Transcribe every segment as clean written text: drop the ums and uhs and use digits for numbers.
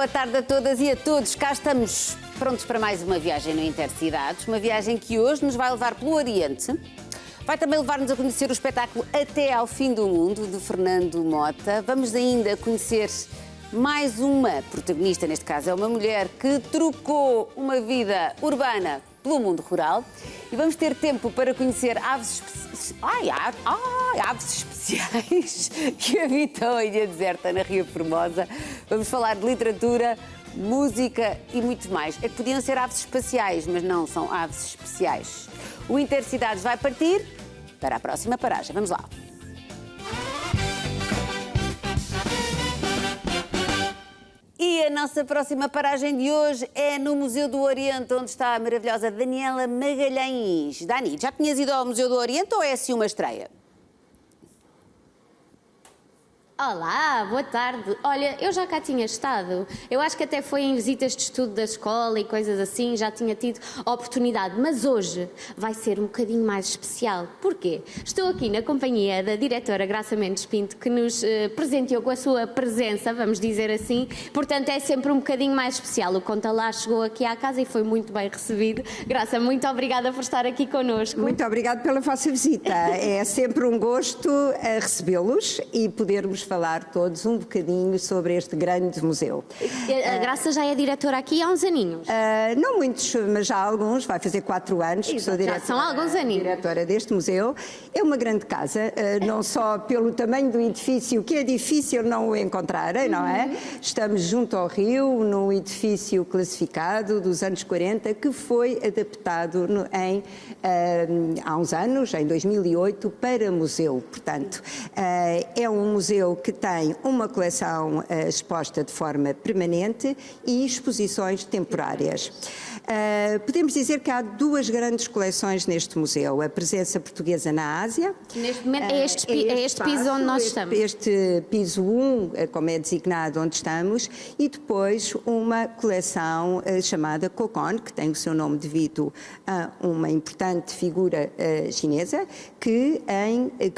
boa tarde a todas e a todos. Cá estamos prontos para mais uma viagem no Intercidades, uma viagem que hoje nos vai levar pelo Oriente. Vai também levar-nos a conhecer o espetáculo Até ao Fim do Mundo, de Fernando Mota. Vamos ainda conhecer mais uma protagonista, neste caso é uma mulher que trocou uma vida urbana pelo mundo rural. E vamos ter tempo para conhecer aves especiais que habitam a Ilha Deserta, na Ria Formosa. Vamos falar de literatura, música e muito mais. É que podiam ser aves espaciais, mas não são aves especiais. O Intercidades vai partir para a próxima paragem. Vamos lá. E a nossa próxima paragem de hoje é no Museu do Oriente, onde está a maravilhosa Daniela Magalhães. Dani, já tinhas ido ao Museu do Oriente ou é assim uma estreia? Olá, boa tarde. Olha, eu já cá tinha estado. Eu acho que até foi em visitas de estudo da escola e coisas assim, já tinha tido oportunidade. Mas hoje vai ser um bocadinho mais especial. Porquê? Estou aqui na companhia da diretora Graça Mendes Pinto, que nos presenteou com a sua presença, vamos dizer assim. Portanto, é sempre um bocadinho mais especial. O Conta Lá chegou aqui à casa e foi muito bem recebido. Graça, muito obrigada por estar aqui connosco. Muito obrigada pela vossa visita. É sempre um gosto recebê-los e podermos falar todos um bocadinho sobre este grande museu. A Graça já é diretora aqui há uns aninhos? Não muitos, mas já há alguns. Vai fazer 4 anos que sou diretora, são alguns aninhos. Diretora deste museu. É uma grande casa, não só pelo tamanho do edifício, que é difícil não o encontrarem, não é? Estamos junto ao rio, num edifício classificado dos anos 40, que foi adaptado há uns anos, em 2008, para museu. Portanto, é um museu que tem uma coleção exposta de forma permanente e exposições temporárias. Podemos dizer que há 2 grandes coleções neste museu. A presença portuguesa na Ásia. Neste momento é este piso onde nós estamos. Este piso 1, como é designado, onde estamos, e depois uma coleção chamada Cocon, que tem o seu nome devido a uma importante figura chinesa que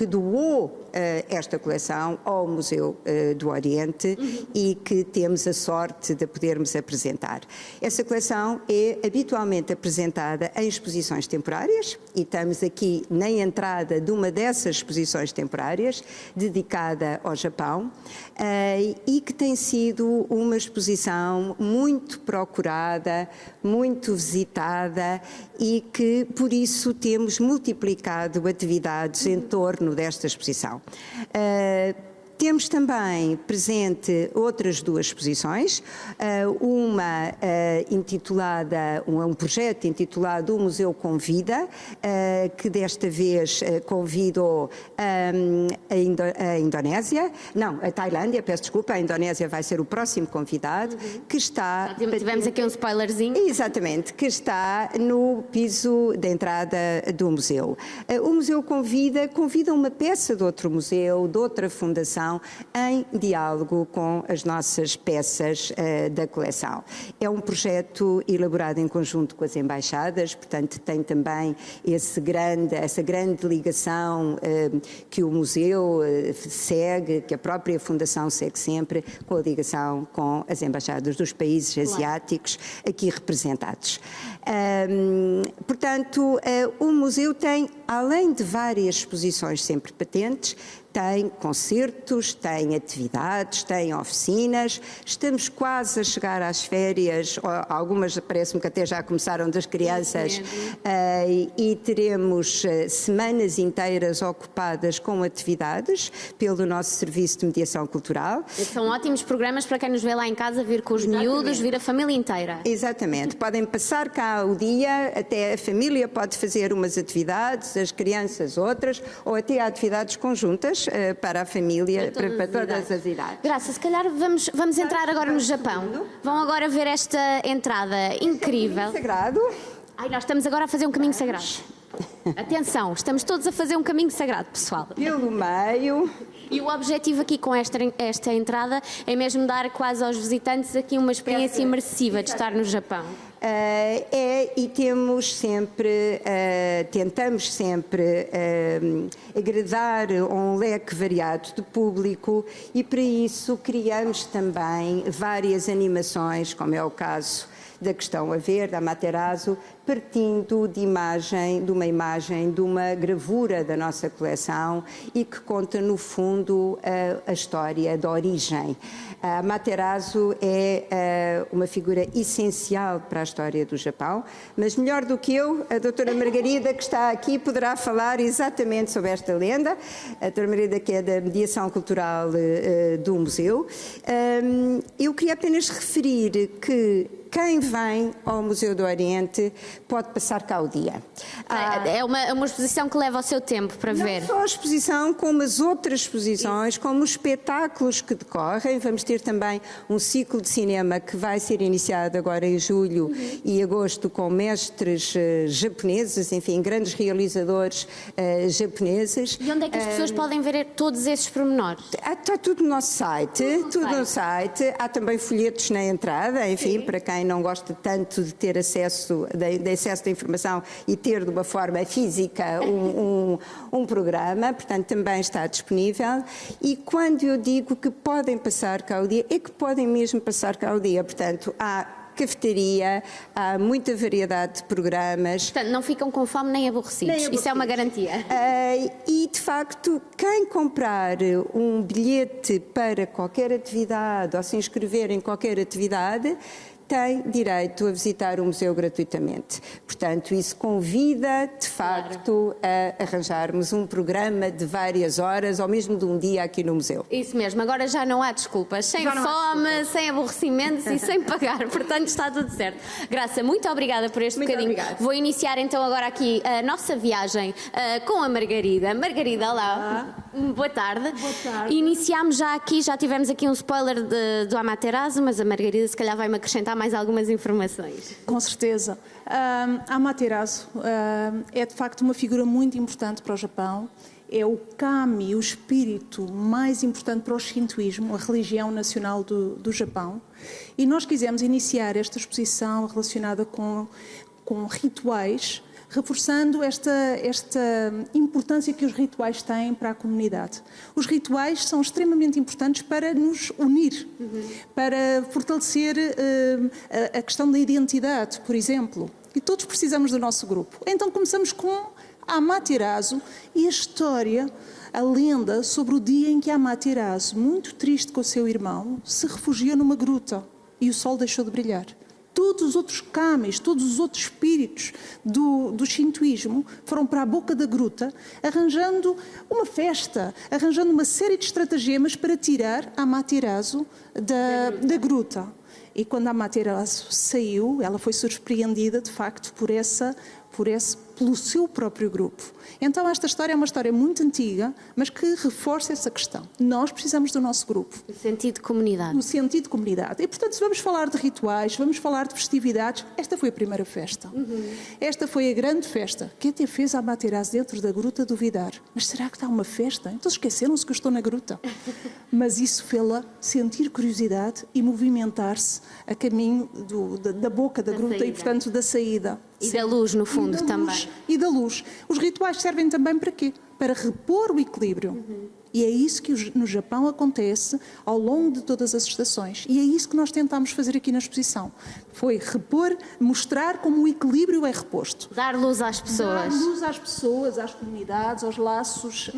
doou esta coleção ao Museu do Oriente e que temos a sorte de podermos apresentar. Essa coleção é habitualmente apresentada em exposições temporárias e estamos aqui na entrada de uma dessas exposições temporárias dedicada ao Japão e que tem sido uma exposição muito procurada, muito visitada e que por isso temos multiplicado atividades em torno desta exposição. Temos também presente outras 2 exposições, uma intitulada, um projeto intitulado O Museu Convida, que desta vez convidou a Indonésia, não, a Tailândia, peço desculpa, a Indonésia vai ser o próximo convidado, que está... Tivemos aqui um spoilerzinho. Exatamente, que está no piso da entrada do museu. O museu convida uma peça de outro museu, de outra fundação, em diálogo com as nossas peças da coleção. É um projeto elaborado em conjunto com as embaixadas, portanto tem também essa grande ligação que o museu segue, que a própria Fundação segue sempre, com a ligação com as embaixadas dos países asiáticos aqui representados. Portanto, o museu tem, além de várias exposições sempre patentes, tem concertos, tem atividades, tem oficinas. Estamos quase a chegar às férias, algumas parece-me que até já começaram das crianças, e teremos semanas inteiras ocupadas com atividades pelo nosso Serviço de Mediação Cultural. São ótimos programas para quem nos vê lá em casa, vir com os miúdos, vir a família inteira. Exatamente, podem passar cá o dia, até a família pode fazer umas atividades, as crianças outras, ou até atividades conjuntas para a família, para todas as idades. Graça, se calhar vamos entrar agora no Japão. Vão agora ver esta entrada incrível. É um sagrado. Nós estamos agora a fazer um caminho sagrado. Atenção, estamos todos a fazer um caminho sagrado, pessoal. Pelo meio. E o objetivo aqui com esta entrada é mesmo dar quase aos visitantes aqui uma experiência imersiva de estar no Japão. E temos sempre, tentamos sempre agradar a um leque variado de público e para isso criamos também várias animações, como é o caso da Questão a Ver, da Amaterasu, partindo de uma imagem de uma gravura da nossa coleção e que conta, no fundo, a história da origem. A Amaterasu é uma figura essencial para a história do Japão, mas melhor do que eu, a doutora Margarida, que está aqui, poderá falar exatamente sobre esta lenda. A doutora Margarida, que é da Mediação Cultural do Museu. Eu queria apenas referir que quem vem ao Museu do Oriente pode passar cá o dia. É uma exposição que leva o seu tempo para ver. Não só a exposição, como as outras exposições, como os espetáculos que decorrem. Vamos ter também um ciclo de cinema que vai ser iniciado agora em julho e agosto com mestres japoneses, enfim, grandes realizadores japoneses. E onde é que as pessoas podem ver todos esses pormenores? Está tudo no nosso site, no site. Há também folhetos na entrada, enfim, para quem não gosta tanto de ter acesso à informação e ter de uma forma física um programa, portanto também está disponível. E quando eu digo que podem passar cá o dia, é que podem mesmo passar cá o dia, portanto há cafetaria, há muita variedade de programas. Portanto, não ficam com fome nem aborrecidos. Isso é uma garantia. E, de facto, quem comprar um bilhete para qualquer atividade ou se inscrever em qualquer atividade tem direito a visitar o museu gratuitamente. Portanto, isso convida, de facto, a arranjarmos um programa de várias horas ou mesmo de um dia aqui no museu. Isso mesmo, agora já não há desculpas. Sem fome, sem aborrecimentos e sem pagar. Portanto, está tudo certo. Graça, muito obrigada por este bocadinho. Obrigada. Vou iniciar então agora aqui a nossa viagem com a Margarida. Margarida, olá. Boa tarde. Boa tarde. Iniciámos já aqui, já tivemos aqui um spoiler do Amaterasu, mas a Margarida se calhar vai-me acrescentar mais algumas informações. Com certeza. A Amaterasu é de facto uma figura muito importante para o Japão. É o kami, o espírito mais importante para o shintoísmo, a religião nacional do Japão. E nós quisemos iniciar esta exposição relacionada com rituais, reforçando esta importância que os rituais têm para a comunidade. Os rituais são extremamente importantes para nos unir, para fortalecer a questão da identidade, por exemplo. E todos precisamos do nosso grupo. Então começamos com a Amaterasu e a história, a lenda sobre o dia em que a Amaterasu, muito triste com o seu irmão, se refugiou numa gruta e o sol deixou de brilhar. Todos os outros kamis, todos os outros espíritos do shintoísmo foram para a boca da gruta, arranjando uma festa, arranjando uma série de estratagemas para tirar a Amaterasu da gruta. E quando a Amaterasu saiu, ela foi surpreendida, de facto, pelo seu próprio grupo. Então esta história é uma história muito antiga, mas que reforça essa questão. Nós precisamos do nosso grupo. O sentido de comunidade. O sentido de comunidade. E, portanto, se vamos falar de rituais, vamos falar de festividades, esta foi a primeira festa. Esta foi a grande festa que até fez a Amaterasu dentro da gruta duvidar. Mas será que está uma festa? Então esqueceram-se que eu estou na gruta. Mas isso fê-la sentir curiosidade e movimentar-se a caminho da boca da gruta saída. E, portanto, da saída. E da luz, no fundo, também. E da luz. Os rituais servem também para quê? Para repor o equilíbrio. E é isso que no Japão acontece ao longo de todas as estações. E é isso que nós tentámos fazer aqui na exposição. Foi repor, mostrar como o equilíbrio é reposto. Dar luz às pessoas. Dar luz às pessoas, às comunidades, aos laços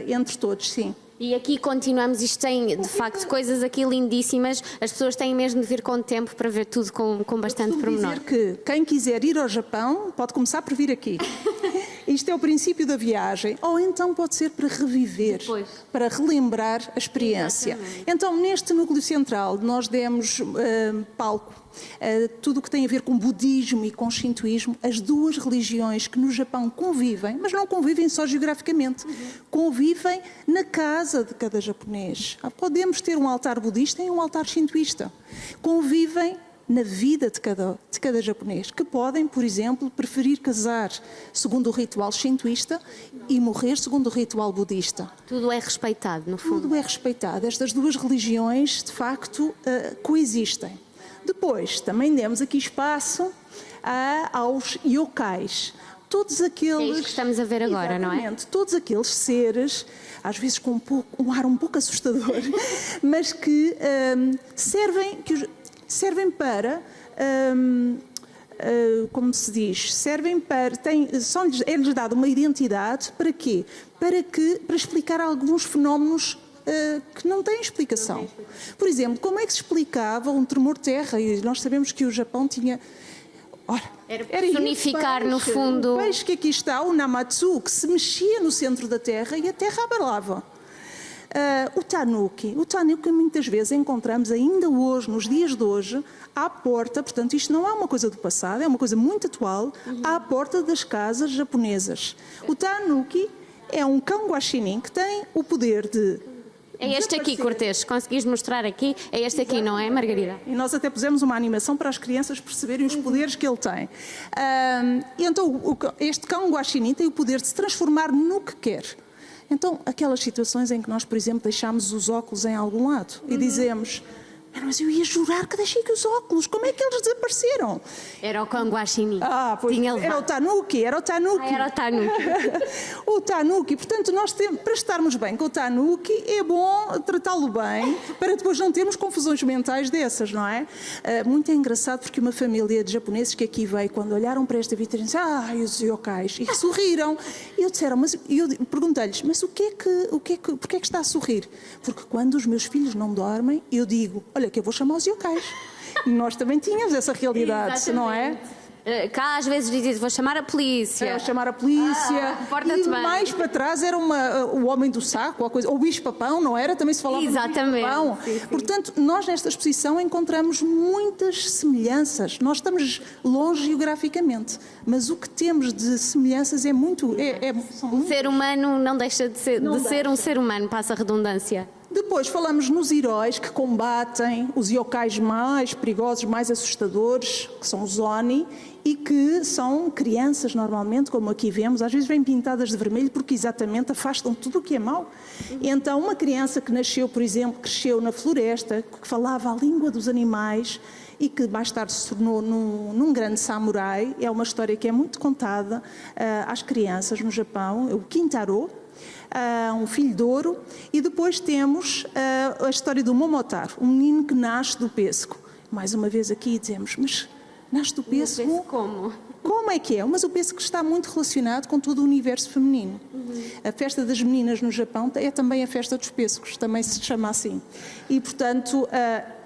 entre todos, sim. E aqui continuamos, isto tem de facto coisas aqui lindíssimas, as pessoas têm mesmo de vir com tempo para ver tudo com bastante pormenor. Dizer que quem quiser ir ao Japão pode começar por vir aqui. Isto é o princípio da viagem, ou então pode ser para reviver, Depois. para relembrar a experiência. Exatamente. Então, neste núcleo central, nós demos palco a tudo o que tem a ver com budismo e com shintoísmo, as duas religiões que no Japão convivem, mas não convivem só geograficamente, convivem na casa de cada japonês. Podemos ter um altar budista e um altar shintoísta. Convivem na vida de cada japonês, que podem, por exemplo, preferir casar segundo o ritual shintoísta e morrer segundo o ritual budista. Tudo é respeitado, no fundo. Tudo é respeitado. Estas duas religiões, de facto, coexistem. Depois, também demos aqui espaço aos yokais. Todos aqueles... É isto que estamos a ver agora, não é? Exatamente, todos aqueles seres, às vezes com um ar um pouco assustador, mas que servem para... como se diz, servem para... é-lhes dada uma identidade para quê? Para explicar alguns fenómenos que não têm explicação. Por exemplo, como é que se explicava um tremor de terra? E nós sabemos que o Japão tinha... Ora, era personificar, no fundo... O peixe que aqui está, o Namatsu, que se mexia no centro da terra e a terra abalava. O tanuki muitas vezes encontramos ainda hoje, nos dias de hoje, à porta, portanto isto não é uma coisa do passado, é uma coisa muito atual, à porta das casas japonesas. O tanuki é um cão guaxinim que tem o poder de... É este aqui, Cortês, conseguis mostrar aqui? É este aqui, não é, Margarida? E nós até pusemos uma animação para as crianças perceberem os poderes que ele tem. E então este cão guaxinim tem o poder de se transformar no que quer. Então, aquelas situações em que nós, por exemplo, deixamos os óculos em algum lado e dizemos... Mas eu ia jurar que deixei que os óculos, como é que eles desapareceram? Era o cão guaxinim. Pois, era o tanuki. Era o tanuki. O tanuki, portanto, nós temos, para estarmos bem com o tanuki, é bom tratá-lo bem, para depois não termos confusões mentais dessas, não é? Muito engraçado, porque uma família de japoneses que aqui veio, quando olharam para esta vitrine, disseram, os yokais, e sorriram. E eu perguntei-lhes, mas porquê é que está a sorrir? Porque quando os meus filhos não dormem, eu digo, olha, que eu vou chamar os yokais. Nós também tínhamos essa realidade, exatamente. Não é? Cá às vezes dizem, vou chamar a polícia. Vou chamar a polícia. Porta-te bem. Mais para trás era o homem do saco, ou o bicho-papão, não era? Também se falava exatamente. do bicho-papão. Sim. Portanto, nós nesta exposição encontramos muitas semelhanças. Nós estamos longe geograficamente, mas o que temos de semelhanças é muito... O ser humano não deixa de ser um ser humano, passa a redundância. Depois falamos nos heróis que combatem os yokais mais perigosos, mais assustadores, que são os Oni, e que são crianças normalmente, como aqui vemos, às vezes vêm pintadas de vermelho porque exatamente afastam tudo o que é mau. Então uma criança que nasceu, por exemplo, cresceu na floresta, que falava a língua dos animais e que mais tarde se tornou num grande samurai, é uma história que é muito contada às crianças no Japão, o Kintaro, um filho de ouro, e depois temos a história do Momotaro, um menino que nasce do pêssego. Mais uma vez aqui dizemos, mas nasce do pêssego? Como? Como é que é? Mas o pêssego está muito relacionado com todo o universo feminino. A festa das meninas no Japão é também a festa dos pêssegos, também se chama assim. E, portanto,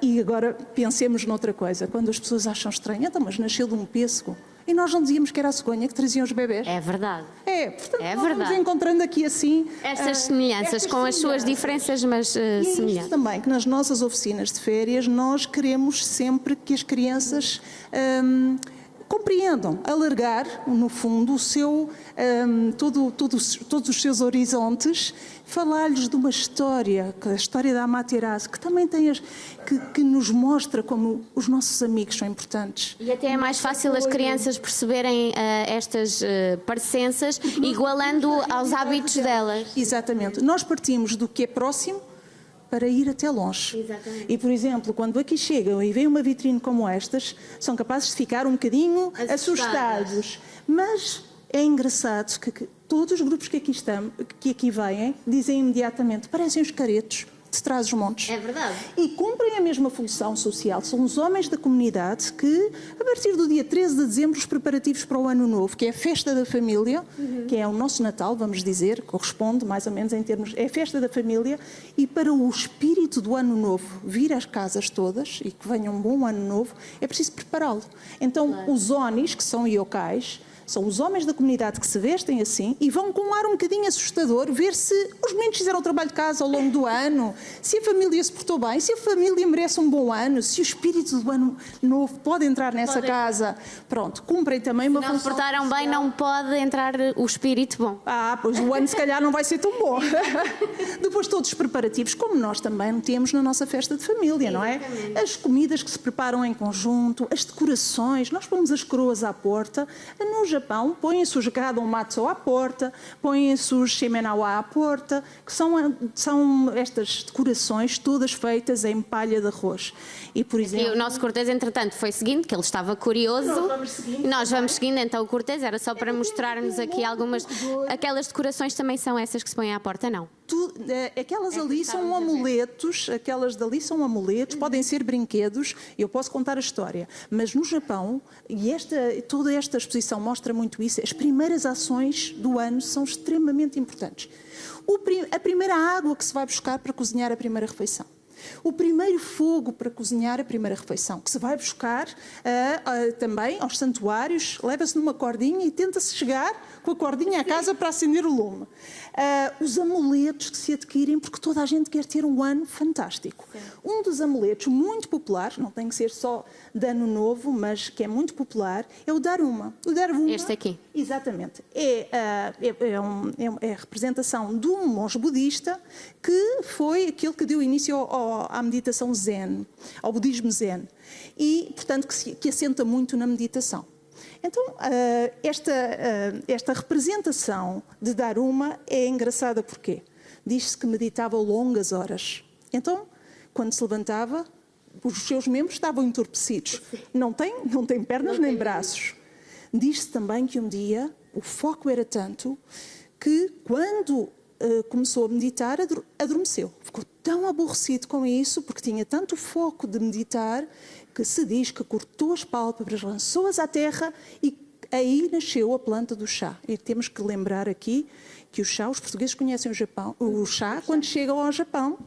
e agora pensemos noutra coisa. Quando as pessoas acham estranho, então, mas nasceu de um pêssego. E nós não dizíamos que era a cegonha que traziam os bebés? É verdade. Portanto, é nós verdade. Vamos encontrando aqui assim... Estas semelhanças, com as suas diferenças, mas semelhanças. E isto também, que nas nossas oficinas de férias nós queremos sempre que as crianças compreendam, alargar, no fundo, todos os seus horizontes, falar-lhes de uma história, a história da Amaterasu, que também tem que nos mostra como os nossos amigos são importantes. E até é mais fácil as crianças perceberem estas parecenças, igualando aos hábitos delas. Exatamente. Nós partimos do que é próximo para ir até longe. Exatamente. E, por exemplo, quando aqui chegam e veem uma vitrine como estas, são capazes de ficar um bocadinho assustados. Mas é engraçado que todos os grupos que aqui vêm, dizem imediatamente, parecem os caretos de Trás-os-Montes. É verdade. E cumprem a mesma função social. São os homens da comunidade que, a partir do dia 13 de dezembro, os preparativos para o Ano Novo, que é a festa da família, que é o nosso Natal, vamos dizer, corresponde mais ou menos em termos... É a festa da família, e para o espírito do Ano Novo vir às casas todas, e que venha um bom Ano Novo, é preciso prepará-lo. Então, os Onis, que são yokais, são os homens da comunidade que se vestem assim e vão com um ar um bocadinho assustador ver se os meninos fizeram o trabalho de casa ao longo do ano, se a família se portou bem, se a família merece um bom ano, se o espírito do ano novo pode entrar nessa casa. Pronto, cumprem também uma função. Se não se portaram bem, não pode entrar o espírito bom. Pois o ano se calhar não vai ser tão bom. Depois todos os preparativos, como nós também temos na nossa festa de família, não é? As comidas que se preparam em conjunto, as decorações, nós pomos as coroas à porta. No Japão Japão põem-se os Gadon Matsu à porta, põem-se os Shimenawa à porta, que são estas decorações todas feitas em palha de arroz. E, por exemplo... E o nosso cortês, entretanto, foi seguindo, que ele estava curioso. Nós vamos seguindo, então o cortês era só para mostrarmos aqui algumas... Aquelas decorações também são essas que se põem à porta, não? Aquelas ali são amuletos, podem ser brinquedos, eu posso contar a história, mas no Japão, e toda esta exposição mostra muito isso, as primeiras ações do ano são extremamente importantes. A primeira água que se vai buscar para cozinhar a primeira refeição. O primeiro fogo para cozinhar a primeira refeição, que se vai buscar também aos santuários, leva-se numa cordinha e tenta-se chegar com a cordinha à casa para acender o lume. Os amuletos que se adquirem, porque toda a gente quer ter um ano fantástico. Sim. Um dos amuletos muito popular, não tem que ser só de ano novo, mas que é muito popular, é o Daruma. O Daruma, este aqui. Exatamente. É a representação de um monge budista que foi aquele que deu início à meditação zen, ao budismo zen, e, portanto, que assenta muito na meditação. Então, esta representação de Daruma é engraçada porque diz-se que meditava longas horas. Então, quando se levantava, os seus membros estavam entorpecidos. Não tem pernas nem braços. Diz-se também que um dia o foco era tanto que, quando começou a meditar, adormeceu. Ficou tão aborrecido com isso, porque tinha tanto foco de meditar, que se diz que cortou as pálpebras, lançou-as à terra e aí nasceu a planta do chá. E temos que lembrar aqui que o chá, os portugueses conhecem o chá quando chegam ao Japão,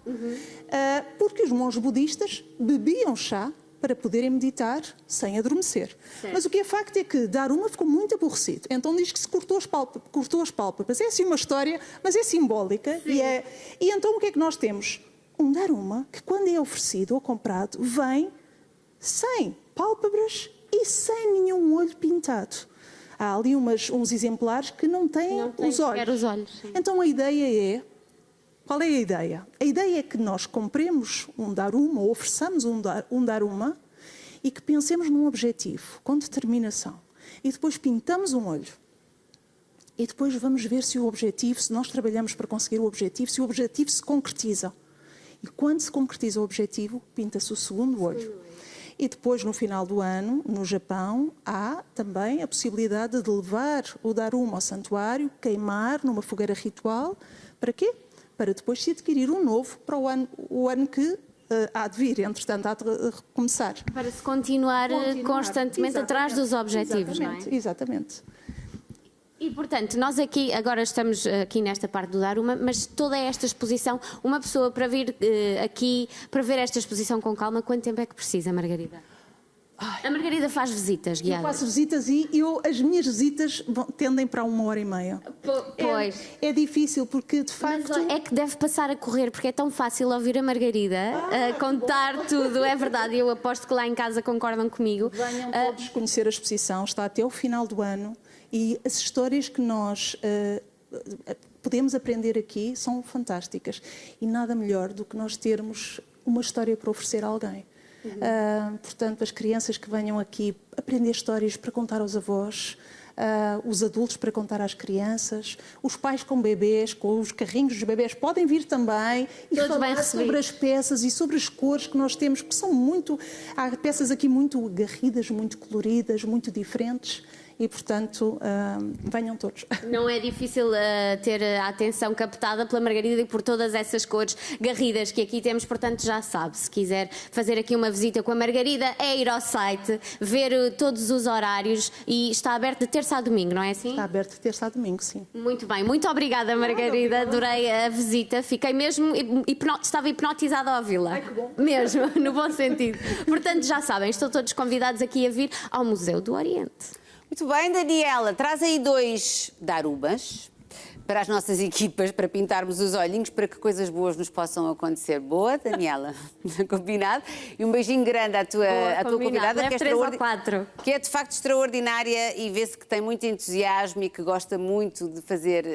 porque os monges budistas bebiam chá para poderem meditar sem adormecer. Certo. Mas o que é facto é que Daruma ficou muito aborrecido. Então diz que se cortou as pálpebras. É assim uma história, mas é simbólica. E então o que é que nós temos? Um Daruma que, quando é oferecido ou comprado, vem sem pálpebras e sem nenhum olho pintado. Há ali uns exemplares que não têm os olhos. Então a ideia é... Qual é a ideia? A ideia é que nós compremos um Daruma, ou ofereçamos um Daruma, e que pensemos num objetivo, com determinação. E depois pintamos um olho. E depois vamos ver se nós trabalhamos para conseguir o objetivo, se o objetivo se concretiza. E quando se concretiza o objetivo, pinta-se o segundo olho. E depois, no final do ano, no Japão, há também a possibilidade de levar o Daruma ao santuário, queimar numa fogueira ritual. Para quê? Para depois se adquirir um novo para o ano que há de vir, entretanto, há de recomeçar. Para se continuar constantemente atrás dos objetivos, não é? Exatamente. E, portanto, nós aqui, agora estamos aqui nesta parte do Daruma, mas toda esta exposição, uma pessoa para vir aqui, para ver esta exposição com calma, quanto tempo é que precisa, Margarida? A Margarida faz visitas guiadas. Eu faço visitas e as minhas visitas tendem para 1h30. Pois. É difícil porque, de facto... Mas é que deve passar a correr, porque é tão fácil ouvir a Margarida contar tudo. É verdade, eu aposto que lá em casa concordam comigo. Venham todos conhecer a exposição, está até o final do ano e as histórias que nós podemos aprender aqui são fantásticas. E nada melhor do que nós termos uma história para oferecer a alguém. Portanto, as crianças que venham aqui aprender histórias para contar aos avós, os adultos para contar às crianças, os pais com bebês, com os carrinhos dos bebês, podem vir também e falar sobre as peças e sobre as cores que nós temos, que são há peças aqui muito agarridas, muito coloridas, muito diferentes. E, portanto, venham todos. Não é difícil ter a atenção captada pela Margarida e por todas essas cores garridas que aqui temos, portanto já sabe, se quiser fazer aqui uma visita com a Margarida, é ir ao site, ver todos os horários e está aberto de terça a domingo, não é assim? Está aberto de terça a domingo, sim. Muito bem, muito obrigada, Margarida, adorei a visita, fiquei mesmo, estava hipnotizada a ouvi-la. Ai, que bom. Mesmo, no bom sentido. Portanto, já sabem, estão todos convidados aqui a vir ao Museu do Oriente. Muito bem, Daniela, traz aí 2 darumas para as nossas equipas, para pintarmos os olhinhos, para que coisas boas nos possam acontecer. Boa, Daniela? Combinado? E um beijinho grande à tua convidada, que é de facto extraordinária e vê-se que tem muito entusiasmo e que gosta muito de fazer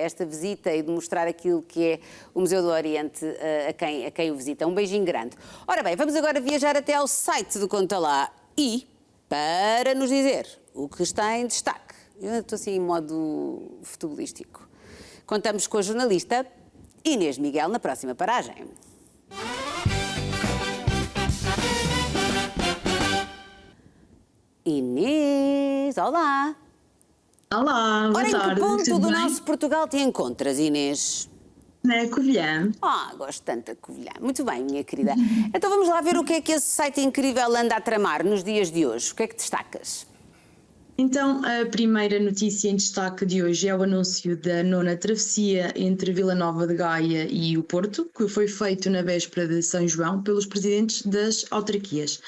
esta visita e de mostrar aquilo que é o Museu do Oriente a quem o visita. Um beijinho grande. Ora bem, vamos agora viajar até ao site do Conta Lá e para nos dizer o que está em destaque Eu ainda estou assim em modo futebolístico. Contamos com a jornalista Inês Miguel na próxima paragem. Inês, olá! Olá, boa Ora, em tarde. que ponto tudo do bem? nosso Portugal te encontras, Inês? Na Covilhã. Gosto tanto da Covilhã. Muito bem, minha querida. Então vamos lá ver o que é que esse site incrível anda a tramar nos dias de hoje. O que é que destacas? Então, a primeira notícia em destaque de hoje é o anúncio da 9ª travessia entre Vila Nova de Gaia e o Porto, que foi feito na véspera de São João pelos presidentes das autarquias,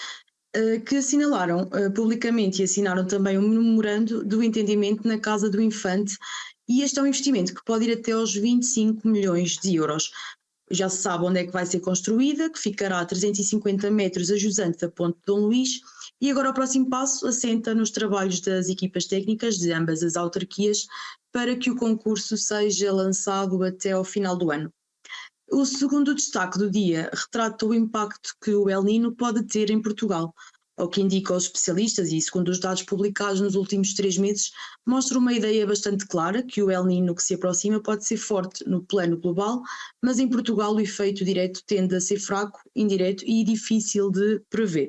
que assinalaram publicamente e assinaram também um memorando do entendimento na Casa do Infante, e este é um investimento que pode ir até aos 25 milhões de euros. Já se sabe onde é que vai ser construída, que ficará a 350 metros a jusante da Ponte de Dom Luís, e agora o próximo passo assenta nos trabalhos das equipas técnicas de ambas as autarquias para que o concurso seja lançado até ao final do ano. O segundo destaque do dia retrata o impacto que o El Niño pode ter em Portugal. Ao que indicam os especialistas, e segundo os dados publicados nos últimos 3 meses, mostra uma ideia bastante clara que o El Niño que se aproxima pode ser forte no plano global, mas em Portugal o efeito direto tende a ser fraco, indireto e difícil de prever.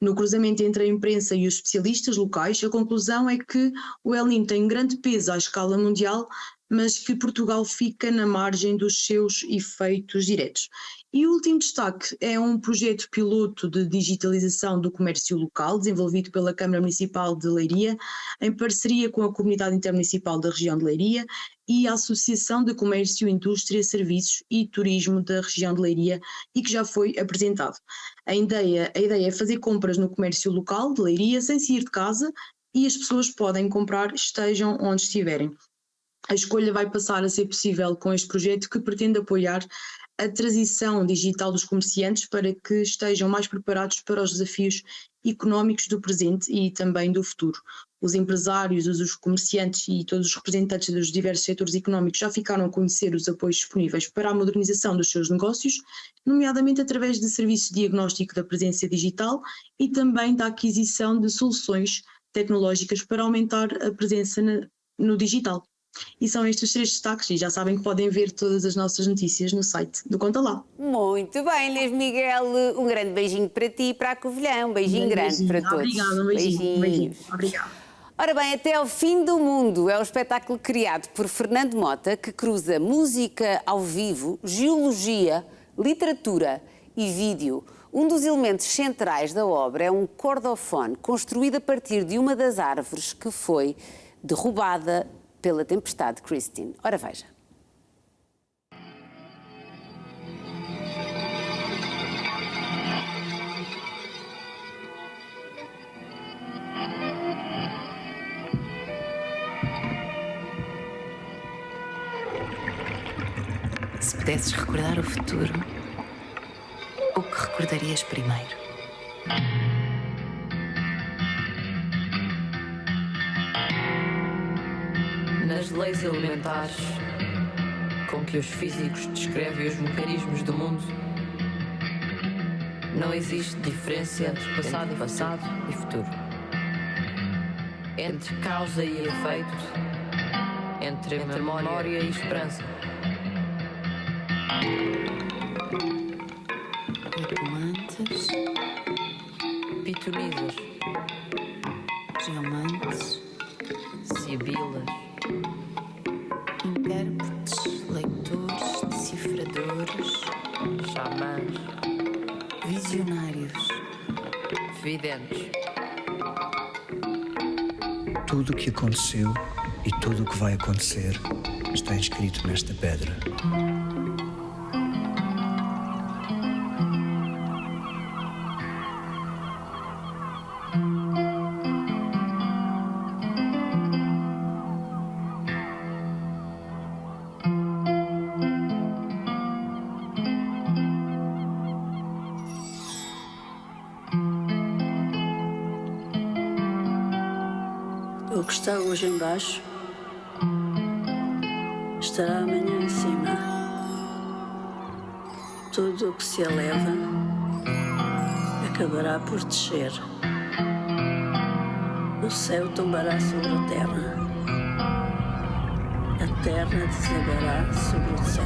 No cruzamento entre a imprensa e os especialistas locais, a conclusão é que o El Niño tem grande peso à escala mundial, mas que Portugal fica na margem dos seus efeitos diretos. E o último destaque é um projeto piloto de digitalização do comércio local, desenvolvido pela Câmara Municipal de Leiria, em parceria com a Comunidade Intermunicipal da região de Leiria e a Associação de Comércio, Indústria, Serviços e Turismo da região de Leiria, e que já foi apresentado. A ideia é fazer compras no comércio local de Leiria sem sair de casa, e as pessoas podem comprar estejam onde estiverem. A escolha vai passar a ser possível com este projeto, que pretende apoiar a transição digital dos comerciantes para que estejam mais preparados para os desafios económicos do presente e também do futuro. Os empresários, os comerciantes e todos os representantes dos diversos setores económicos já ficaram a conhecer os apoios disponíveis para a modernização dos seus negócios, nomeadamente através de serviços de diagnóstico da presença digital e também da aquisição de soluções tecnológicas para aumentar a presença no digital. E são estes 3 destaques, e já sabem que podem ver todas as nossas notícias no site do Conta Lá. Muito bem, Inês Miguel, um grande beijinho para ti e para a Covilhã, um beijinho grande para todos. Obrigada, um beijinho. Beijinhos. Obrigada. Ora bem, Até ao Fim do Mundo é o espetáculo criado por Fernando Mota, que cruza música ao vivo, geologia, literatura e vídeo. Um dos elementos centrais da obra é um cordofone construído a partir de uma das árvores que foi derrubada pela tempestade Christine. Ora veja. Se pudesses recordar o futuro, o que recordarias primeiro? Nas leis elementares com que os físicos descrevem os mecanismos do mundo, não existe diferença entre passado e futuro, entre causa e efeito, entre memória e esperança. Ecomantes, Pitonidas, geomantes, sibilas, intérpretes, leitores, decifradores, xamãs, visionários, videntes. Tudo o que aconteceu e tudo o que vai acontecer está inscrito nesta pedra. O que está hoje em baixo estará amanhã em cima. Tudo o que se eleva acabará por descer. O céu tombará sobre a terra desabará sobre o céu.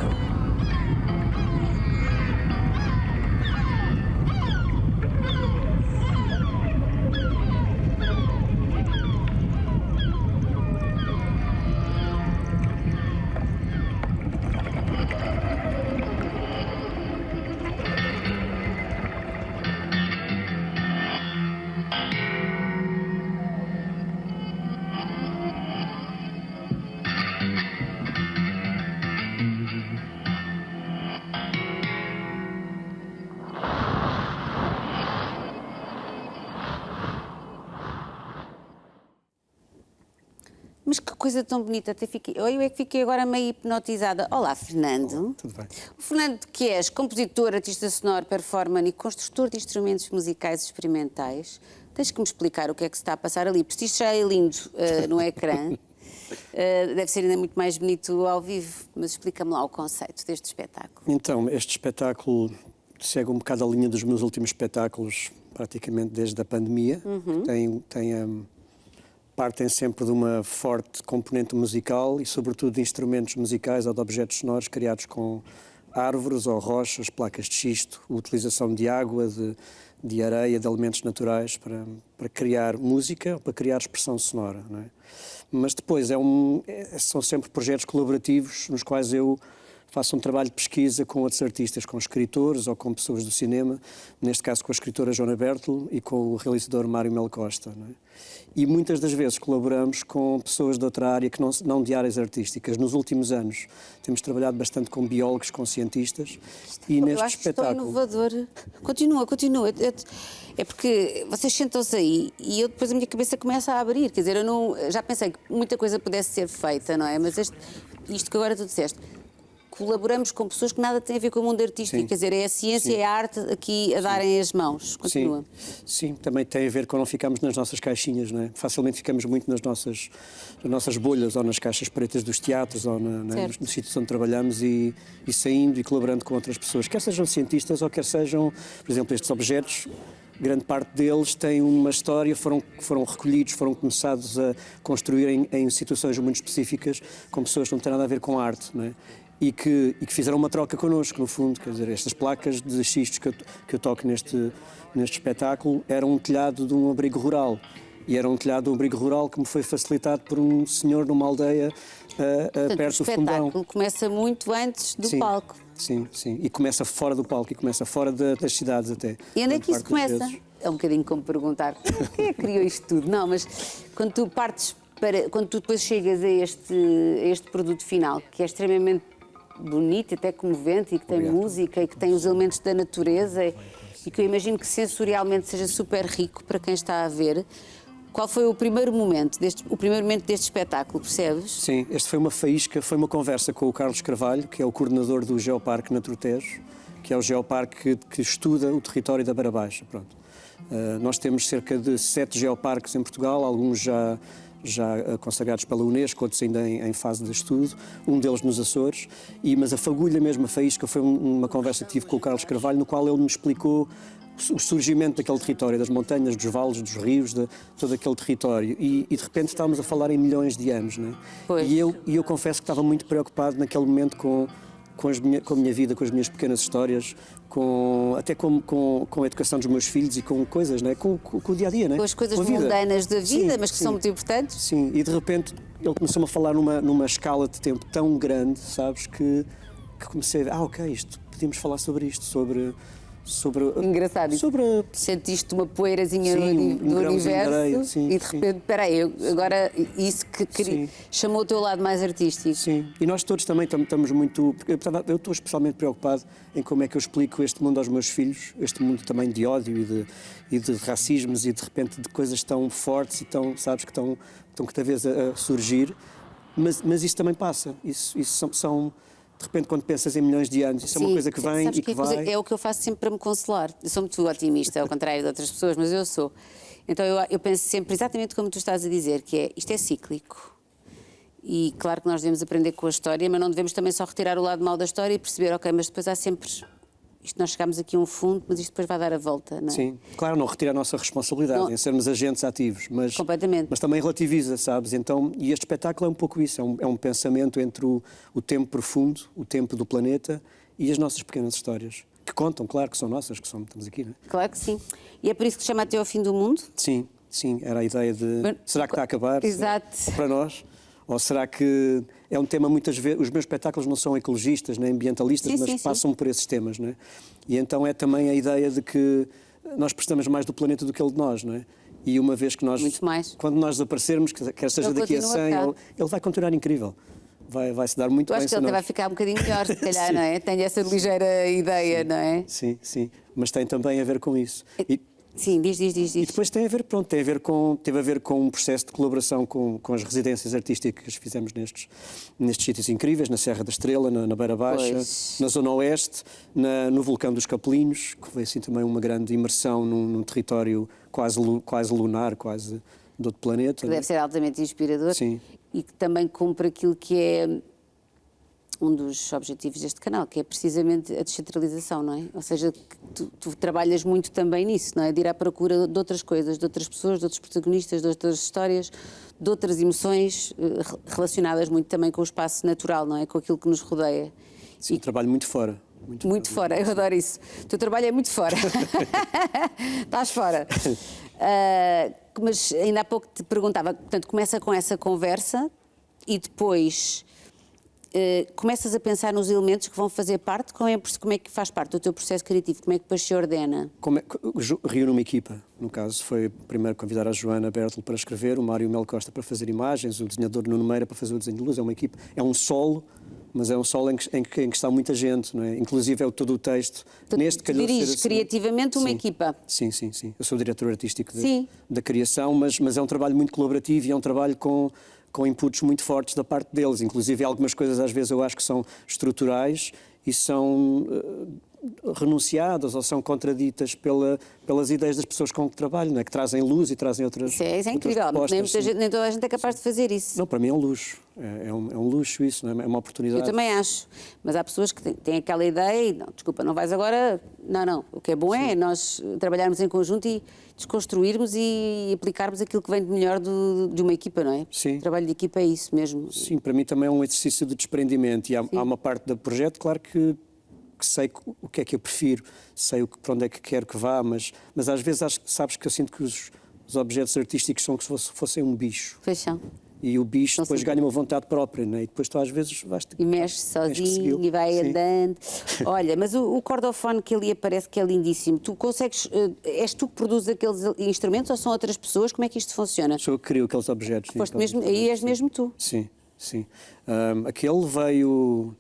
Mas que coisa tão bonita, até fiquei, eu é que fiquei agora meio hipnotizada. Olá, Fernando. Tudo bem. O Fernando, que és compositor, artista sonoro, performer e construtor de instrumentos musicais experimentais, tens que me explicar o que é que se está a passar ali, porque isto já é lindo no ecrã, deve ser ainda muito mais bonito ao vivo, mas explica-me lá o conceito deste espetáculo. Então, este espetáculo segue um bocado a linha dos meus últimos espetáculos, praticamente desde a pandemia. Partem sempre de uma forte componente musical e, sobretudo, de instrumentos musicais ou de objetos sonoros criados com árvores ou rochas, placas de xisto, utilização de água, de areia, de elementos naturais para criar música ou para criar expressão sonora, não é? Mas depois são sempre projetos colaborativos nos quais eu faço um trabalho de pesquisa com outros artistas, com escritores ou com pessoas do cinema, neste caso com a escritora Joana Bertel e com o realizador Mário Melo Costa, não é? E muitas das vezes colaboramos com pessoas de outra área que não de áreas artísticas. Nos últimos anos temos trabalhado bastante com biólogos, com cientistas. E neste eu acho espetáculo... que inovador. Continua. É porque vocês sentam-se aí e eu depois a minha cabeça começa a abrir. Quer dizer, já pensei que muita coisa pudesse ser feita, não é? Mas isto que agora tu disseste, colaboramos com pessoas que nada têm a ver com o mundo artístico. Sim. Quer dizer, é a ciência e a arte aqui a darem as mãos. Continua. Sim, também tem a ver com não ficarmos nas nossas caixinhas, não é? Facilmente ficamos muito nas nossas bolhas ou nas caixas pretas dos teatros ou nos sítios onde trabalhamos e saindo e colaborando com outras pessoas, quer sejam cientistas ou quer sejam, por exemplo, estes objetos. Grande parte deles têm uma história, foram recolhidos, foram começados a construir em situações muito específicas com pessoas que não têm nada a ver com a arte, não é? E que fizeram uma troca connosco, no fundo. Quer dizer, estas placas de xistos que eu toco neste espetáculo eram um telhado de um abrigo rural. E era um telhado de um abrigo rural que me foi facilitado por um senhor numa aldeia perto do Fundão. O espetáculo começa muito antes do palco. Sim. E começa fora do palco e começa fora das cidades até. E onde é que isso começa? É um bocadinho como perguntar quem é que criou isto tudo? Não, mas quando tu partes quando tu depois chegas a este produto final, que é extremamente bonito, até comovente, e que tem música e que tem os elementos da natureza e que eu imagino que sensorialmente seja super rico para quem está a ver. Qual foi o primeiro momento deste espetáculo, percebes? Sim, este foi uma faísca, foi uma conversa com o Carlos Carvalho, que é o coordenador do Geoparque Natureza Tejo, que é o geoparque que estuda o território da Beira Baixa. Pronto. Nós temos cerca de 7 geoparques em Portugal, alguns já consagrados pela Unesco, outros ainda em fase de estudo, um deles nos Açores, mas a fagulha mesmo, a faísca, foi uma conversa que tive com o Carlos Carvalho, no qual ele me explicou o surgimento daquele território, das montanhas, dos vales, dos rios, de todo aquele território. E de repente estávamos a falar em milhões de anos, não é? E eu confesso que estava muito preocupado naquele momento com a minha vida, com as minhas pequenas histórias, até com a educação dos meus filhos e com coisas, não é? Com o dia-a-dia, não é? Com as coisas mundanas da vida, sim, mas que são muito importantes. Sim, e de repente ele começou-me a falar numa escala de tempo tão grande, sabes, que comecei a ok, podíamos falar sobre isto, sobre engraçado. Sentiste uma poeirazinha do universo areia, e de repente, espera aí, agora isso que chamou o teu lado mais artístico. Sim, e nós todos também estamos muito... Eu estou especialmente preocupado em como é que eu explico este mundo aos meus filhos, este mundo também de ódio e de racismos e de repente de coisas tão fortes e tão, sabes, que estão cada vez a surgir, mas isso também passa, isso são de repente, quando pensas em milhões de anos, isso é uma coisa que vem e que vai... É o que eu faço sempre para me consolar. Eu sou muito otimista, ao contrário de outras pessoas, mas eu sou. Então eu penso sempre exatamente como tu estás a dizer, que isto é cíclico. E claro que nós devemos aprender com a história, mas não devemos também só retirar o lado mau da história e perceber, ok, mas depois há sempre isto nós chegamos aqui a um fundo, mas isto depois vai dar a volta, não é? Sim, claro, não retira a nossa responsabilidade Não. em sermos agentes ativos, mas, Completamente. mas também relativiza, sabes? Então, e este espetáculo é um pouco isso, é um pensamento entre o tempo profundo, o tempo do planeta e as nossas pequenas histórias, que contam, claro, que são nossas, estamos aqui, não é? Claro que sim. E é por isso que se chama Até ao Fim do Mundo? Sim, sim, era a ideia de será que está a acabar? Exato. Para nós? Ou será que é um tema muitas vezes... Os meus espetáculos não são ecologistas nem ambientalistas, Sim, mas sim, sim. passam por esses temas, não é? E então é também a ideia de que nós prestamos mais do planeta do que ele de nós, não é? E uma vez que nós... Muito mais. Quando nós desaparecermos, quer seja Ele daqui a continua 100, cá. ele vai continuar incrível. Vai-se dar muito Eu bem. acho que ele até vai ficar um bocadinho melhor, se calhar, Sim. não é? Tenho essa ligeira ideia, não é? Sim, sim. Mas tem também a ver com isso. Sim, diz. E depois teve a ver com um processo de colaboração com as residências artísticas que fizemos nestes sítios incríveis, na Serra da Estrela, na Beira Baixa, Pois. na Zona Oeste, no Vulcão dos Capelinhos, que foi assim também uma grande imersão num território quase lunar, quase de outro planeta. Que deve ser altamente inspirador. Sim. E que também cumpre aquilo que é um dos objetivos deste canal, que é precisamente a descentralização, não é? Ou seja, que tu trabalhas muito também nisso, não é? De ir à procura de outras coisas, de outras pessoas, de outros protagonistas, de outras histórias, de outras emoções relacionadas muito também com o espaço natural, não é? Com aquilo que nos rodeia. Sim, trabalho muito fora. Muito fora, eu adoro isso. O teu trabalho é muito fora. Estás fora. Mas ainda há pouco te perguntava, portanto, começa com essa conversa e depois começas a pensar nos elementos que vão fazer parte. Como é que faz parte do teu processo criativo? Como é que depois se ordena? Reúno uma equipa. No caso, foi primeiro convidar a Joana Bertel para escrever, o Mário Mel Costa para fazer imagens, o desenhador Nuno Meira para fazer o desenho de luz. É uma equipa, é um solo, mas é um solo em que está muita gente, não é? Inclusive é todo o texto. Tu diriges criativamente uma equipa. Sim. Eu sou o diretor artístico Sim. da criação, mas é um trabalho muito colaborativo e é um trabalho com inputs muito fortes da parte deles. Inclusive algumas coisas às vezes eu acho que são estruturais e são renunciadas ou são contraditas pelas ideias das pessoas com que trabalho, não é? Que trazem luz e trazem outras Isso é outras incrível. propostas, Nem toda a gente é capaz de fazer isso. Não, para mim é um luxo. É um luxo isso, não é? É uma oportunidade. Eu também acho. Mas há pessoas que têm aquela ideia e, não, desculpa, não vais agora... Não. O que é bom é nós trabalharmos em conjunto e desconstruirmos e aplicarmos aquilo que vem de melhor de uma equipa, não é? Sim. O trabalho de equipa é isso mesmo. Sim, para mim também é um exercício de desprendimento e há uma parte do projeto, claro que sei o que é que eu prefiro, sei para onde é que quero que vá, mas às vezes sabes que eu sinto que os objetos artísticos são como se fossem um bicho. Paixão. E o bicho Não depois sei. ganha uma vontade própria, não é? E depois tu às vezes vais... E mexe sozinho e vai Sim. andando. Olha, mas o cordofone que ali aparece que é lindíssimo, tu consegues... És tu que produzes aqueles instrumentos ou são outras pessoas? Como é que isto funciona? Sou eu que crio aqueles objetos. sim, Foste aqueles mesmo, aí és sim. mesmo tu. Sim. Aquele veio...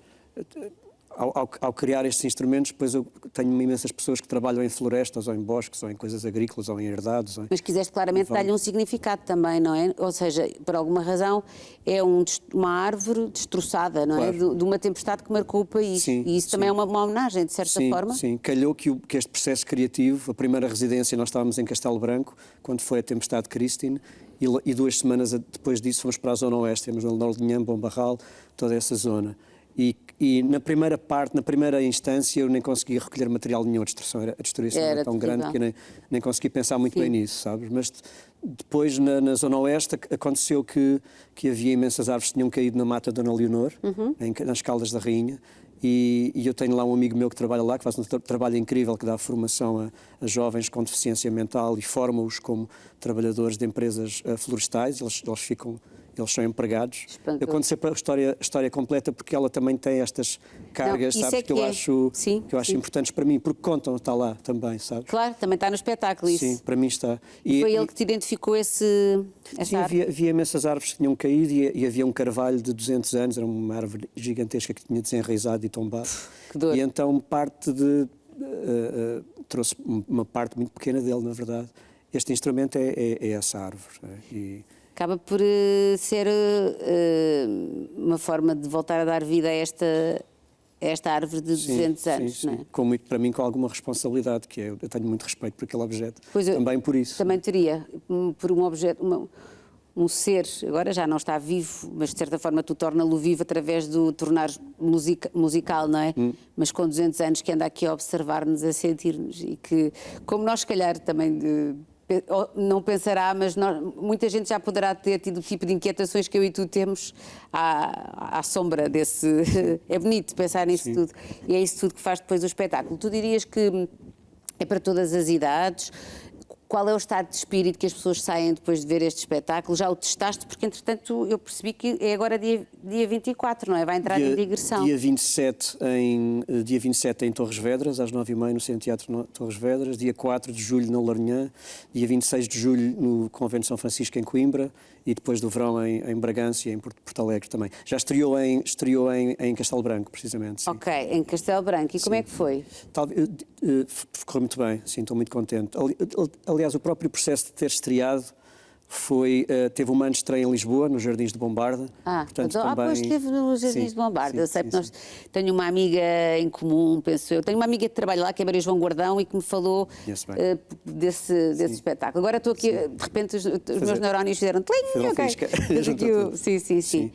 Ao criar estes instrumentos, depois eu tenho imensas pessoas que trabalham em florestas, ou em bosques, ou em coisas agrícolas, ou em herdados. Mas quiseste claramente dar-lhe um significado também, não é? Ou seja, por alguma razão, é uma árvore destroçada, não é? Claro. De uma tempestade que marcou o país. Sim, E isso também é uma homenagem, de certa forma. Sim, calhou que este processo criativo, a primeira residência, nós estávamos em Castelo Branco, quando foi a tempestade Christine, e 2 semanas depois disso fomos para a Zona Oeste, temos no Nordinham, Bom Barral, toda essa zona. E na primeira parte, na primeira instância, eu nem consegui recolher material nenhum. A destruição era tão grande que eu nem consegui pensar muito bem nisso, sabes? Mas depois, na Zona Oeste, aconteceu que havia imensas árvores que tinham caído na mata Dona Leonor, nas Caldas da Rainha, e eu tenho lá um amigo meu que trabalha lá, que faz um trabalho incrível, que dá formação a jovens com deficiência mental e forma-os como trabalhadores de empresas florestais. Eles são empregados. Espantoso. Eu conto sempre a história completa porque ela também tem estas cargas, isso sabes, é que eu que é. acho, Sim, que eu acho sim. importantes para mim, porque contam, está lá também, sabes? Claro, também está no espetáculo isso. Sim, para mim está. Foi ele que te identificou essa Sim, árvore? havia imensas árvores que tinham caído e havia um carvalho de 200 anos, era uma árvore gigantesca que tinha desenraizado e tombado. Que dor. E então trouxe uma parte muito pequena dele, na verdade. Este instrumento é essa árvore. Acaba por ser uma forma de voltar a dar vida a esta árvore de 200 anos, sim. não é? Para mim, com alguma responsabilidade, que eu tenho muito respeito por aquele objeto, Pois também por isso. Também teria, por um objeto, um ser, agora já não está vivo, mas de certa forma tu torna-lo vivo através do tornar musical, não é? Mas com 200 anos que anda aqui a observar-nos, a sentir-nos e que, como nós se calhar também não pensará, mas muita gente já poderá ter tido o tipo de inquietações que eu e tu temos à sombra desse... É bonito pensar nisso tudo e é isso tudo que faz depois o espetáculo. Tu dirias que é para todas as idades? Qual é o estado de espírito que as pessoas saem depois de ver este espetáculo? Já o testaste? Porque, entretanto, eu percebi que é agora dia 24, não é? Vai entrar em digressão. Dia 27 em Torres Vedras, às 9h30 no Centro Teatro Torres Vedras. Dia 4 de julho na Lourinhã. Dia 26 de julho no Convento de São Francisco em Coimbra. E depois do verão em Bragança e em Porto Alegre também. Já estreou em Castelo Branco, precisamente. Sim. Ok, em Castelo Branco. E como é que foi? Correu muito bem, sim, estou muito contente. Aliás, o próprio processo de ter estreado teve uma estreia em Lisboa, nos Jardins de Bombarda. Portanto, pois esteve nos Jardins de Bombarda. Eu sei que tenho uma amiga em comum, penso eu. Tenho uma amiga que trabalha lá, que é Maria João Guardão, e que me falou desse espetáculo. Agora estou aqui, de repente, os meus neurónios fizeram tling, ok. Sim.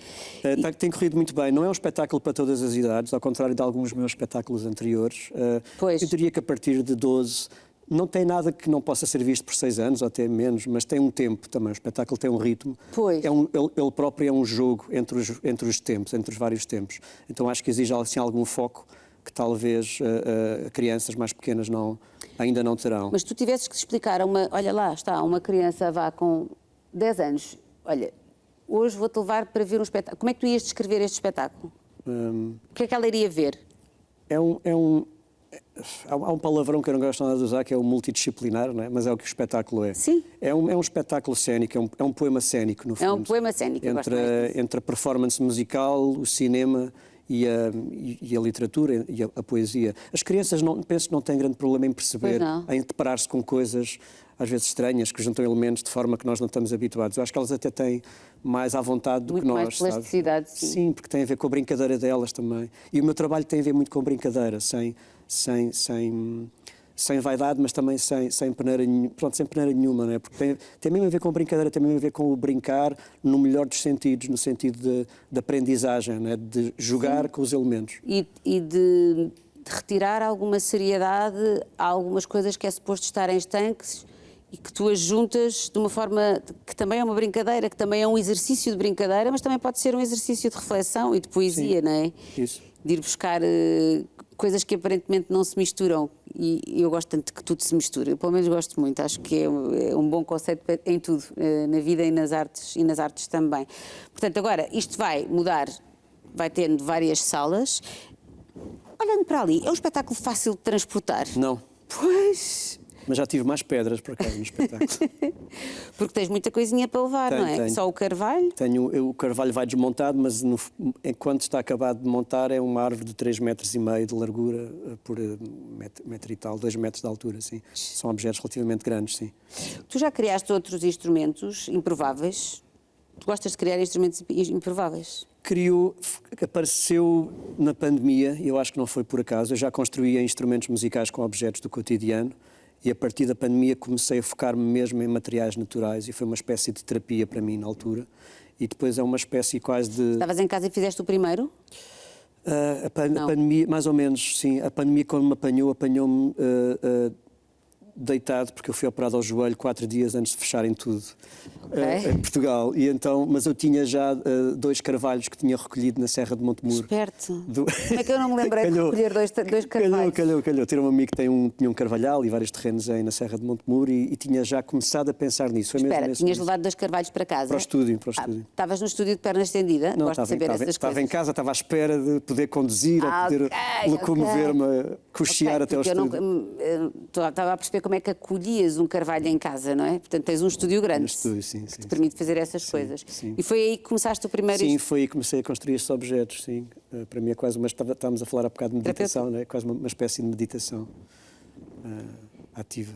Tem corrido muito bem. Não é um espetáculo para todas as idades, ao contrário de alguns meus espetáculos anteriores. Eu diria que a partir de 12... Não tem nada que não possa ser visto por 6 anos, ou até menos, mas tem um tempo também. O espetáculo tem um ritmo. Pois. Ele próprio é um jogo entre os tempos, entre os vários tempos. Então acho que exige assim, algum foco que talvez crianças mais pequenas ainda não terão. Mas tu tivesses que explicar olha lá, está, uma criança vá com 10 anos, olha, hoje vou-te levar para ver um espetáculo. Como é que tu ias descrever este espetáculo? O que é que ela iria ver? Há um palavrão que eu não gosto nada de usar, que é o multidisciplinar, não é? Mas é o que o espetáculo é. Sim. É um espetáculo cénico, é um poema cénico, no fundo. É um poema cénico, entre a performance musical, o cinema e a literatura e a poesia. As crianças, penso que não têm grande problema em perceber, em deparar-se com coisas às vezes estranhas, que juntam elementos de forma que nós não estamos habituados. Eu acho que elas até têm mais à vontade do que nós. Muito mais plasticidade, sim. Sim, porque tem a ver com a brincadeira delas também. E o meu trabalho tem a ver muito com brincadeira, sem vaidade, mas também sem peneira nenhuma, não é? Porque tem mesmo a ver com brincadeira, tem mesmo a ver com o brincar no melhor dos sentidos, no sentido de aprendizagem, não é? De jogar com os elementos. E de retirar alguma seriedade a algumas coisas que é suposto estarem estanques e que tu as juntas de uma forma que também é uma brincadeira, que também é um exercício de brincadeira, mas também pode ser um exercício de reflexão e de poesia, não é? Isso. De ir buscar coisas que aparentemente não se misturam e eu gosto tanto que tudo se mistura. Eu pelo menos gosto muito, acho que é um bom conceito em tudo, na vida e nas artes também. Portanto, agora isto vai mudar, vai tendo várias salas. Olhando para ali, é um espetáculo fácil de transportar? Não. Pois... Mas já tive mais pedras por acaso no espetáculo. Porque tens muita coisinha para levar, não é? Tenho. Só o carvalho? O carvalho vai desmontado, mas enquanto está acabado de montar é uma árvore de 3,5 metros de largura por metro e tal, 2 metros de altura, sim. São objetos relativamente grandes, sim. Tu já criaste outros instrumentos improváveis? Tu gostas de criar instrumentos improváveis? Apareceu na pandemia, e eu acho que não foi por acaso. Eu já construía instrumentos musicais com objetos do cotidiano e a partir da pandemia comecei a focar-me mesmo em materiais naturais e foi uma espécie de terapia para mim na altura. E depois é uma espécie quase de... Estavas em casa e fizeste o primeiro? A pandemia, mais ou menos, sim. A pandemia, quando me apanhou-me deitado, porque eu fui operado ao joelho 4 dias antes de fecharem tudo em Portugal. E então, mas eu tinha já 2 carvalhos que tinha recolhido na Serra de Montemuro. Esperto. Como é que eu não me lembrei de recolher 2 carvalhos? Calhou. Tinha um amigo que tinha um carvalhal e vários terrenos na Serra de Montemuro e tinha já começado a pensar nisso. Foi Espera, mesmo tinhas levado 2 carvalhos para casa? Para o estúdio. Estavas no estúdio de perna estendida? Não, gosto de saber essas coisas. Estava em casa, estava à espera de poder conduzir, a poder locomover-me, cochear até ao estúdio. Estava a perceber como é que acolhias um carvalho em casa, não é? Portanto, tens um estúdio grande. Estúdio, sim, que te permite fazer essas coisas. Sim. E foi aí que começaste o primeiro... Sim, foi aí que comecei a construir estes objetos, sim. Para mim é quase estávamos a falar há bocado de meditação, não é? Quase uma espécie de meditação ativa.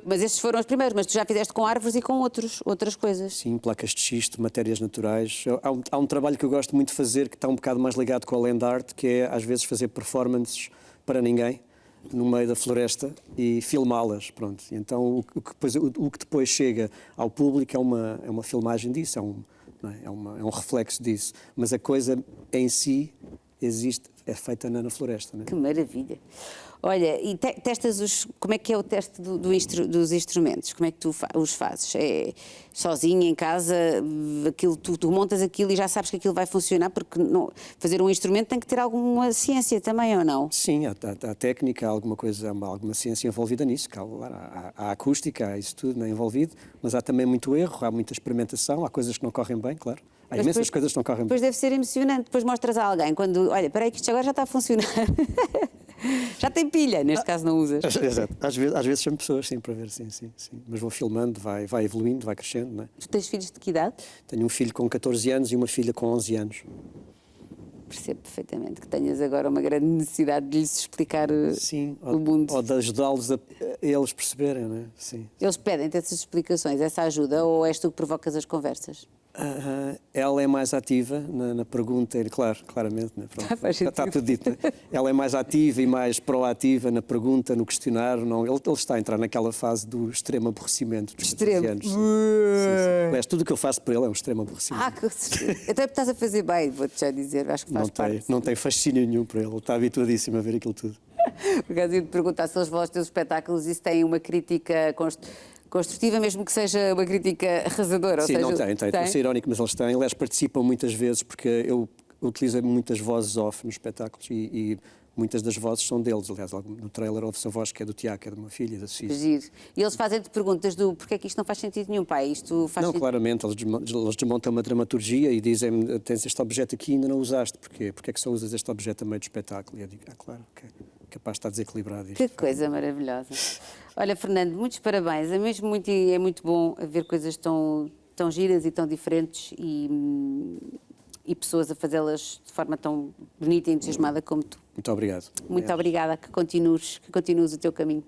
Mas estes foram os primeiros, mas tu já fizeste com árvores e com outras coisas. Sim, placas de xisto, matérias naturais. Há um trabalho que eu gosto muito de fazer, que está um bocado mais ligado com a land art, que é às vezes fazer performances para ninguém. no meio da floresta e filmá-las, pronto. E então o que depois chega ao público é uma filmagem disso, não é? É um reflexo disso. Mas a coisa em si existe, é feita na floresta. Não é? Que maravilha. Olha, e testas como é que é o teste dos instrumentos? Como é que tu os fazes? É sozinho, em casa, tu montas aquilo e já sabes que aquilo vai funcionar, porque fazer um instrumento tem que ter alguma ciência também, ou não? Sim, há técnica, há alguma ciência envolvida nisso. Há acústica, há isso tudo, não é, envolvido, mas há também muito erro, há muita experimentação, há coisas que não correm bem, claro. Há imensas coisas que não correm bem. Depois deve ser emocionante, depois mostras a alguém, olha, espera aí que isto agora já está a funcionar. Já tem pilha, neste caso não usas. Exato. Às vezes chamo pessoas, sim, para ver, sim. Mas vou filmando, vai evoluindo, vai crescendo, não é? Tu tens filhos de que idade? Tenho um filho com 14 anos e uma filha com 11 anos. Percebo perfeitamente que tenhas agora uma grande necessidade de lhes explicar o mundo. Ou de ajudá-los a eles perceberem, não é? Sim. Eles pedem-te essas explicações, essa ajuda, ou és tu que provocas as conversas? Ela é mais ativa na pergunta, claramente, né? Está tudo dito. Né? Ela é mais ativa e mais proativa na pergunta, no questionário. Não, ele está a entrar naquela fase do extremo aborrecimento dos 14 anos. Sim. Aliás, tudo o que eu faço para ele é um extremo aborrecimento. Então estás a fazer bem, vou-te já dizer. Acho que faz parte. Não tem fascínio nenhum para ele. Ele está habituadíssimo a ver aquilo tudo. Por acaso, eu te perguntar se eles vão aos teus espetáculos e se têm uma crítica construtiva, mesmo que seja uma crítica arrasadora. Sim, não tem. Estou a ser irónico, mas eles têm. Aliás, participam muitas vezes, porque eu utilizo muitas vozes off nos espetáculos e muitas das vozes são deles. Aliás, no trailer ouve-se a voz que é do Tiago, que é de uma filha, da Sofia. E eles fazem-te perguntas do porquê é que isto não faz sentido nenhum, pai? Claramente, eles desmontam uma dramaturgia e dizem, tens este objeto aqui e ainda não usaste, porquê? Porquê é que só usas este objeto a meio do espetáculo? E eu digo, claro, capaz de estar desequilibrado. Que coisa maravilhosa. Olha, Fernando, muitos parabéns. É mesmo muito bom ver coisas tão giras e tão diferentes e pessoas a fazê-las de forma tão bonita e entusiasmada como tu. Muito obrigado. Muito obrigada, que continues o teu caminho.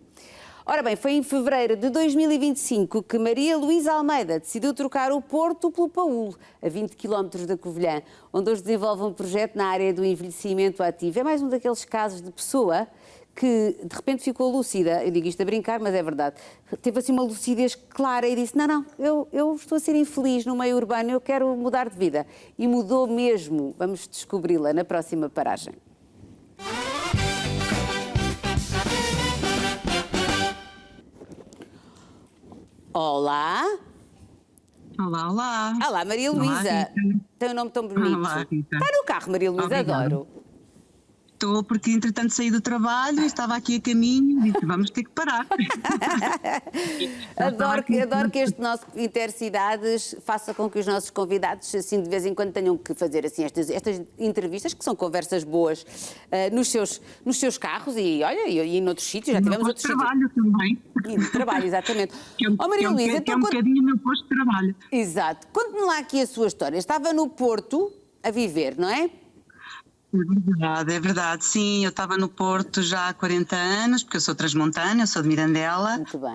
Ora bem, foi em fevereiro de 2025 que Maria Luísa Almeida decidiu trocar o Porto pelo Paúl, a 20 km da Covilhã, onde hoje desenvolve um projeto na área do envelhecimento ativo. É mais um daqueles casos de pessoa que de repente ficou lúcida. Eu digo isto a brincar, mas é verdade. Teve assim uma lucidez clara e disse, não, eu estou a ser infeliz no meio urbano, eu quero mudar de vida. E mudou mesmo. Vamos descobri-la na próxima paragem. Olá. Olá, Maria Luísa. Tem um nome tão bonito. Olá, Rita. Está no carro, Maria Luísa, adoro. Estou porque, entretanto, saí do trabalho e estava aqui a caminho e disse, vamos ter que parar. Adoro que este nosso Intercidades faça com que os nossos convidados, assim, de vez em quando tenham que fazer assim, estas entrevistas, que são conversas boas, nos seus carros e noutros sítios. Já tivemos outros sítios. Trabalho também. E de trabalho, exatamente. Maria Luísa, então, um bocadinho no posto de trabalho. Exato. Conte-me lá aqui a sua história. Estava no Porto a viver, não é? É verdade, sim, eu estava no Porto já há 40 anos, porque eu sou transmontana, eu sou de Mirandela. Muito bem.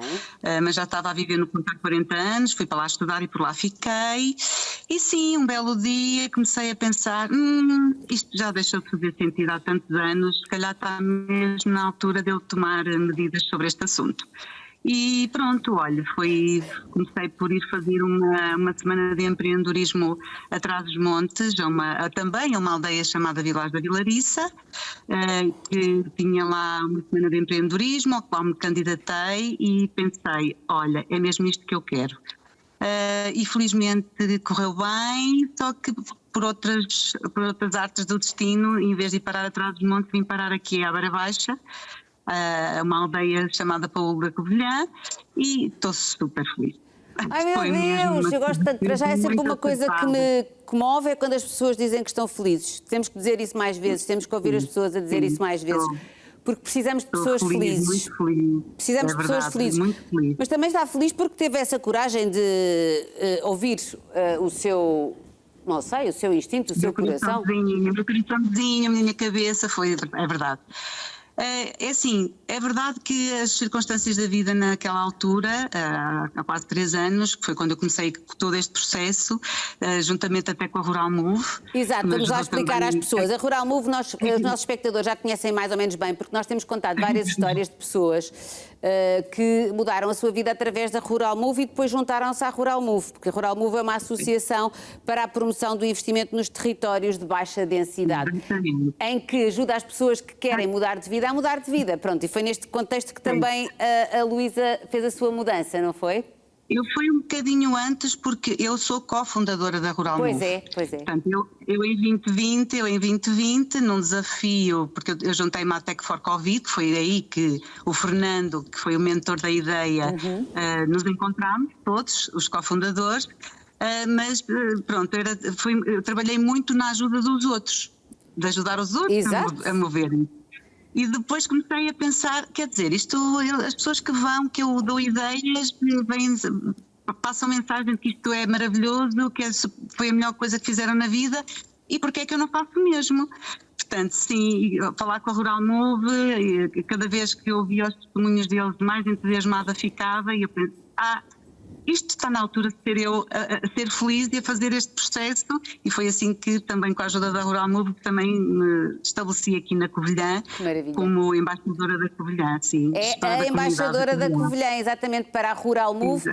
Mas já estava a viver no Porto há 40 anos, fui para lá estudar e por lá fiquei. E sim, um belo dia comecei a pensar, isto já deixou de fazer sentido há tantos anos, se calhar está mesmo na altura de eu tomar medidas sobre este assunto. E pronto, olha, comecei por ir fazer uma semana de empreendedorismo a Trás-os-Montes, também a uma aldeia chamada Vilares da Vilariça, que tinha lá uma semana de empreendedorismo, ao qual me candidatei e pensei, olha, é mesmo isto que eu quero. E felizmente correu bem, só que por outras artes do destino, em vez de ir parar a Trás-os-Montes, vim parar aqui à Beira Baixa, uma aldeia chamada Paúl da Covilhã, e estou super feliz. Ai meu Deus, eu gosto tanto. Para já é sempre uma coisa que me comove, é quando as pessoas dizem que estão felizes. Temos que dizer isso mais vezes, temos que ouvir as pessoas a dizer isso mais vezes. Porque precisamos de pessoas felizes. Muito feliz. Precisamos de pessoas felizes. Muito feliz. Mas também está feliz porque teve essa coragem de ouvir o seu... Não sei, o seu instinto, o seu coração. O meu coraçãozinho, a minha cabeça, é verdade. É assim, é verdade que as circunstâncias da vida naquela altura, há quase 3 anos, que foi quando eu comecei todo este processo, juntamente até com a Rural Move. Exato, vamos lá explicar às pessoas. A Rural Move, os nossos espectadores já conhecem mais ou menos bem, porque nós temos contado várias histórias de pessoas que mudaram a sua vida através da Rural Move e depois juntaram-se à Rural Move, porque a Rural Move é uma associação para a promoção do investimento nos territórios de baixa densidade, em que ajuda as pessoas que querem mudar de vida a mudar de vida. Pronto, e foi neste contexto que também a Luísa fez a sua mudança, não foi? Eu fui um bocadinho antes, porque eu sou cofundadora da Rural Move. Pois é. Portanto, eu em 2020, num desafio, porque eu juntei-me à Tech for Covid, que foi aí que o Fernando, que foi o mentor da ideia, nos encontramos, todos, os cofundadores, mas pronto, eu trabalhei muito na ajuda dos outros, de ajudar os outros a moverem. E depois comecei a pensar, quer dizer, as pessoas que eu dou ideias, passam mensagem de que isto é maravilhoso, que foi a melhor coisa que fizeram na vida, e porque é que eu não faço o mesmo? Portanto, sim, falar com a Rural Move, cada vez que eu ouvia os testemunhos deles, mais entusiasmada ficava, e eu pensei, isto está na altura de ser eu a ser feliz e a fazer este processo, e foi assim que também com a ajuda da Rural Move também me estabeleci aqui na Covilhã como embaixadora da Covilhã, sim. É a embaixadora da Covilhã, exatamente, para a Rural Move.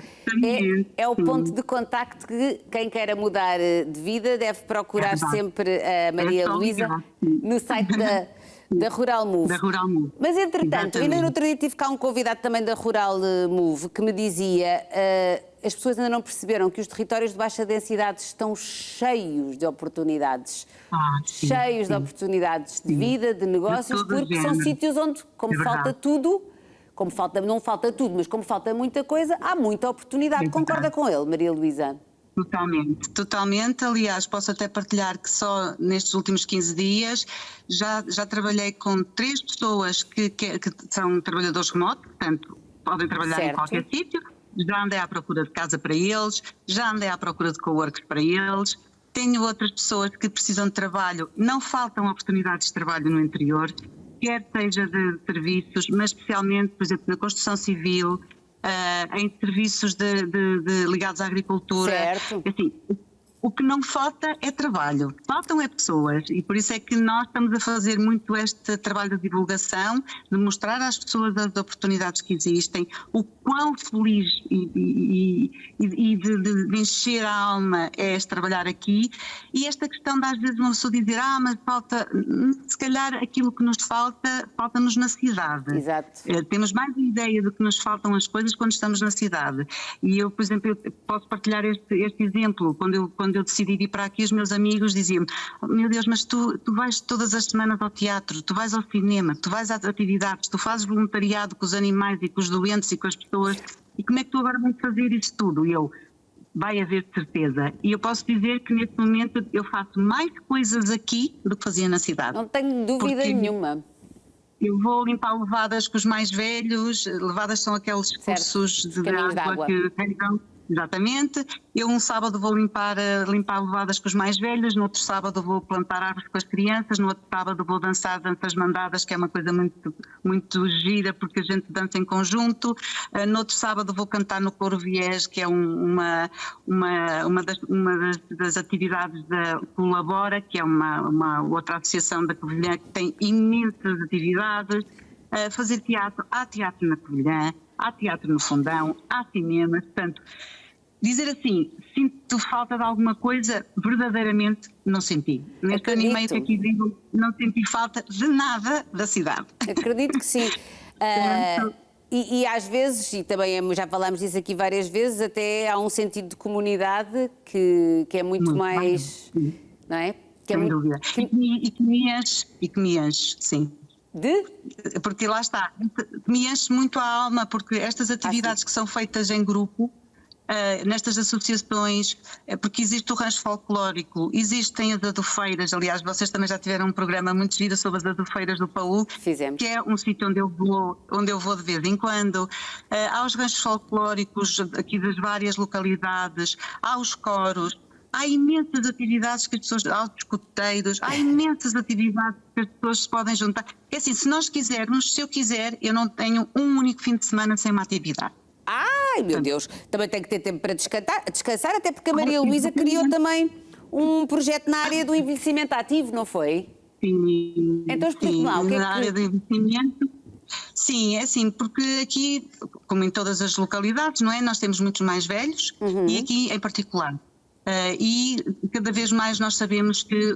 É o ponto de contacto que quem queira mudar de vida deve procurar sempre a Maria Luísa no site da Rural Move. Mas, entretanto, ainda no outro dia tive cá um convidado também da Rural Move que me dizia as pessoas ainda não perceberam que os territórios de baixa densidade estão cheios de oportunidades. Cheios de oportunidades de vida, de negócios, porque são sítios onde, como falta tudo, não falta tudo, mas como falta muita coisa, há muita oportunidade. Concorda com ele, Maria Luísa? Totalmente. Aliás, posso até partilhar que só nestes últimos 15 dias já trabalhei com 3 pessoas que são trabalhadores remotos, portanto, podem trabalhar em qualquer sítio. Já andei à procura de casa para eles, já andei à procura de coworks para eles. Tenho outras pessoas que precisam de trabalho, não faltam oportunidades de trabalho no interior, quer seja de serviços, mas especialmente, por exemplo, na construção civil, em serviços ligados à agricultura. Certo. Assim, o que não falta é trabalho, faltam pessoas, e por isso é que nós estamos a fazer muito este trabalho de divulgação, de mostrar às pessoas as oportunidades que existem, o quão feliz e de encher a alma é trabalhar aqui, e esta questão de às vezes uma pessoa dizer, mas falta, se calhar aquilo que nos falta-nos na cidade. Exato. Temos mais ideia do que nos faltam as coisas quando estamos na cidade. E eu, por exemplo, eu posso partilhar este exemplo. Quando eu decidi ir para aqui, os meus amigos diziam-me, meu Deus, mas tu vais todas as semanas ao teatro, tu vais ao cinema, tu vais às atividades, tu fazes voluntariado com os animais e com os doentes e com as pessoas, e como é que tu agora vais fazer isso tudo? E eu, vai haver certeza. E eu posso dizer que neste momento eu faço mais coisas aqui do que fazia na cidade. Não tenho dúvida nenhuma. Eu vou limpar levadas com os mais velhos, levadas são aqueles cursos de água que carregam. Exatamente. Eu um sábado vou limpar levadas com os mais velhos, no outro sábado vou plantar árvores com as crianças, no outro sábado vou dançar danças mandadas, que é uma coisa muito, muito gira, porque a gente dança em conjunto. No outro sábado vou cantar no Coro Viés, que é uma das atividades da Colabora, que é uma outra associação da Covilhã que tem imensas atividades. Fazer teatro, há teatro na Covilhã, há teatro no Fundão, há cinema, portanto, dizer assim, sinto falta de alguma coisa, verdadeiramente não senti. Neste ano e meio que aqui vivo, não senti falta de nada da cidade. Acredito que sim. E às vezes, e também já falámos disso aqui várias vezes, até há um sentido de comunidade que é muito mais, não é? Sem dúvida. E que me enche, sim. Porque lá está, me enche muito a alma, porque estas atividades que são feitas em grupo, nestas associações, porque existe o rancho folclórico, existem as adufeiras, aliás vocês também já tiveram um programa muito giro sobre as adufeiras do Paú, que é um sítio onde eu vou de vez em quando. Há os ranchos folclóricos aqui das várias localidades, há os coros, há imensas atividades que as pessoas, há os escuteiros, há imensas atividades que as pessoas se podem juntar. É assim, se nós quisermos, se eu quiser, eu não tenho um único fim de semana sem uma atividade. Ai, meu Deus, também tem que ter tempo para descansar, até porque a Maria Luísa criou também um projeto na área do envelhecimento ativo, não foi? Sim, Então explique-me lá, o que é na área do envelhecimento. Sim, é assim, porque aqui, como em todas as localidades, não é? Nós temos muitos mais velhos e aqui em particular. E cada vez mais nós sabemos que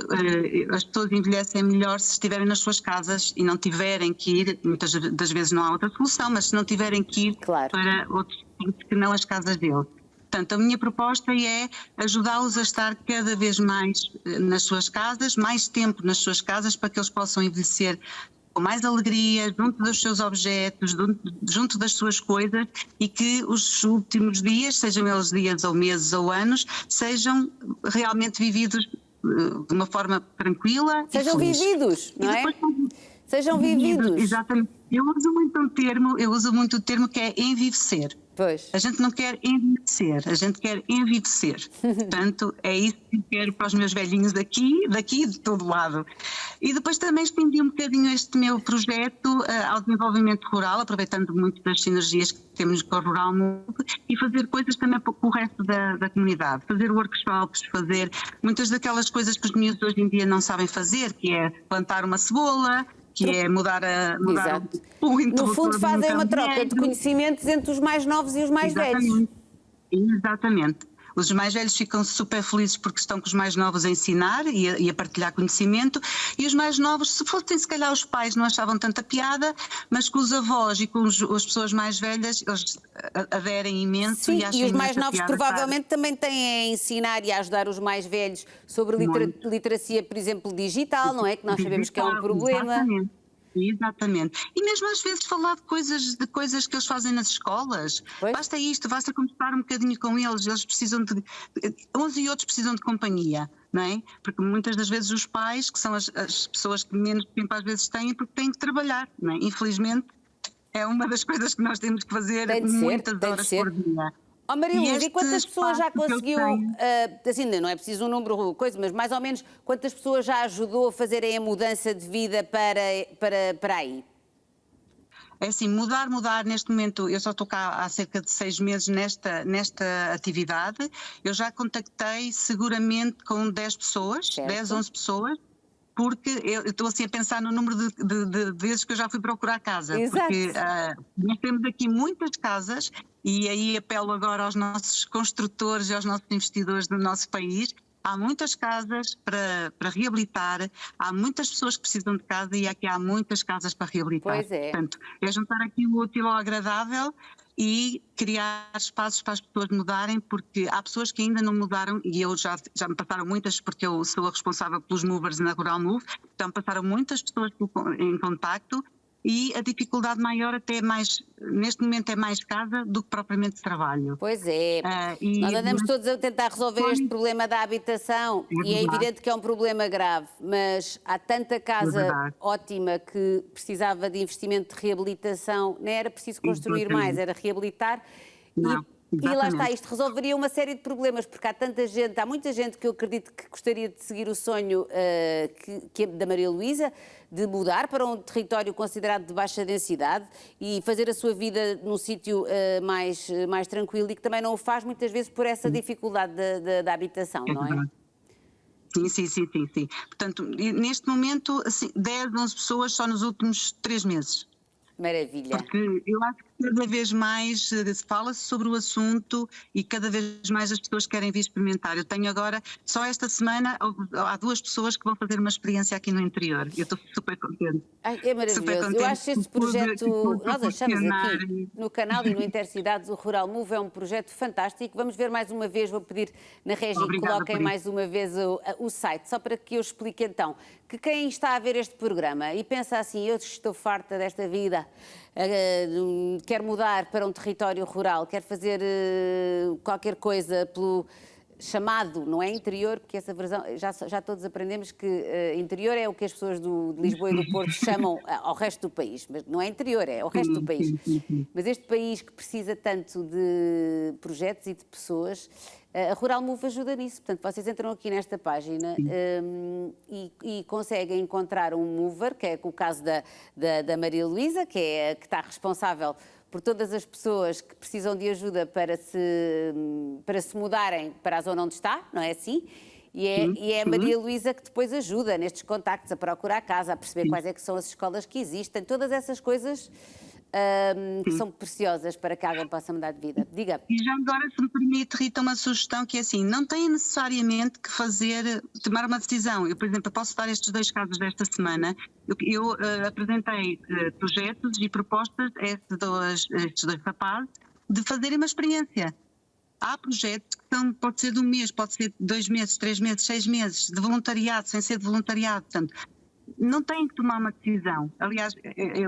as pessoas envelhecem melhor se estiverem nas suas casas e não tiverem que ir, muitas das vezes não há outra solução, mas se não tiverem que ir para outros sítios que não as casas deles. Portanto, a minha proposta é ajudá-los a estar cada vez mais nas suas casas, mais tempo nas suas casas, para que eles possam envelhecer com mais alegria, junto dos seus objetos, junto das suas coisas, e que os últimos dias, sejam eles dias ou meses ou anos, sejam realmente vividos de uma forma tranquila. Sejam e feliz. vividos, não é? Sejam vividos. Exatamente. Eu uso muito o termo que é envivecer. Pois. A gente não quer envelhecer, a gente quer envivecer. Portanto, é isso que eu quero para os meus velhinhos daqui de todo lado. E depois também estendi um bocadinho este meu projeto ao desenvolvimento rural, aproveitando muito das sinergias que temos com o Rural Move, e fazer coisas também para o resto da comunidade. Fazer workshops, fazer muitas daquelas coisas que os miúdos hoje em dia não sabem fazer, que é plantar uma cebola, que é mudar o interruptor. No fundo fazem uma troca de conhecimentos entre os mais novos e os mais velhos. Exatamente. Os mais velhos ficam super felizes porque estão com os mais novos a ensinar e a partilhar conhecimento, e os mais novos, se fossem se calhar os pais, não achavam tanta piada, mas com os avós e com as pessoas mais velhas, eles aderem imenso. Sim, e acham e os mais imensa novos piada, provavelmente também têm a ensinar e a ajudar os mais velhos sobre literacia, por exemplo, digital, não é? Que nós sabemos que é um problema. Exatamente. E mesmo às vezes falar de coisas que eles fazem nas escolas. Pois. Basta conversar um bocadinho com eles precisam uns e outros precisam de companhia, não é? Porque muitas das vezes os pais, que são as pessoas que menos tempo às vezes têm, porque têm que trabalhar, não é? Infelizmente é uma das coisas que nós temos que fazer muitas horas por dia. Oh, Maria Luísa, e quantas pessoas já conseguiu, assim, não é preciso um número, mas mais ou menos quantas pessoas já ajudou a fazerem a mudança de vida para aí? É assim, mudar, neste momento, eu só estou cá há cerca de 6 meses nesta atividade, eu já contactei seguramente com 10 pessoas, certo. 10, 11 pessoas, porque eu estou assim a pensar no número de vezes que eu já fui procurar casa. Exato. Porque nós temos aqui muitas casas, e aí apelo agora aos nossos construtores e aos nossos investidores do nosso país. Há muitas casas para reabilitar, há muitas pessoas que precisam de casa e aqui há muitas casas para reabilitar. Pois é. Portanto, é juntar aqui o útil ao agradável e criar espaços para as pessoas mudarem, porque há pessoas que ainda não mudaram, e eu já me passaram muitas, porque eu sou a responsável pelos movers na Rural Move, então passaram muitas pessoas em contacto, e a dificuldade maior até neste momento é mais casa do que propriamente trabalho. Pois é, nós andamos todos a tentar resolver este problema da habitação e é evidente que é um problema grave, mas há tanta casa ótima que precisava de investimento de reabilitação, não era preciso construir mais, era reabilitar. E lá está, isto resolveria uma série de problemas, porque há muita gente que eu acredito que gostaria de seguir o sonho da Maria Luísa, de mudar para um território considerado de baixa densidade e fazer a sua vida num sítio mais tranquilo, e que também não o faz muitas vezes por essa dificuldade da habitação, não é? Sim. Portanto, neste momento, assim, 10, 11 pessoas só nos últimos 3 meses. Maravilha. Porque eu acho que cada vez mais fala-se sobre o assunto e cada vez mais as pessoas querem vir experimentar. Eu tenho agora, só esta semana, há 2 pessoas que vão fazer uma experiência aqui no interior e eu estou super contente. É maravilhoso. Eu acho que este projeto, nós achamos aqui no canal e no Intercidades, o Rural Move é um projeto fantástico. Vamos ver mais uma vez, vou pedir na Regi que coloquem mais uma vez o site, só para que eu explique então, que quem está a ver este programa e pensa assim, eu estou farta desta vida, quer mudar para um território rural, quer fazer qualquer coisa chamado, não é interior, porque essa versão, já todos aprendemos que interior é o que as pessoas de Lisboa e do Porto chamam ao resto do país, mas não é interior, é ao resto do país. Mas este país que precisa tanto de projetos e de pessoas, a Rural Move ajuda nisso. Portanto, vocês entram aqui nesta página e conseguem encontrar um mover, que é o caso da Maria Luísa, que está responsável por todas as pessoas que precisam de ajuda para se mudarem para a zona onde está, não é assim? E é a Maria Luísa que depois ajuda nestes contactos, a procurar casa, a perceber quais é que são as escolas que existem, todas essas coisas que são preciosas para que alguém possa mudar de vida. Diga. E já agora, se me permite, Rita, uma sugestão que é assim, não tem necessariamente que tomar uma decisão. Eu, por exemplo, posso dar estes 2 casos desta semana. Eu apresentei projetos e propostas a estes dois rapazes de fazerem uma experiência. Há projetos que pode ser de 1 mês, pode ser de 2 meses, 3 meses, 6 meses, de voluntariado, sem ser de voluntariado. Portanto, não têm que tomar uma decisão. Aliás,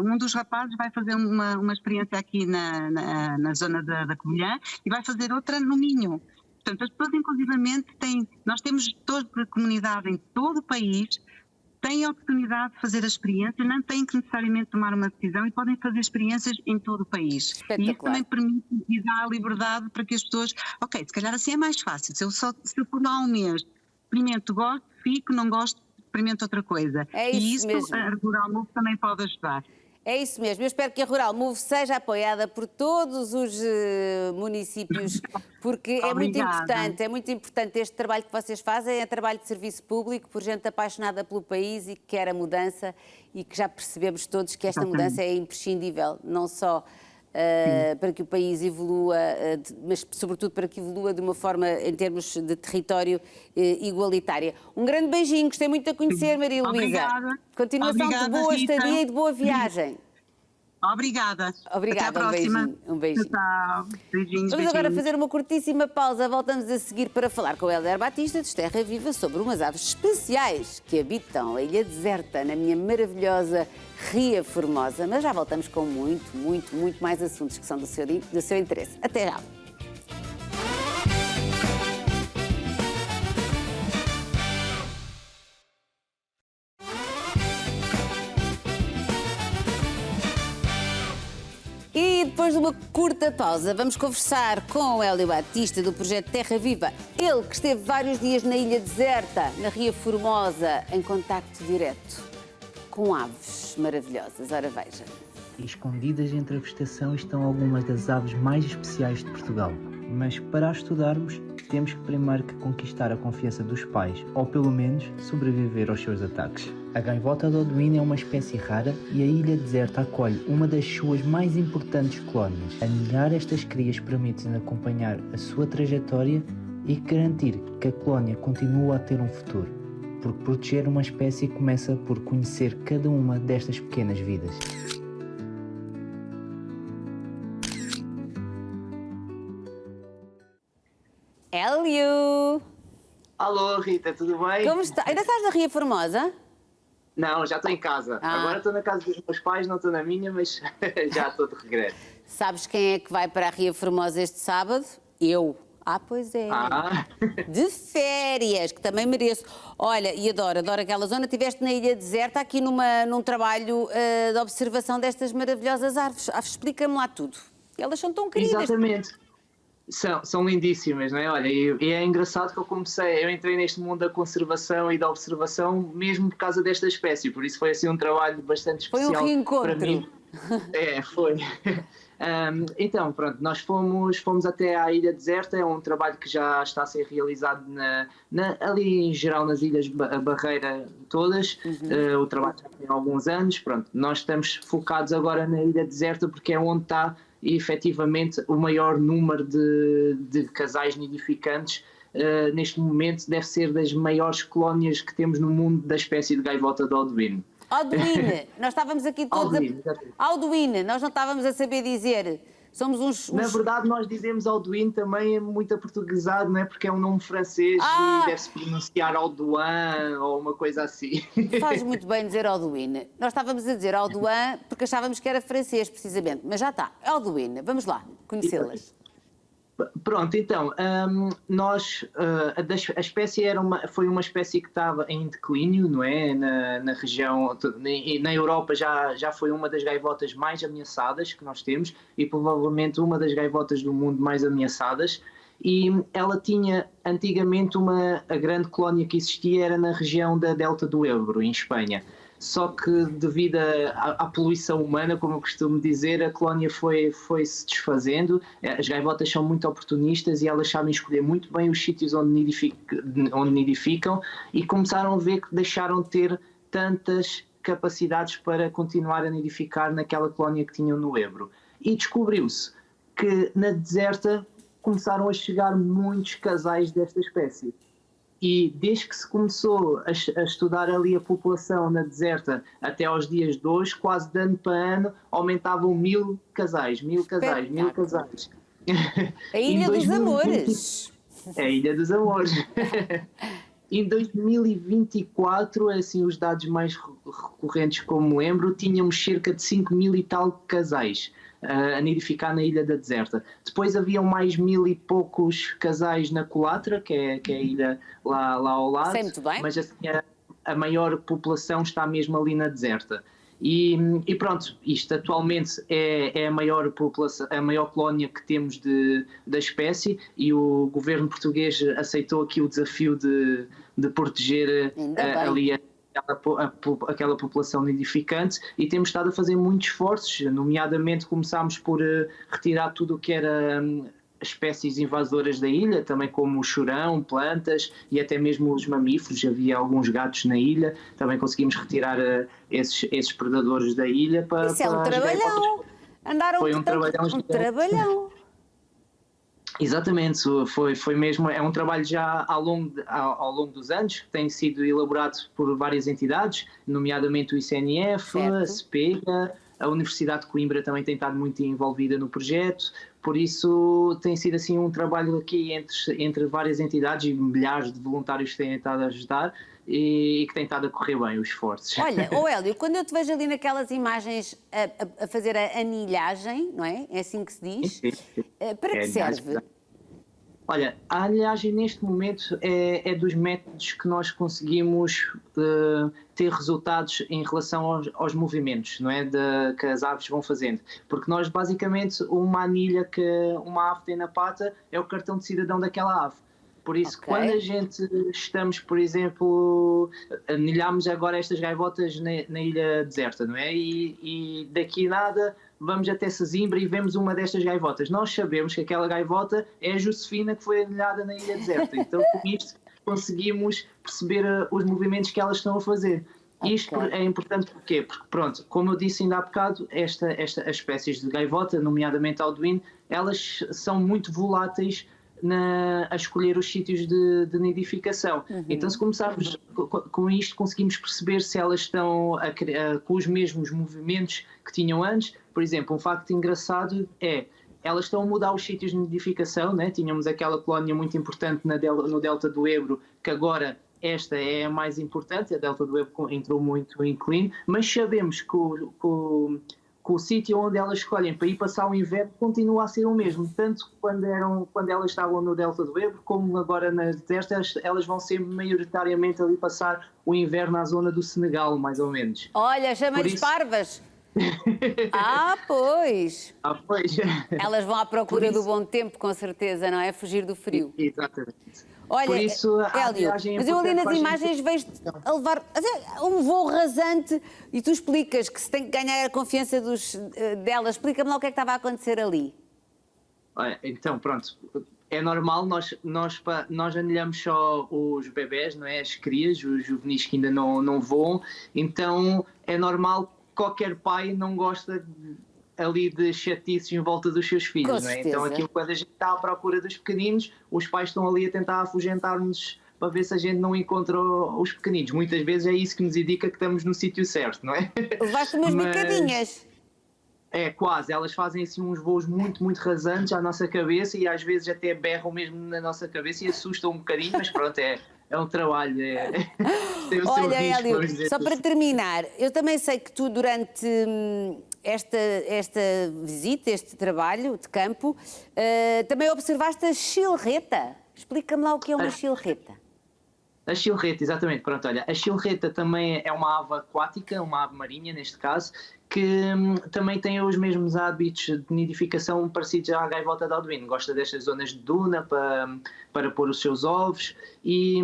um dos rapazes vai fazer uma experiência aqui na zona da Covilhã e vai fazer outra no Minho. Portanto, as pessoas inclusivamente nós temos toda a comunidade em todo o país, têm a oportunidade de fazer a experiência, não têm que necessariamente tomar uma decisão e podem fazer experiências em todo o país. E isso também permite e dá a liberdade para que as pessoas, ok, se calhar assim é mais fácil, se eu for lá 1 mês, experimento, gosto, fico, não gosto, experimento outra coisa. É isso e isso mesmo. a Rural Move também pode ajudar. É isso mesmo. Eu espero que a Rural Move seja apoiada por todos os municípios, porque é muito importante este trabalho que vocês fazem, é trabalho de serviço público, por gente apaixonada pelo país e que quer a mudança e que já percebemos todos que esta mudança é imprescindível, não só para que o país evolua, mas sobretudo para que evolua de uma forma, em termos de território, igualitária. Um grande beijinho, gostei muito de a conhecer, Maria Luísa. Obrigada. Continuação de boa estadia e de boa viagem. Obrigada. Obrigada, até à próxima. Um beijinho. Tchau. Beijinhos, Vamos agora fazer uma curtíssima pausa. Voltamos a seguir para falar com o Hélder Batista, de Terra Viva, sobre umas aves especiais que habitam a Ilha Deserta, na minha maravilhosa Ria Formosa. Mas já voltamos com muito mais assuntos que são do seu interesse. Até já. E depois de uma curta pausa, vamos conversar com o Hélio Batista, do projeto Terra Viva. Ele que esteve vários dias na Ilha Deserta, na Ria Formosa, em contacto direto com aves maravilhosas. Ora, veja. Escondidas entre a vegetação estão algumas das aves mais especiais de Portugal. Mas para as estudarmos, temos que primeiro conquistar a confiança dos pais, ou pelo menos sobreviver aos seus ataques. A gaivota de Oduína é uma espécie rara e a Ilha Deserta acolhe uma das suas mais importantes colónias. Anilhar estas crias permite-nos acompanhar a sua trajetória e garantir que a colónia continua a ter um futuro, porque proteger uma espécie começa por conhecer cada uma destas pequenas vidas. Hélio! Alô, Rita, tudo bem? Como está? Ainda estás na Ria Formosa? Não, já estou em casa. Agora estou na casa dos meus pais, não estou na minha, mas já estou de regresso. Sabes quem é que vai para a Ria Formosa este sábado? Eu. Pois é. De férias, que também mereço. Olha, e adoro aquela zona. Estiveste na Ilha Deserta, aqui num trabalho de observação destas maravilhosas árvores. Explica-me lá tudo. Elas são tão queridas. Exatamente. São lindíssimas, não é? Olha, e é engraçado que eu entrei neste mundo da conservação e da observação mesmo por causa desta espécie, por isso foi assim um trabalho bastante especial. Foi um reencontro. Para mim. Foi. Então, pronto, nós fomos até à Ilha Deserta, é um trabalho que já está a ser realizado ali em geral nas ilhas Barreira todas, o trabalho já tem alguns anos, pronto, nós estamos focados agora na Ilha Deserta porque é onde está efetivamente o maior número de casais nidificantes. Neste momento deve ser das maiores colónias que temos no mundo da espécie de gaivota de Oduína. Oduína, nós estávamos aqui todos Oduína, nós não estávamos a saber dizer. Somos uns... Na verdade, nós dizemos Oduína também, é muito aportuguesado, não é? Porque é um nome francês e deve-se pronunciar Audouin ou uma coisa assim. Faz muito bem dizer Oduína. Nós estávamos a dizer Audouin porque achávamos que era francês, precisamente. Mas já está, Oduína. Vamos lá, conhecê-las. Pronto, então, a espécie foi uma espécie que estava em declínio, não é? Na região, na Europa já foi uma das gaivotas mais ameaçadas que nós temos e provavelmente uma das gaivotas do mundo mais ameaçadas. E ela tinha antigamente a grande colónia que existia era na região da Delta do Ebro, em Espanha. Só que devido à poluição humana, como eu costumo dizer, a colónia foi-se desfazendo. As gaivotas são muito oportunistas e elas sabem escolher muito bem os sítios onde nidificam e começaram a ver que deixaram de ter tantas capacidades para continuar a nidificar naquela colónia que tinham no Ebro. E descobriu-se que na deserta começaram a chegar muitos casais desta espécie. E desde que se começou a estudar ali a população na deserta até aos dias de hoje, quase de ano para ano, aumentavam 1000 casais. A Ilha dos Amores. É a Ilha dos Amores. Em 2024, assim, os dados mais recorrentes como lembro, tínhamos cerca de 5.000 e tal casais a nidificar na Ilha da Deserta. Depois haviam mais 1000 e poucos casais na Colatra, que é a ilha lá ao lado. Sei muito bem. Mas assim, a maior população está mesmo ali na Deserta. E pronto, isto atualmente é a maior população, a maior colónia que temos da espécie e o governo português aceitou aqui o desafio de proteger ali aquela população nidificante e temos estado a fazer muitos esforços, nomeadamente começámos por retirar tudo o que era espécies invasoras da ilha, também como o chorão, plantas e até mesmo os mamíferos, havia alguns gatos na ilha, também conseguimos retirar esses predadores da ilha para... Isso é um trabalhão! Andaram foi um trabalhão! Exatamente, foi mesmo, é um trabalho já ao longo dos anos, que tem sido elaborado por várias entidades, nomeadamente o ICNF, a SPEGA, a Universidade de Coimbra também tem estado muito envolvida no projeto, por isso tem sido assim um trabalho aqui entre várias entidades e milhares de voluntários que têm estado a ajudar e que têm estado a correr bem os esforços. Olha, Hélio, quando eu te vejo ali naquelas imagens a fazer a anilhagem, não é? É assim que se diz? Sim. Para que serve? Olha, a anilhagem neste momento é dos métodos que nós conseguimos ter resultados em relação aos movimentos, não é? Que as aves vão fazendo. Porque nós, basicamente, uma anilha que uma ave tem na pata é o cartão de cidadão daquela ave. Por isso, quando a gente estamos, por exemplo, anilhamos agora estas gaivotas na ilha deserta, não é? E daqui a nada vamos até Sesimbra e vemos uma destas gaivotas. Nós sabemos que aquela gaivota é a Josefina que foi anilhada na ilha deserta. Então, com isto, conseguimos perceber os movimentos que elas estão a fazer. Isto é importante porquê? Porque, pronto, como eu disse ainda há bocado, as espécies de gaivota, nomeadamente a alduíno, elas são muito voláteis a escolher os sítios de nidificação. Então, se começarmos com isto, conseguimos perceber se elas estão com os mesmos movimentos que tinham antes. Por exemplo, um facto engraçado elas estão a mudar os sítios de nidificação, né? Tínhamos aquela colónia muito importante no Delta do Ebro, que agora esta é a mais importante, a Delta do Ebro entrou muito em declínio, mas sabemos que o sítio onde elas escolhem para ir passar o inverno continua a ser o mesmo, tanto quando elas estavam no Delta do Ebro, como agora nas desertas, elas vão sempre maioritariamente ali passar o inverno na zona do Senegal, mais ou menos. Olha, chamem-lhes parvas! Pois! Elas vão à procura do bom tempo, com certeza, não é? Fugir do frio. Exatamente. Olha, por isso, Hélio, mas eu ali nas imagens vejo a levar um voo rasante e tu explicas que se tem que ganhar a confiança delas. Explica-me lá o que é que estava a acontecer ali. Olha, então, pronto. É normal, nós anilhamos só os bebés, não é? As crias, os juvenis que ainda não voam. Então, é normal, qualquer pai não gosta ali de chatices em volta dos seus filhos, não é? Então aquilo, quando a gente está à procura dos pequeninos, os pais estão ali a tentar afugentar-nos para ver se a gente não encontra os pequeninos. Muitas vezes é isso que nos indica que estamos no sítio certo, não é? Levaste umas bicadinhas. É, quase. Elas fazem assim uns voos muito, muito rasantes à nossa cabeça e às vezes até berram mesmo na nossa cabeça e assustam um bocadinho, mas pronto, é um trabalho. Tem o Olha, seu risco, Hélio, só para terminar, eu também sei que tu durante esta visita, este trabalho de campo, também observaste a chilreta. Explica-me lá o que é uma chilreta. A chilreta, exatamente. Pronto, olha, a chilreta também é uma ave aquática, uma ave marinha neste caso, que também tem os mesmos hábitos de nidificação parecidos à gaivota de aldoino. Gosta destas zonas de duna para pôr os seus ovos e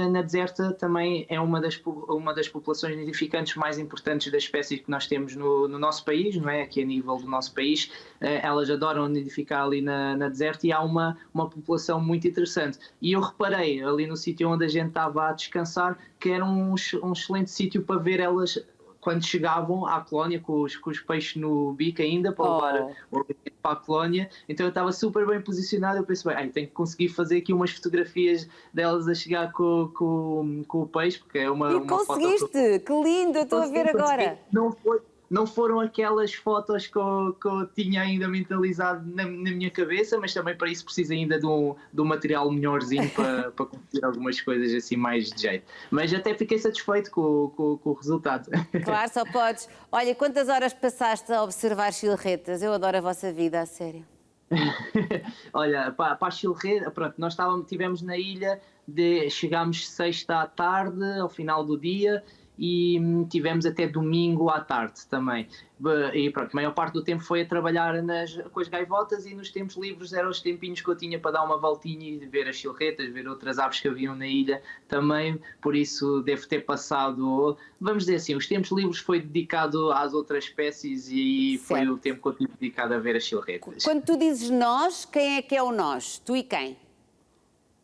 na deserta também é uma das populações nidificantes mais importantes das espécies que nós temos no nosso país, não é? Aqui a nível do nosso país. Elas adoram nidificar ali na deserta e há uma população muito interessante. E eu reparei ali no sítio onde a gente estava a descansar que era um excelente sítio para ver elas quando chegavam à colónia com os peixes no bico ainda para levar o alimento para a colónia. Então eu estava super bem posicionado. Eu pensei, bem, tenho que conseguir fazer aqui umas fotografias delas a chegar com o peixe, porque é uma E conseguiste! Foto... Que lindo! Eu estou a ver agora! Não foram aquelas fotos que eu tinha ainda mentalizado na minha cabeça, mas também para isso preciso ainda de um material melhorzinho para conseguir algumas coisas assim mais de jeito. Mas até fiquei satisfeito com o resultado. Claro, só podes. Olha, quantas horas passaste a observar chilretas? Eu adoro a vossa vida, a sério. Olha, para a chilreta, pronto, nós estivemos na ilha, chegámos sexta à tarde, ao final do dia, e tivemos até domingo à tarde também. E pronto, a maior parte do tempo foi a trabalhar com as gaivotas e nos tempos livres eram os tempinhos que eu tinha para dar uma voltinha e ver as chilretas, ver outras aves que haviam na ilha também, por isso devo ter passado, vamos dizer assim, os tempos livres foi dedicado às outras espécies e certo. Foi o tempo que eu tive dedicado a ver as chilretas. Quando tu dizes nós, quem é que é o nós? Tu e quem?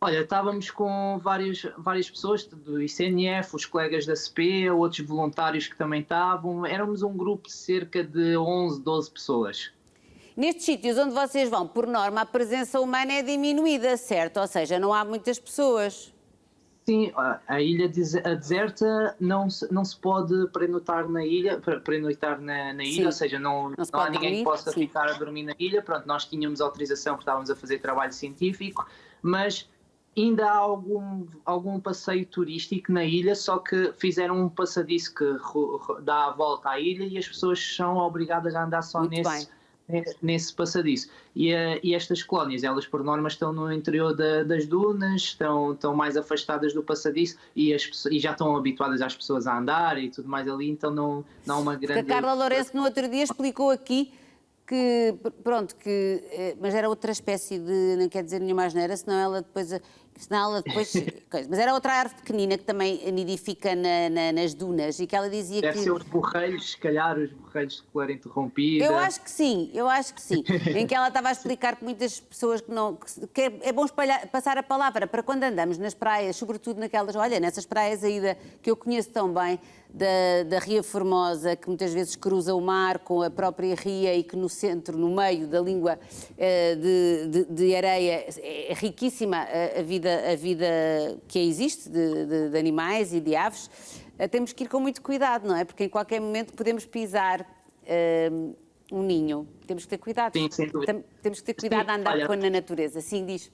Olha, estávamos com várias pessoas do ICNF, os colegas da CP, outros voluntários que também estavam. Éramos um grupo de cerca de 11, 12 pessoas. Nestes sítios onde vocês vão, por norma, a presença humana é diminuída, certo? Ou seja, não há muitas pessoas. Sim, a ilha deserta não se pode pernoitar na ilha, ou seja, não há ninguém que possa ficar a dormir na ilha. Pronto, nós tínhamos autorização porque estávamos a fazer trabalho científico, mas ainda há algum passeio turístico na ilha, só que fizeram um passadiço que dá a volta à ilha e as pessoas são obrigadas a andar só nesse passadiço. E estas colónias, elas por norma estão no interior das dunas, estão mais afastadas do passadiço e já estão habituadas às pessoas a andar e tudo mais ali, então não há uma grande... Porque a Carla Lourenço no outro dia explicou aqui que, pronto, mas era outra espécie de, não quer dizer nenhuma asneira, senão ela depois mas era outra árvore pequenina que também nidifica nas dunas e que ela dizia Deve ser os borrelhos, se calhar, os borrelhos de coleira interrompida. Eu acho que sim, em que ela estava a explicar que muitas pessoas que é bom passar a palavra para quando andamos nas praias, sobretudo nessas praias aí que eu conheço tão bem, da Ria Formosa, que muitas vezes cruza o mar com a própria ria e que no centro, no meio da língua de areia, é riquíssima a vida que existe de animais e de aves. Temos que ir com muito cuidado, não é? Porque em qualquer momento podemos pisar um ninho. Temos que ter cuidado. Sim, sem dúvida. Temos que ter cuidado a andar na natureza. Sim, diz.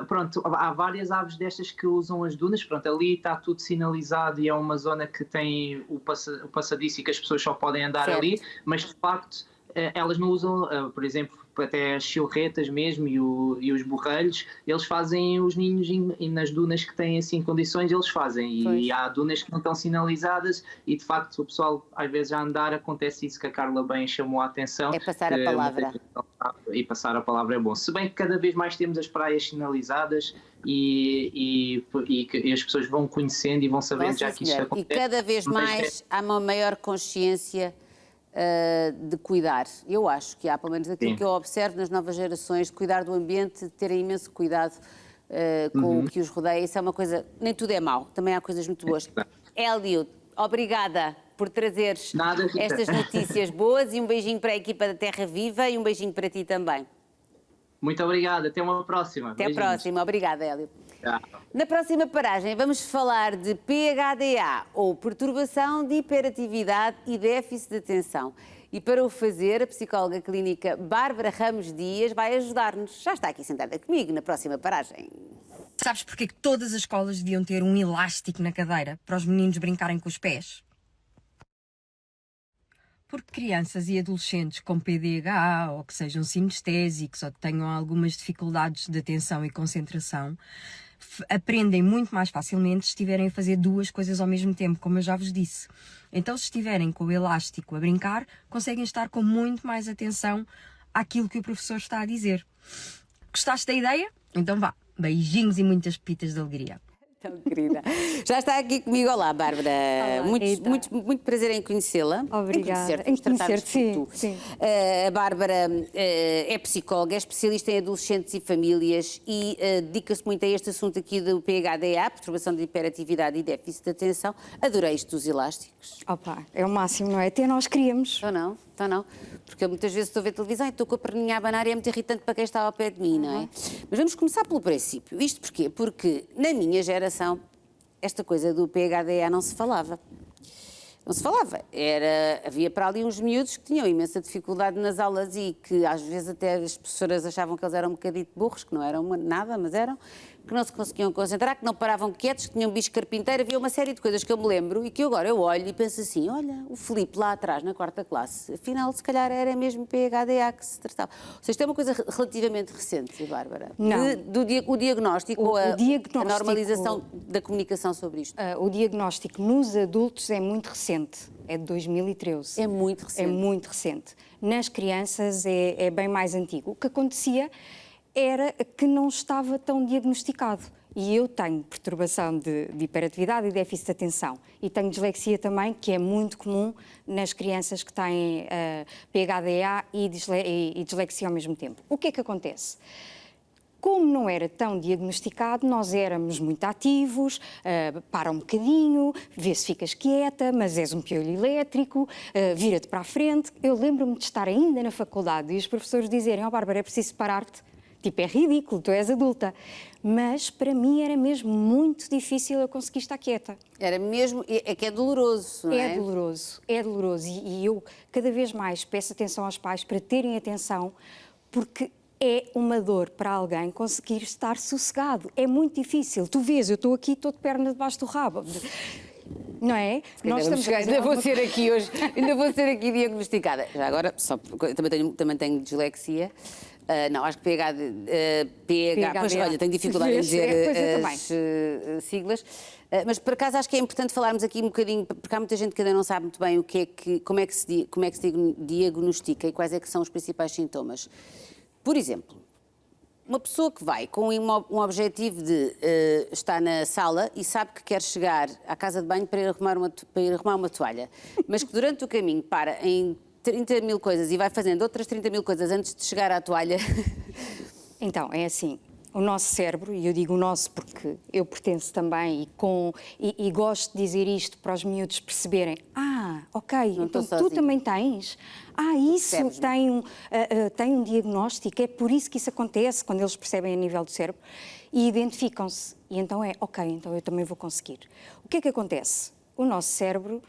Pronto, há várias aves destas que usam as dunas. Pronto, ali está tudo sinalizado e é uma zona que tem o passadiço e que as pessoas só podem andar certo. Ali, mas de facto elas não usam, por exemplo, até as chilretas mesmo e os borrelhos, eles fazem os ninhos e nas dunas que têm assim condições eles fazem e há dunas que não estão sinalizadas e de facto o pessoal às vezes a andar acontece isso que a Carla bem chamou a atenção. É passar a palavra. E passar a palavra é bom. Se bem que cada vez mais temos as praias sinalizadas e as pessoas vão conhecendo e vão sabendo já que isto acontece. E cada vez mais há uma maior consciência de cuidar. Eu acho que há, pelo menos aquilo que eu observo nas novas gerações, de cuidar do ambiente, de terem imenso cuidado com o que os rodeia. Isso é uma coisa, nem tudo é mau, também há coisas muito boas. Hélio, obrigada por trazeres estas notícias boas e um beijinho para a equipa da Terra Viva e um beijinho para ti também. Muito obrigado, até uma próxima. Até a próxima, obrigada, Hélio. Na próxima paragem vamos falar de PHDA, ou perturbação de hiperatividade e déficit de atenção. E para o fazer, a psicóloga clínica Bárbara Ramos Dias vai ajudar-nos. Já está aqui sentada comigo na próxima paragem. Sabes porque é que todas as escolas deviam ter um elástico na cadeira para os meninos brincarem com os pés? Porque crianças e adolescentes com PDAH ou que sejam sinestésicos ou que tenham algumas dificuldades de atenção e concentração aprendem muito mais facilmente se estiverem a fazer duas coisas ao mesmo tempo, como eu já vos disse. Então, se estiverem com o elástico a brincar, conseguem estar com muito mais atenção àquilo que o professor está a dizer. Gostaste da ideia? Então vá, beijinhos e muitas pepitas de alegria. Tão querida. Já está aqui comigo. Olá, Bárbara. Olá, muito prazer em conhecê-la. Obrigada. Em conhecer-te, sim. A Bárbara é psicóloga, é especialista em adolescentes e famílias e dedica-se muito a este assunto aqui do PHDA, perturbação de hiperatividade e déficit de atenção. Adorei isto dos elásticos. Opa, é o máximo, não é? Até nós queríamos. Então não. Porque eu muitas vezes estou a ver televisão e estou com a perninha a abanar e é muito irritante para quem está ao pé de mim, não é? Mas vamos começar pelo princípio. Isto porquê? Porque na minha geração esta coisa do PHDA não se falava. Não se falava. Havia para ali uns miúdos que tinham imensa dificuldade nas aulas e que às vezes até as professoras achavam que eles eram um bocadinho burros, que não eram nada, mas eram, que não se conseguiam concentrar, que não paravam quietos, que tinham bicho carpinteiro. Havia uma série de coisas que eu me lembro e que agora eu olho e penso assim, olha, o Filipe lá atrás, na 4ª classe, afinal, se calhar era mesmo PHDA que se tratava. Ou seja, isto é uma coisa relativamente recente, Bárbara. Não. O diagnóstico ou a normalização da comunicação sobre isto. O diagnóstico nos adultos é muito recente. É de 2013. É muito recente. É muito recente. Nas crianças é bem mais antigo. O que acontecia era que não estava tão diagnosticado. E eu tenho perturbação de hiperatividade e déficit de atenção. E tenho dislexia também, que é muito comum nas crianças que têm PHDA e dislexia ao mesmo tempo. O que é que acontece? Como não era tão diagnosticado, nós éramos muito ativos, para um bocadinho, vê se ficas quieta, mas és um piolho elétrico, vira-te para a frente. Eu lembro-me de estar ainda na faculdade e os professores dizerem, Bárbara, é preciso parar-te. Tipo, é ridículo, tu és adulta. Mas para mim era mesmo muito difícil eu conseguir estar quieta. Era mesmo, é que é doloroso, não é? É doloroso. E eu cada vez mais peço atenção aos pais para terem atenção, porque é uma dor para alguém conseguir estar sossegado. É muito difícil. Tu vês, eu estou aqui, estou de perna debaixo do rabo. Não é? Ainda vou ser aqui diagnosticada. Já agora, também tenho dislexia. Não, acho que PH, pois olha, tenho dificuldade em dizer as siglas. Mas por acaso acho que é importante falarmos aqui um bocadinho, porque há muita gente que ainda não sabe muito bem como é que se diagnostica e quais é que são os principais sintomas. Por exemplo, uma pessoa que vai com um objetivo de estar na sala e sabe que quer chegar à casa de banho para ir arrumar uma toalha, mas que durante o caminho para em 30 mil coisas e vai fazendo outras 30 mil coisas antes de chegar à toalha. Então, é assim, o nosso cérebro, e eu digo o nosso porque eu pertenço também e gosto de dizer isto para os miúdos perceberem, ok, então tu também tens, isso tem um diagnóstico, é por isso que isso acontece, quando eles percebem a nível do cérebro, e identificam-se, e então então eu também vou conseguir. O que é que acontece? O nosso cérebro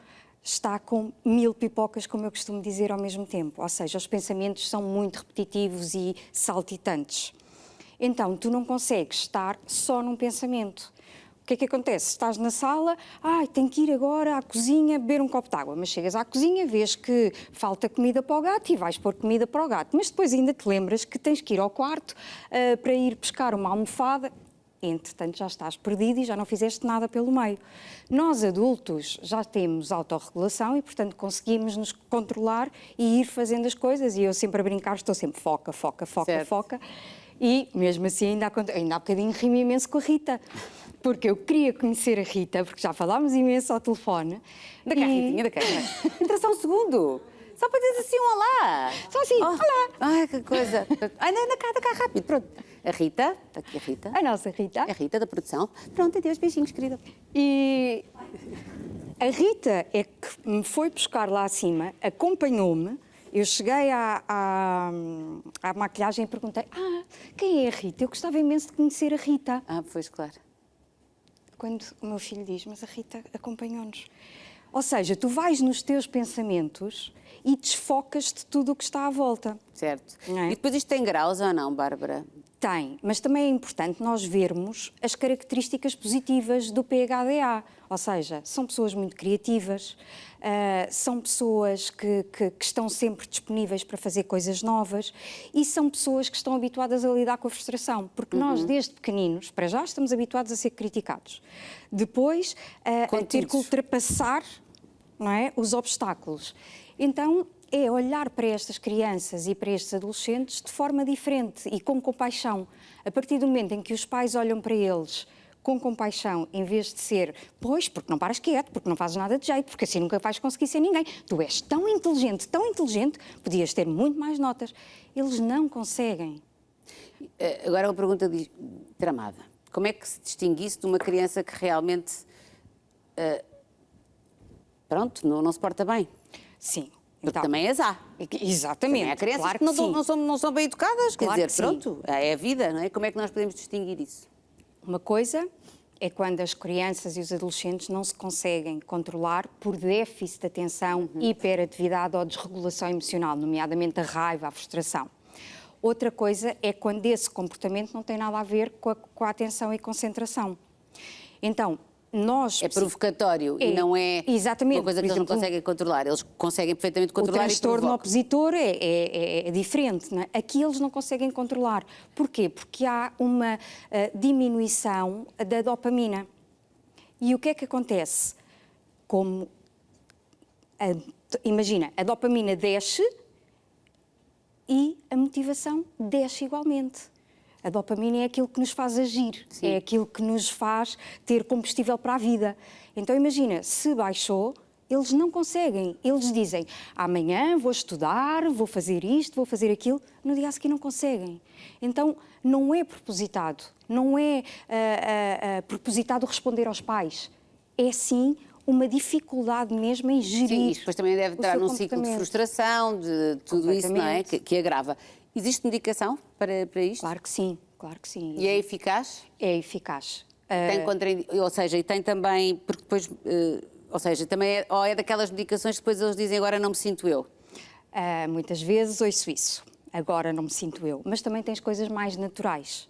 está com 1000 pipocas, como eu costumo dizer, ao mesmo tempo. Ou seja, os pensamentos são muito repetitivos e saltitantes. Então, tu não consegues estar só num pensamento. O que é que acontece? Estás na sala, tenho que ir agora à cozinha beber um copo de água. Mas chegas à cozinha, vês que falta comida para o gato e vais pôr comida para o gato. Mas depois ainda te lembras que tens que ir ao quarto para ir pescar uma almofada. Entretanto, já estás perdido e já não fizeste nada pelo meio. Nós, adultos, já temos autorregulação e, portanto, conseguimos nos controlar e ir fazendo as coisas. E eu sempre a brincar, estou sempre foca. E, mesmo assim, ainda há bocadinho rimo imenso com a Rita. Porque eu queria conhecer a Rita, porque já falámos imenso ao telefone. Da Ritinha, da câmera. Entra só um segundo. Só para dizer assim um olá. Só assim, olá. Ai, que coisa. Anda cá, rápido. Pronto. A Rita, está aqui a Rita. A nossa Rita. A Rita da produção. Pronto, adeus, beijinhos, querida. E a Rita é que me foi buscar lá acima, acompanhou-me. Eu cheguei à maquilhagem e perguntei, quem é a Rita? Eu gostava imenso de conhecer a Rita. Pois, claro. Quando o meu filho diz, mas a Rita acompanhou-nos. Ou seja, tu vais nos teus pensamentos e desfocas de tudo o que está à volta. Certo. E depois isto tem graus ou não, Bárbara? Tem, mas também é importante nós vermos as características positivas do PHDA, ou seja, são pessoas muito criativas, são pessoas que estão sempre disponíveis para fazer coisas novas e são pessoas que estão habituadas a lidar com a frustração, porque nós desde pequeninos, para já, estamos habituados a ser criticados. Depois, a ter que ultrapassar, não é, os obstáculos. Então, é olhar para estas crianças e para estes adolescentes de forma diferente e com compaixão. A partir do momento em que os pais olham para eles com compaixão, em vez de ser, pois, porque não paras quieto, porque não fazes nada de jeito, porque assim nunca vais conseguir ser ninguém. Tu és tão inteligente, podias ter muito mais notas. Eles não conseguem. Agora uma pergunta tramada. Como é que se distingue isso de uma criança que realmente, pronto, não se porta bem? Sim. Porque também as há. Exatamente. Também há crianças claro que não são bem educadas, Claro quer que dizer, pronto, é a vida, não é? Como é que nós podemos distinguir isso? Uma coisa é quando as crianças e os adolescentes não se conseguem controlar por déficit de atenção, hiperatividade ou desregulação emocional, nomeadamente a raiva, a frustração. Outra coisa é quando esse comportamento não tem nada a ver com a atenção e concentração. Então, é provocatório e não é exatamente, uma coisa que eles não conseguem controlar. Eles conseguem perfeitamente controlar. O transtorno opositor é diferente. Não é? Aqui eles não conseguem controlar. Porquê? Porque há uma diminuição da dopamina. E o que é que acontece? Imagina, a dopamina desce e a motivação desce igualmente. A dopamina é aquilo que nos faz agir, é aquilo que nos faz ter combustível para a vida. Então imagina, se baixou, eles não conseguem. Eles dizem, amanhã vou estudar, vou fazer isto, vou fazer aquilo. No dia a seguir não conseguem. Então não é propositado, não é propositado responder aos pais. É sim uma dificuldade mesmo em gerir. Sim, isto depois também deve entrar num ciclo de frustração, de tudo isso, não é? Que agrava. Existe medicação para isto? Claro que sim, claro que sim. E é eficaz? É eficaz. Tem ou seja, e tem também, porque depois, ou seja, também é daquelas medicações que depois eles dizem agora não me sinto eu? Muitas vezes ouço isso, agora não me sinto eu, mas também tens coisas mais naturais.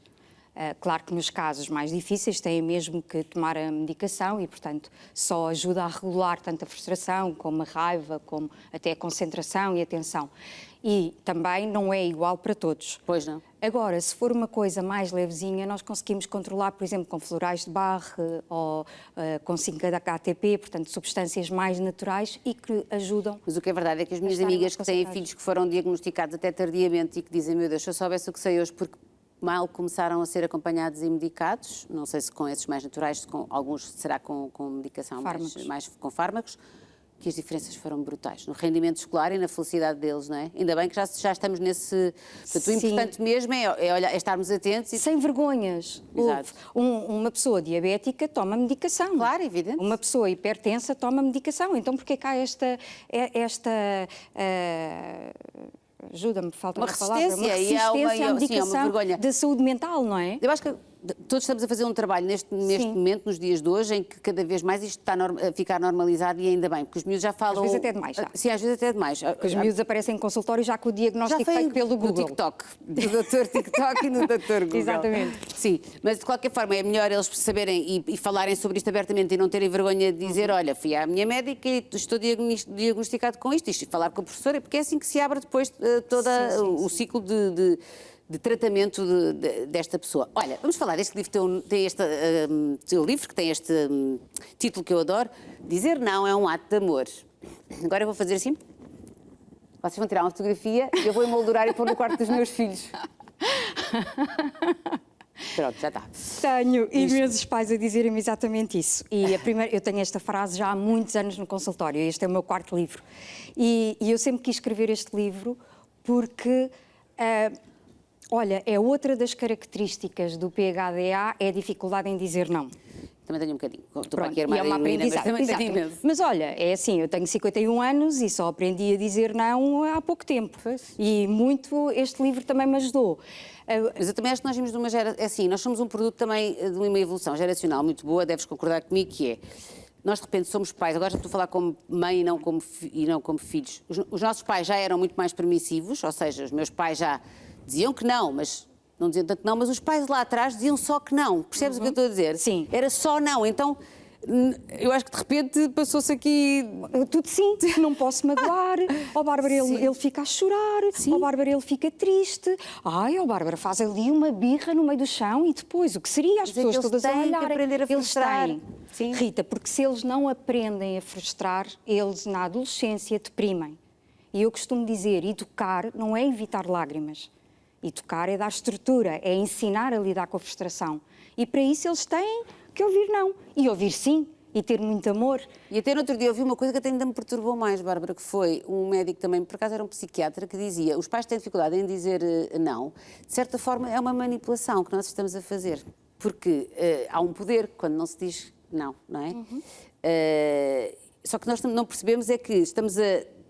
Claro que nos casos mais difíceis têm mesmo que tomar a medicação e, portanto, só ajuda a regular tanto a frustração como a raiva, como até a concentração e a atenção. E também não é igual para todos. Pois não. Agora, se for uma coisa mais levezinha, nós conseguimos controlar, por exemplo, com florais de Bach ou com 5-HTP, portanto, substâncias mais naturais e que ajudam. Mas o que é verdade é que as minhas amigas que têm filhos que foram diagnosticados até tardiamente e que dizem, meu Deus, se eu soubesse o que sei hoje, porque mal começaram a ser acompanhados e medicados, não sei se com esses mais naturais, com alguns será com medicação, mais com fármacos, que as diferenças foram brutais no rendimento escolar e na felicidade deles, não é? Ainda bem que já estamos nesse... Portanto, o importante mesmo é estarmos atentos e... Sem vergonhas. Exato. Uma pessoa diabética toma medicação. Claro, evidente. Uma pessoa hipertensa toma medicação. Então, porquê que há esta ajuda-me, falta uma palavra, uma resistência à medicação da saúde mental, não é? Eu acho que todos estamos a fazer um trabalho neste momento, nos dias de hoje, em que cada vez mais isto está a ficar normalizado e ainda bem, porque os miúdos já falam... Às vezes até demais, já. Sim, às vezes até demais. Porque os miúdos aparecem em consultório já com o diagnóstico feito pelo Google. Do TikTok, do Dr. TikTok e do Dr. Google. Exatamente. Sim, mas de qualquer forma é melhor eles saberem e falarem sobre isto abertamente e não terem vergonha de dizer, olha, fui à minha médica e estou diagnosticado com isto, e falar com a professora, porque é assim que se abre depois todo o ciclo de tratamento desta pessoa. Olha, vamos falar deste livro, tem este teu livro, que tem este título que eu adoro, Dizer Não é um Ato de Amor. Agora eu vou fazer assim, vocês vão tirar uma fotografia e eu vou emoldurar e pôr no quarto dos meus filhos. Pronto, já está. Tenho imensos pais a dizerem-me exatamente isso. E eu tenho esta frase já há muitos anos no consultório, este é o meu quarto livro. E eu sempre quis escrever este livro porque... olha, é outra das características do PHDA, é a dificuldade em dizer não. Também tenho um bocadinho. Pronto, e é uma aprendizagem. Mas olha, é assim, eu tenho 51 anos e só aprendi a dizer não há pouco tempo. Pois. E muito este livro também me ajudou. Mas eu também acho que nós vimos de uma geração... É assim, nós somos um produto também de uma evolução geracional muito boa, deves concordar comigo, que é... Nós, de repente, somos pais, agora já estou a falar como mãe e não como filhos. Os nossos pais já eram muito mais permissivos, ou seja, os meus pais já diziam que não, mas não diziam tanto não, mas os pais lá atrás diziam só que não. Percebes o que eu estou a dizer? Sim. Era só não. Então, eu acho que de repente passou-se aqui... Tudo sim, não posso magoar. Bárbara, ele fica a chorar. Bárbara, ele fica triste. Bárbara, faz ali uma birra no meio do chão e depois, o que seria? As pessoas todas a olharem. Que aprender a frustrar. Eles têm. Rita, porque se eles não aprendem a frustrar, eles na adolescência deprimem. E eu costumo dizer, educar não é evitar lágrimas. Educar é dar estrutura, é ensinar a lidar com a frustração. E para isso eles têm que ouvir não. E ouvir sim. E ter muito amor. E até no outro dia eu ouvi uma coisa que até ainda me perturbou mais, Bárbara, que foi um médico também, por acaso era um psiquiatra, que dizia os pais têm dificuldade em dizer não. De certa forma é uma manipulação que nós estamos a fazer. Porque há um poder quando não se diz não, não é? Só que nós não percebemos é que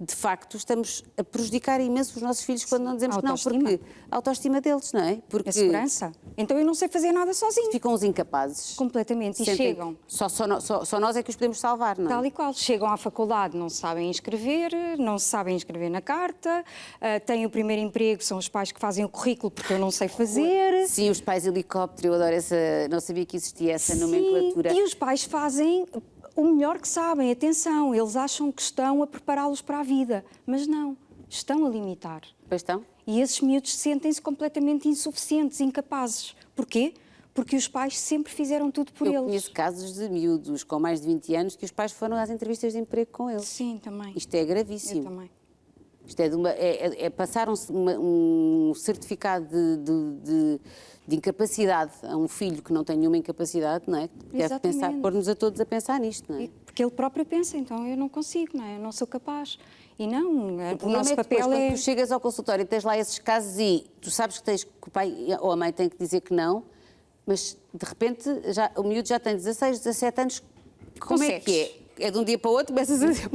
de facto, estamos a prejudicar imenso os nossos filhos quando não dizemos que não, porque a autoestima deles, não é? Porque a segurança. Então eu não sei fazer nada sozinho. Ficam os incapazes. Completamente. E chegam. Só nós é que os podemos salvar, não é? Tal e qual. Chegam à faculdade, não se sabem inscrever, não se sabem inscrever na carta, têm o primeiro emprego, são os pais que fazem o currículo porque eu não sei fazer. Sim, os pais helicóptero, eu adoro essa... Não sabia que existia essa nomenclatura. E os pais fazem o melhor que sabem, atenção, eles acham que estão a prepará-los para a vida, mas não, estão a limitar. Pois estão. E esses miúdos sentem-se completamente insuficientes, incapazes. Porquê? Porque os pais sempre fizeram tudo por eles. Eu conheço casos de miúdos com mais de 20 anos que os pais foram às entrevistas de emprego com eles. Sim, também. Isto é gravíssimo. Eu também. Isto é passar um certificado de incapacidade a um filho que não tem nenhuma incapacidade, não é? Deve pôr-nos a todos a pensar nisto, não é? Porque ele próprio pensa, então eu não consigo, não é? Eu não sou capaz. E não, o nosso papel é... Quando tu chegas ao consultório e tens lá esses casos e tu sabes que o pai ou a mãe têm que dizer que não, mas de repente o miúdo já tem 16, 17 anos, como é que é? É de um dia para o outro, começas a dizer...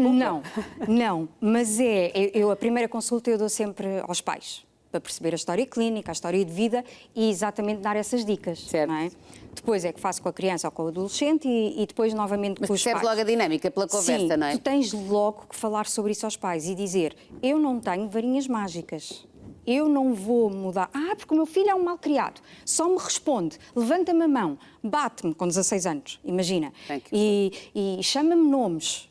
Não, mas a primeira consulta eu dou sempre aos pais, para perceber a história clínica, a história de vida e exatamente dar essas dicas. Certo. Não é? Depois é que faço com a criança ou com o adolescente e depois novamente com os pais. Mas percebes logo a dinâmica pela conversa, não é? Tu tens logo que falar sobre isso aos pais e dizer, eu não tenho varinhas mágicas. Eu não vou mudar. Porque o meu filho é um malcriado. Só me responde, levanta-me a mão, bate-me com 16 anos, imagina. E chama-me nomes.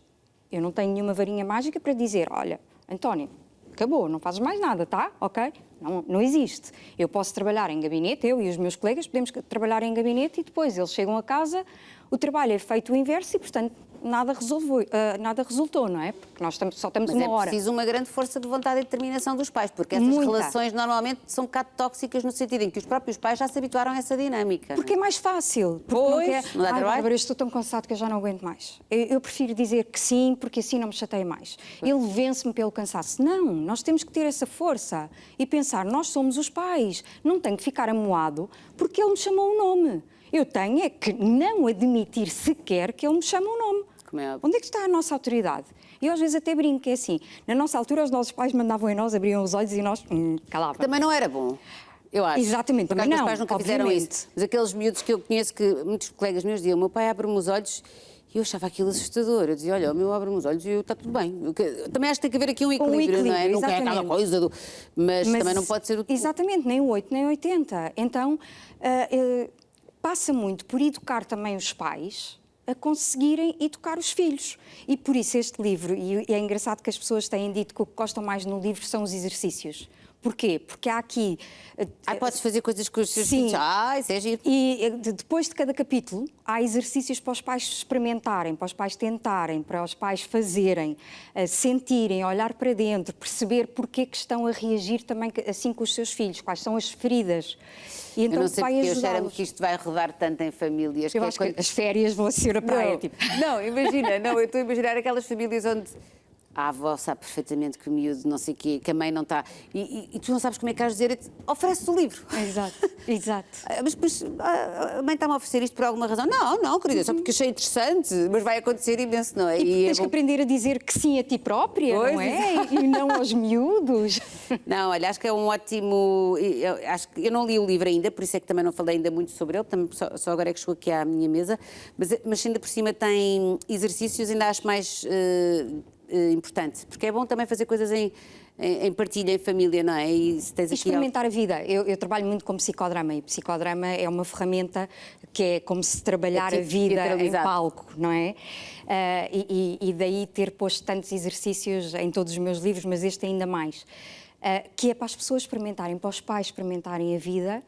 Eu não tenho nenhuma varinha mágica para dizer, olha, António, acabou, não fazes mais nada, tá? Ok? Não existe. Eu posso trabalhar em gabinete, eu e os meus colegas podemos trabalhar em gabinete e depois eles chegam a casa, o trabalho é feito o inverso e, portanto, nada resultou, não é? Porque nós só estamos uma hora. Mas é preciso uma grande força de vontade e determinação dos pais, porque essas relações normalmente são um bocado tóxicas no sentido em que os próprios pais já se habituaram a essa dinâmica. Porque é mais fácil. Pois, não dá trabalho. Agora estou tão cansado que eu já não aguento mais. Eu prefiro dizer que sim, porque assim não me chateia mais. Ele vence-me pelo cansaço. Não, nós temos que ter essa força e pensar, nós somos os pais, não tenho que ficar amuado porque ele me chamou um nome. Eu tenho é que não admitir sequer que ele me chama um nome. Onde é que está a nossa autoridade? E eu às vezes até brinco, é assim, na nossa altura os nossos pais mandavam em nós, abriam os olhos e nós calávamos. Também não era bom, eu acho. Exatamente, porque também os não, pais nunca fizeram isso. Mas aqueles miúdos que eu conheço, que muitos colegas meus diziam, meu pai abre-me os olhos e eu achava aquilo assustador. Eu dizia, olha, o meu abre-me os olhos e está tudo bem. Também acho que tem que haver aqui um equilíbrio, não é? Nunca é aquela coisa do... Mas também não pode ser o... Exatamente, nem o 8, nem o 80. Então, passa muito por educar também os pais a conseguirem educar os filhos. E por isso este livro, e é engraçado que as pessoas têm dito que o que gostam mais no livro são os exercícios. Porquê? Porque há aqui... podes fazer coisas com os seus filhos. Isso é giro. E depois de cada capítulo, há exercícios para os pais experimentarem, para os pais tentarem, para os pais fazerem, sentirem, olhar para dentro, perceber porque que estão a reagir também assim com os seus filhos, quais são as feridas. E então eu não sei vai porque eu ajudá-los. cheiro-me que isto vai rodar tanto em famílias. Eu acho que as férias vão ser a praia. Não, imagina, eu estou a imaginar aquelas famílias onde... A avó sabe perfeitamente que o miúdo não sei o quê, que a mãe não está... E tu não sabes como é que has de dizer, oferece-te o livro. Exato. Mas depois, a mãe está-me a oferecer isto por alguma razão? Não, querida, só porque achei interessante, mas vai acontecer imenso, não é? E tens que aprender a dizer que sim a ti própria, pois, não é? E não aos miúdos. Não, olha, acho que é um ótimo... Acho que eu não li o livro ainda, por isso é que também não falei ainda muito sobre ele, também só agora é que chegou aqui à minha mesa, mas ainda por cima tem exercícios, ainda acho mais... importante, porque é bom também fazer coisas em em partilha, em família, não é? E se tens aqui experimentar a vida. Eu trabalho muito com psicodrama e psicodrama é uma ferramenta que é como se trabalhar a vida em palco, não é? E daí ter posto tantos exercícios em todos os meus livros, mas este ainda mais. Que é para as pessoas experimentarem, para os pais experimentarem a vida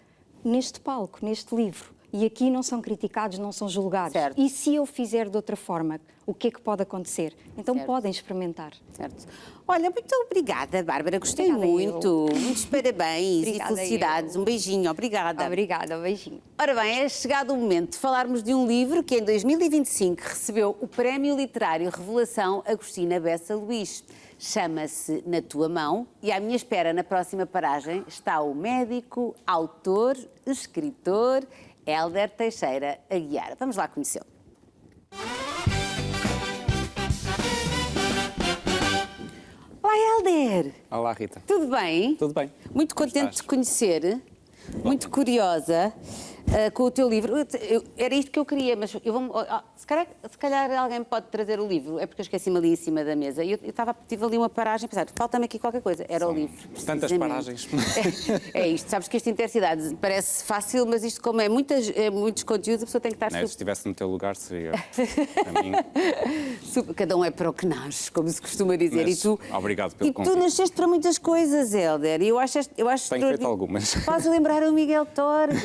neste palco, neste livro. E aqui não são criticados, não são julgados. Certo. E se eu fizer de outra forma, o que é que pode acontecer? Então podem experimentar. Certo. Olha, muito obrigada, Bárbara. Gostei muito. Muitos parabéns e felicidades. Um beijinho. Obrigada. Obrigada, um beijinho. Ora bem, é chegado o momento de falarmos de um livro que em 2025 recebeu o Prémio Literário Revelação Agostina Bessa Luís. Chama-se Na Tua Mão e à minha espera, na próxima paragem, está o médico, autor, escritor Hélder Teixeira Aguiar. Vamos lá conhecê-lo. Olá, Hélder! Olá, Rita. Tudo bem? Tudo bem. Muito contente de te conhecer, muito curiosa com o teu livro. Era isto que eu queria, mas eu vou se calhar alguém pode trazer o livro, é porque eu esqueci-me ali em cima da mesa. Eu tive ali uma paragem a pensar, falta-me aqui qualquer coisa. Era o livro. Tantas paragens. É isto, sabes que esta intercidade parece fácil, mas isto como é muitos conteúdos, a pessoa tem que estar... Se estivesse no teu lugar, seria para mim... Cada um é para o que nasce, como se costuma dizer. Mas, obrigado pelo convite. E tu nasceste para muitas coisas, Hélder. Eu acho tenho feito algumas. Podes lembrar o Miguel Torga.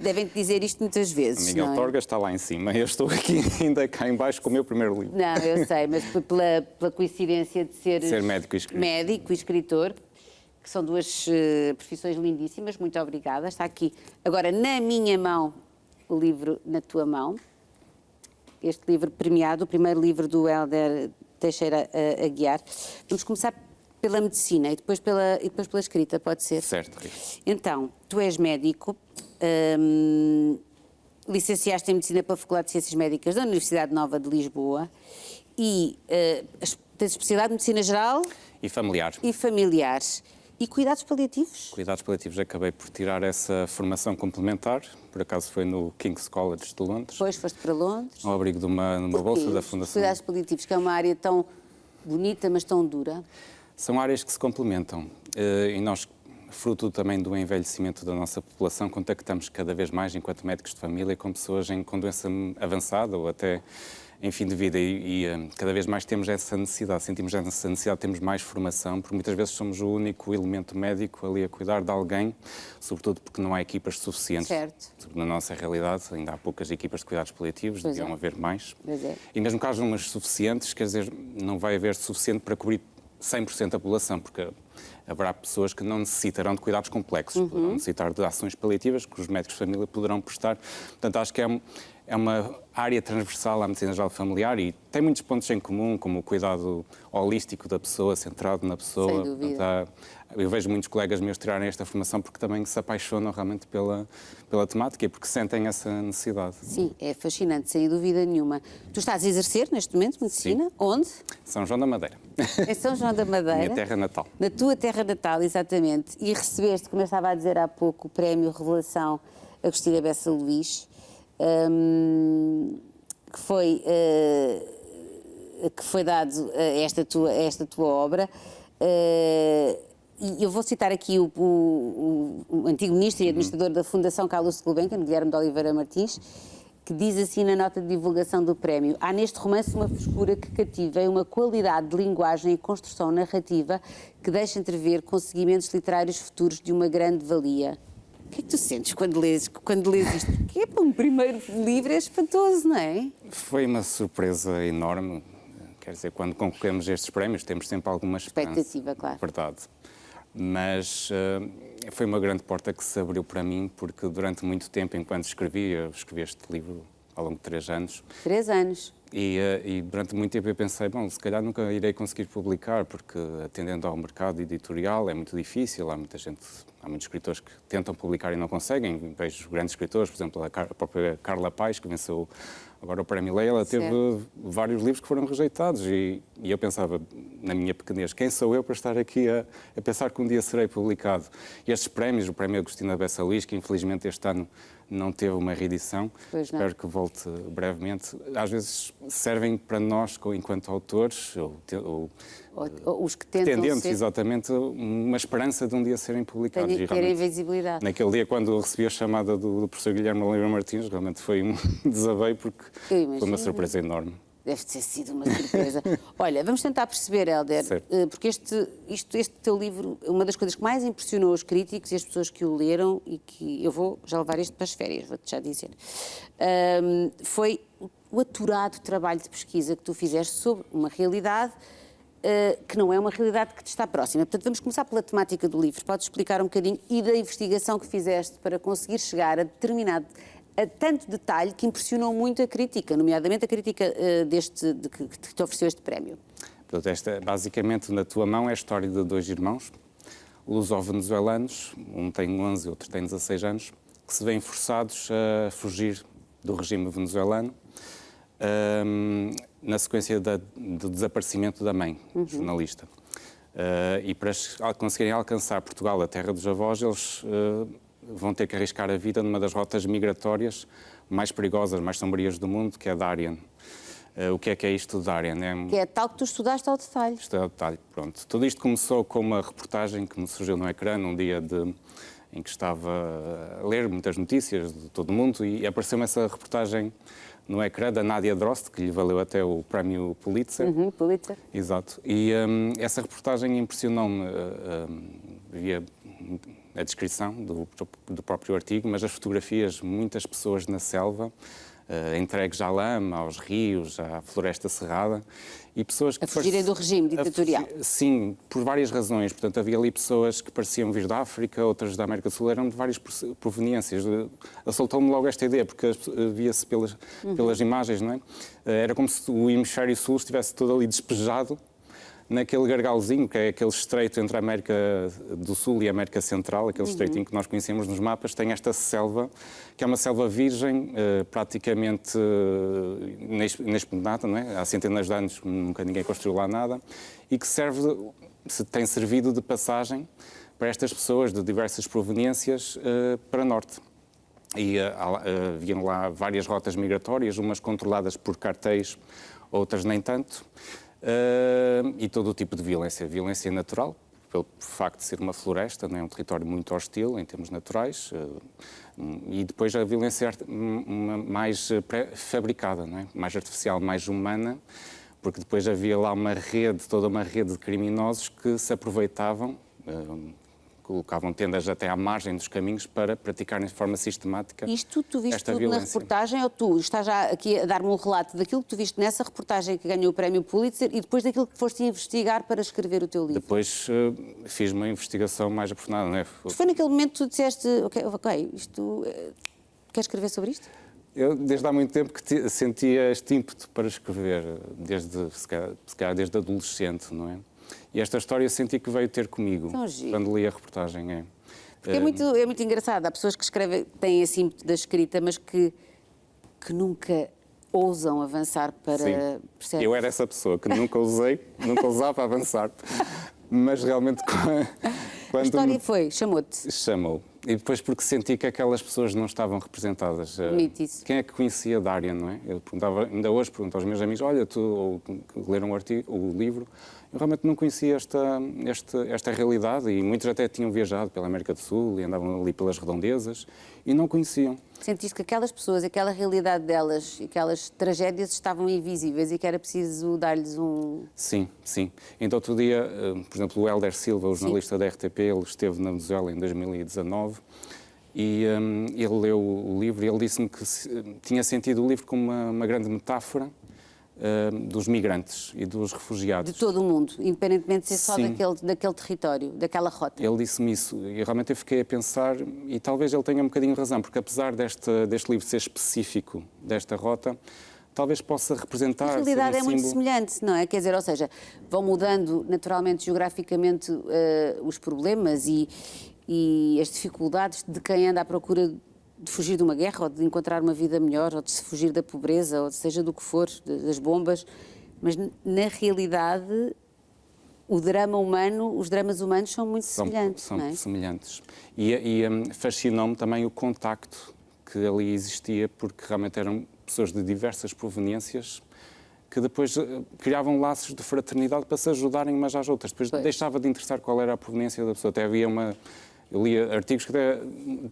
Devem-te dizer isto muitas vezes. O Miguel Torga está lá em cima. Eu estou aqui, ainda cá em baixo, com o meu primeiro livro. Não, eu sei, mas pela coincidência de ser médico e escritor. Médico e escritor, que são duas profissões lindíssimas. Muito obrigada. Está aqui, agora, na minha mão, o livro Na Tua Mão. Este livro premiado, o primeiro livro do Hélder Teixeira Aguiar. Vamos começar pela medicina e depois pela escrita, pode ser? Certo, Rita. Então, tu és médico, licenciaste em Medicina pela Faculdade de Ciências Médicas da Universidade Nova de Lisboa e tens especialidade de Medicina Geral... E familiar. E familiar. E cuidados paliativos? Cuidados paliativos, acabei por tirar essa formação complementar, por acaso foi no King's College de Londres. Depois foste para Londres. Ao abrigo de uma bolsa da Fundação. Cuidados paliativos, que é uma área tão bonita, mas tão dura. São áreas que se complementam e nós, fruto também do envelhecimento da nossa população, contactamos cada vez mais, enquanto médicos de família, com pessoas com doença avançada ou até em fim de vida e cada vez mais temos essa necessidade, sentimos essa necessidade, temos mais formação, porque muitas vezes somos o único elemento médico ali a cuidar de alguém, sobretudo porque não há equipas suficientes. Certo. Na nossa realidade ainda há poucas equipas de cuidados paliativos, deviam haver mais. Pois é. E mesmo que haja umas suficientes, quer dizer, não vai haver suficiente para cobrir 100% da população, porque haverá pessoas que não necessitarão de cuidados complexos, poderão necessitar de ações paliativas que os médicos de família poderão prestar. Portanto, acho que é uma área transversal à medicina geral familiar e tem muitos pontos em comum, como o cuidado holístico da pessoa, centrado na pessoa. Sem dúvida. Portanto, eu vejo muitos colegas meus tirarem esta formação porque também se apaixonam realmente pela temática e porque sentem essa necessidade. Sim, é fascinante, sem dúvida nenhuma. Tu estás a exercer neste momento medicina? Sim. Onde? São João da Madeira. Em São João da Madeira. Minha terra natal. Na tua terra natal, exatamente. E recebeste, como eu estava a dizer há pouco, o Prémio Revelação Agostina Bessa Luís, que foi dado a esta tua obra. E eu vou citar aqui o antigo ministro e administrador da Fundação Carlos Gulbenkian, Guilherme de Oliveira Martins, que diz assim na nota de divulgação do prémio: há neste romance uma frescura que cativa e uma qualidade de linguagem e construção narrativa que deixa entrever conseguimentos literários futuros de uma grande valia. O que é que tu sentes quando lês isto? Porque para um primeiro livro é espantoso, não é? Foi uma surpresa enorme. Quer dizer, quando concorremos a estes prémios temos sempre alguma expectativa, claro. Verdade. Mas foi uma grande porta que se abriu para mim, porque durante muito tempo, enquanto escrevi este livro ao longo de 3 anos. 3 anos. E durante muito tempo eu pensei, bom, se calhar nunca irei conseguir publicar, porque atendendo ao mercado editorial é muito difícil, há muitos escritores que tentam publicar e não conseguem. Vejo grandes escritores, por exemplo, a própria Carla Paes, que venceu agora o Prémio Leia, ela teve vários livros que foram rejeitados e eu pensava, na minha pequenez, quem sou eu para estar aqui a pensar que um dia serei publicado? E estes prémios, o Prémio Agostina Bessa Luís, que infelizmente este ano não teve uma reedição, espero que volte brevemente, às vezes servem para nós, enquanto autores, ou Ou os que tentam pretendentes, ser... exatamente, uma esperança de um dia serem publicados. Terem visibilidade. Naquele dia, quando recebi a chamada do professor Guilherme Oliveira Martins, realmente foi um desaveio, porque foi uma surpresa enorme. Deve ter sido uma surpresa. Olha, vamos tentar perceber, Hélder, porque este teu livro, uma das coisas que mais impressionou os críticos e as pessoas que o leram, e que eu vou já levar isto para as férias, vou-te já dizer, foi o aturado trabalho de pesquisa que tu fizeste sobre uma realidade que não é uma realidade que te está próxima. Portanto, vamos começar pela temática do livro. Podes explicar um bocadinho e da investigação que fizeste para conseguir chegar a tanto detalhe que impressionou muito a crítica, nomeadamente a crítica que te ofereceu este prémio. Portanto, basicamente, na tua mão é a história de 2 irmãos, luso-venezuelanos, um tem 11 e outro tem 16 anos, que se veem forçados a fugir do regime venezuelano, na sequência do desaparecimento da mãe, jornalista. E para conseguirem alcançar Portugal, a terra dos avós, eles vão ter que arriscar a vida numa das rotas migratórias mais perigosas, mais sombrias do mundo, que é Darien. O que é isto de Darien? Que é tal que tu estudaste ao detalhe. Estudei ao detalhe, pronto. Tudo isto começou com uma reportagem que me surgiu no ecrã num dia em que estava a ler muitas notícias de todo o mundo, e apareceu-me essa reportagem no ecrã da Nadia Drost, que lhe valeu até o prémio Pulitzer. Pulitzer. Exato. E essa reportagem impressionou-me. Via a descrição do próprio artigo, mas as fotografias, muitas pessoas na selva, entregues à lama, aos rios, à floresta cerrada, e pessoas que... A fugirem do regime ditatorial. Sim, por várias razões. Portanto, havia ali pessoas que pareciam vir da África, outras da América do Sul, eram de várias proveniências. Assaltou-me logo esta ideia, porque via-se pelas imagens, não é? Era como se o hemisfério sul estivesse todo ali despejado naquele gargalzinho, que é aquele estreito entre a América do Sul e a América Central, aquele estreitinho que nós conhecemos nos mapas, tem esta selva, que é uma selva virgem, praticamente inexpugnada, não é? Há centenas de anos nunca ninguém construiu lá nada, e que tem servido de passagem para estas pessoas de diversas proveniências para norte. E haviam lá várias rotas migratórias, umas controladas por cartéis, outras nem tanto. E todo o tipo de violência natural, pelo facto de ser uma floresta, não é um território muito hostil em termos naturais, e depois a violência mais fabricada, não é? Mais artificial, mais humana, porque depois havia lá toda uma rede de criminosos que se aproveitavam, colocavam tendas até à margem dos caminhos para praticarem de forma sistemática esta violência. Isto tu viste tudo na reportagem, ou tu estás já aqui a dar-me um relato daquilo que tu viste nessa reportagem que ganhou o prémio Pulitzer e depois daquilo que foste investigar para escrever o teu livro? Depois fiz uma investigação mais aprofundada, não é? Foi naquele momento que tu disseste, ok, isto... Queres escrever sobre isto? Eu, desde há muito tempo, que sentia este ímpeto para escrever, se calhar desde adolescente, não é? E esta história eu senti que veio ter comigo, quando li a reportagem. Porque é muito engraçado. Há pessoas que escrevem, têm esse ímpeto da escrita, mas que nunca ousam avançar para... Sim. Percebes? Eu era essa pessoa que nunca ousava avançar, mas realmente... A história chamou-te? Chamou. E depois porque senti que aquelas pessoas não estavam representadas. Bonito isso. Quem é que conhecia Darien, não é? Eu perguntava, ainda hoje pergunto aos meus amigos, olha, tu leram o livro, eu realmente não conhecia esta realidade, e muitos até tinham viajado pela América do Sul e andavam ali pelas redondezas e não conheciam. Sentiste que aquelas pessoas, aquela realidade delas, aquelas tragédias estavam invisíveis e que era preciso dar-lhes um... Sim, sim. Então, outro dia, por exemplo, o Hélder Silva, o jornalista da RTP, ele esteve na Venezuela em 2019 e ele leu o livro e ele disse-me que tinha sentido o livro como uma grande metáfora dos migrantes e dos refugiados. De todo o mundo, independentemente de ser só daquele território, daquela rota. Ele disse-me isso e realmente eu fiquei a pensar, e talvez ele tenha um bocadinho razão, porque apesar deste livro ser específico desta rota, talvez possa representar... A realidade é muito semelhante, não é? Quer dizer, ou seja, vão mudando naturalmente, geograficamente, os problemas e as dificuldades de quem anda à procura de fugir de uma guerra, ou de encontrar uma vida melhor, ou de se fugir da pobreza, ou seja do que for, das bombas, mas na realidade o drama humano, os dramas humanos são muito semelhantes. São semelhantes. E fascinou-me também o contacto que ali existia, porque realmente eram pessoas de diversas proveniências que depois criavam laços de fraternidade para se ajudarem umas às outras. Depois deixava de interessar qual era a proveniência da pessoa. Até havia eu lia artigos que até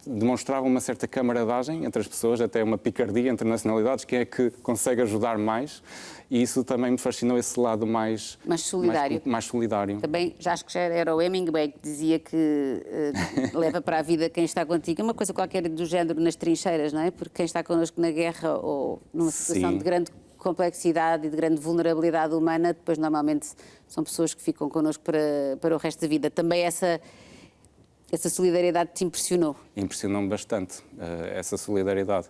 demonstravam uma certa camaradagem entre as pessoas, até uma picardia entre nacionalidades, quem é que consegue ajudar mais, e isso também me fascinou, esse lado mais solidário. Mais solidário. Também, já acho que já era o Hemingway que dizia que leva para a vida quem está contigo, uma coisa qualquer do género nas trincheiras, não é? Porque quem está connosco na guerra ou numa situação de grande complexidade e de grande vulnerabilidade humana, depois normalmente são pessoas que ficam connosco para o resto da vida. Também essa solidariedade te impressionou? Impressionou-me bastante, essa solidariedade.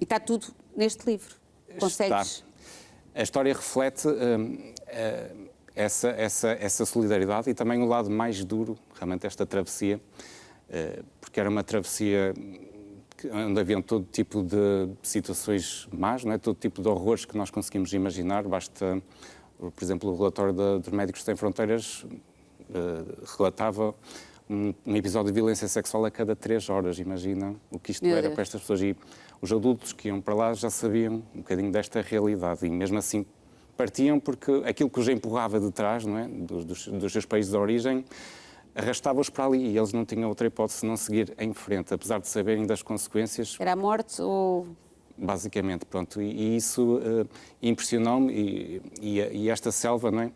E está tudo neste livro? Consegues? Está. A história reflete essa solidariedade e também o lado mais duro, realmente, desta travessia, porque era uma travessia onde havia todo tipo de situações más, não é? Todo tipo de horrores que nós conseguimos imaginar. Basta, por exemplo, o relatório dos Médicos Sem Fronteiras relatava um episódio de violência sexual a cada 3 horas. Imagina o que isto era para estas pessoas. E os adultos que iam para lá já sabiam um bocadinho desta realidade e mesmo assim partiam porque aquilo que os empurrava de trás, não é? dos seus países de origem, arrastava-os para ali e eles não tinham outra hipótese senão seguir em frente, apesar de saberem das consequências. Era a morte ou... Basicamente, pronto. E isso impressionou-me e esta selva, não é?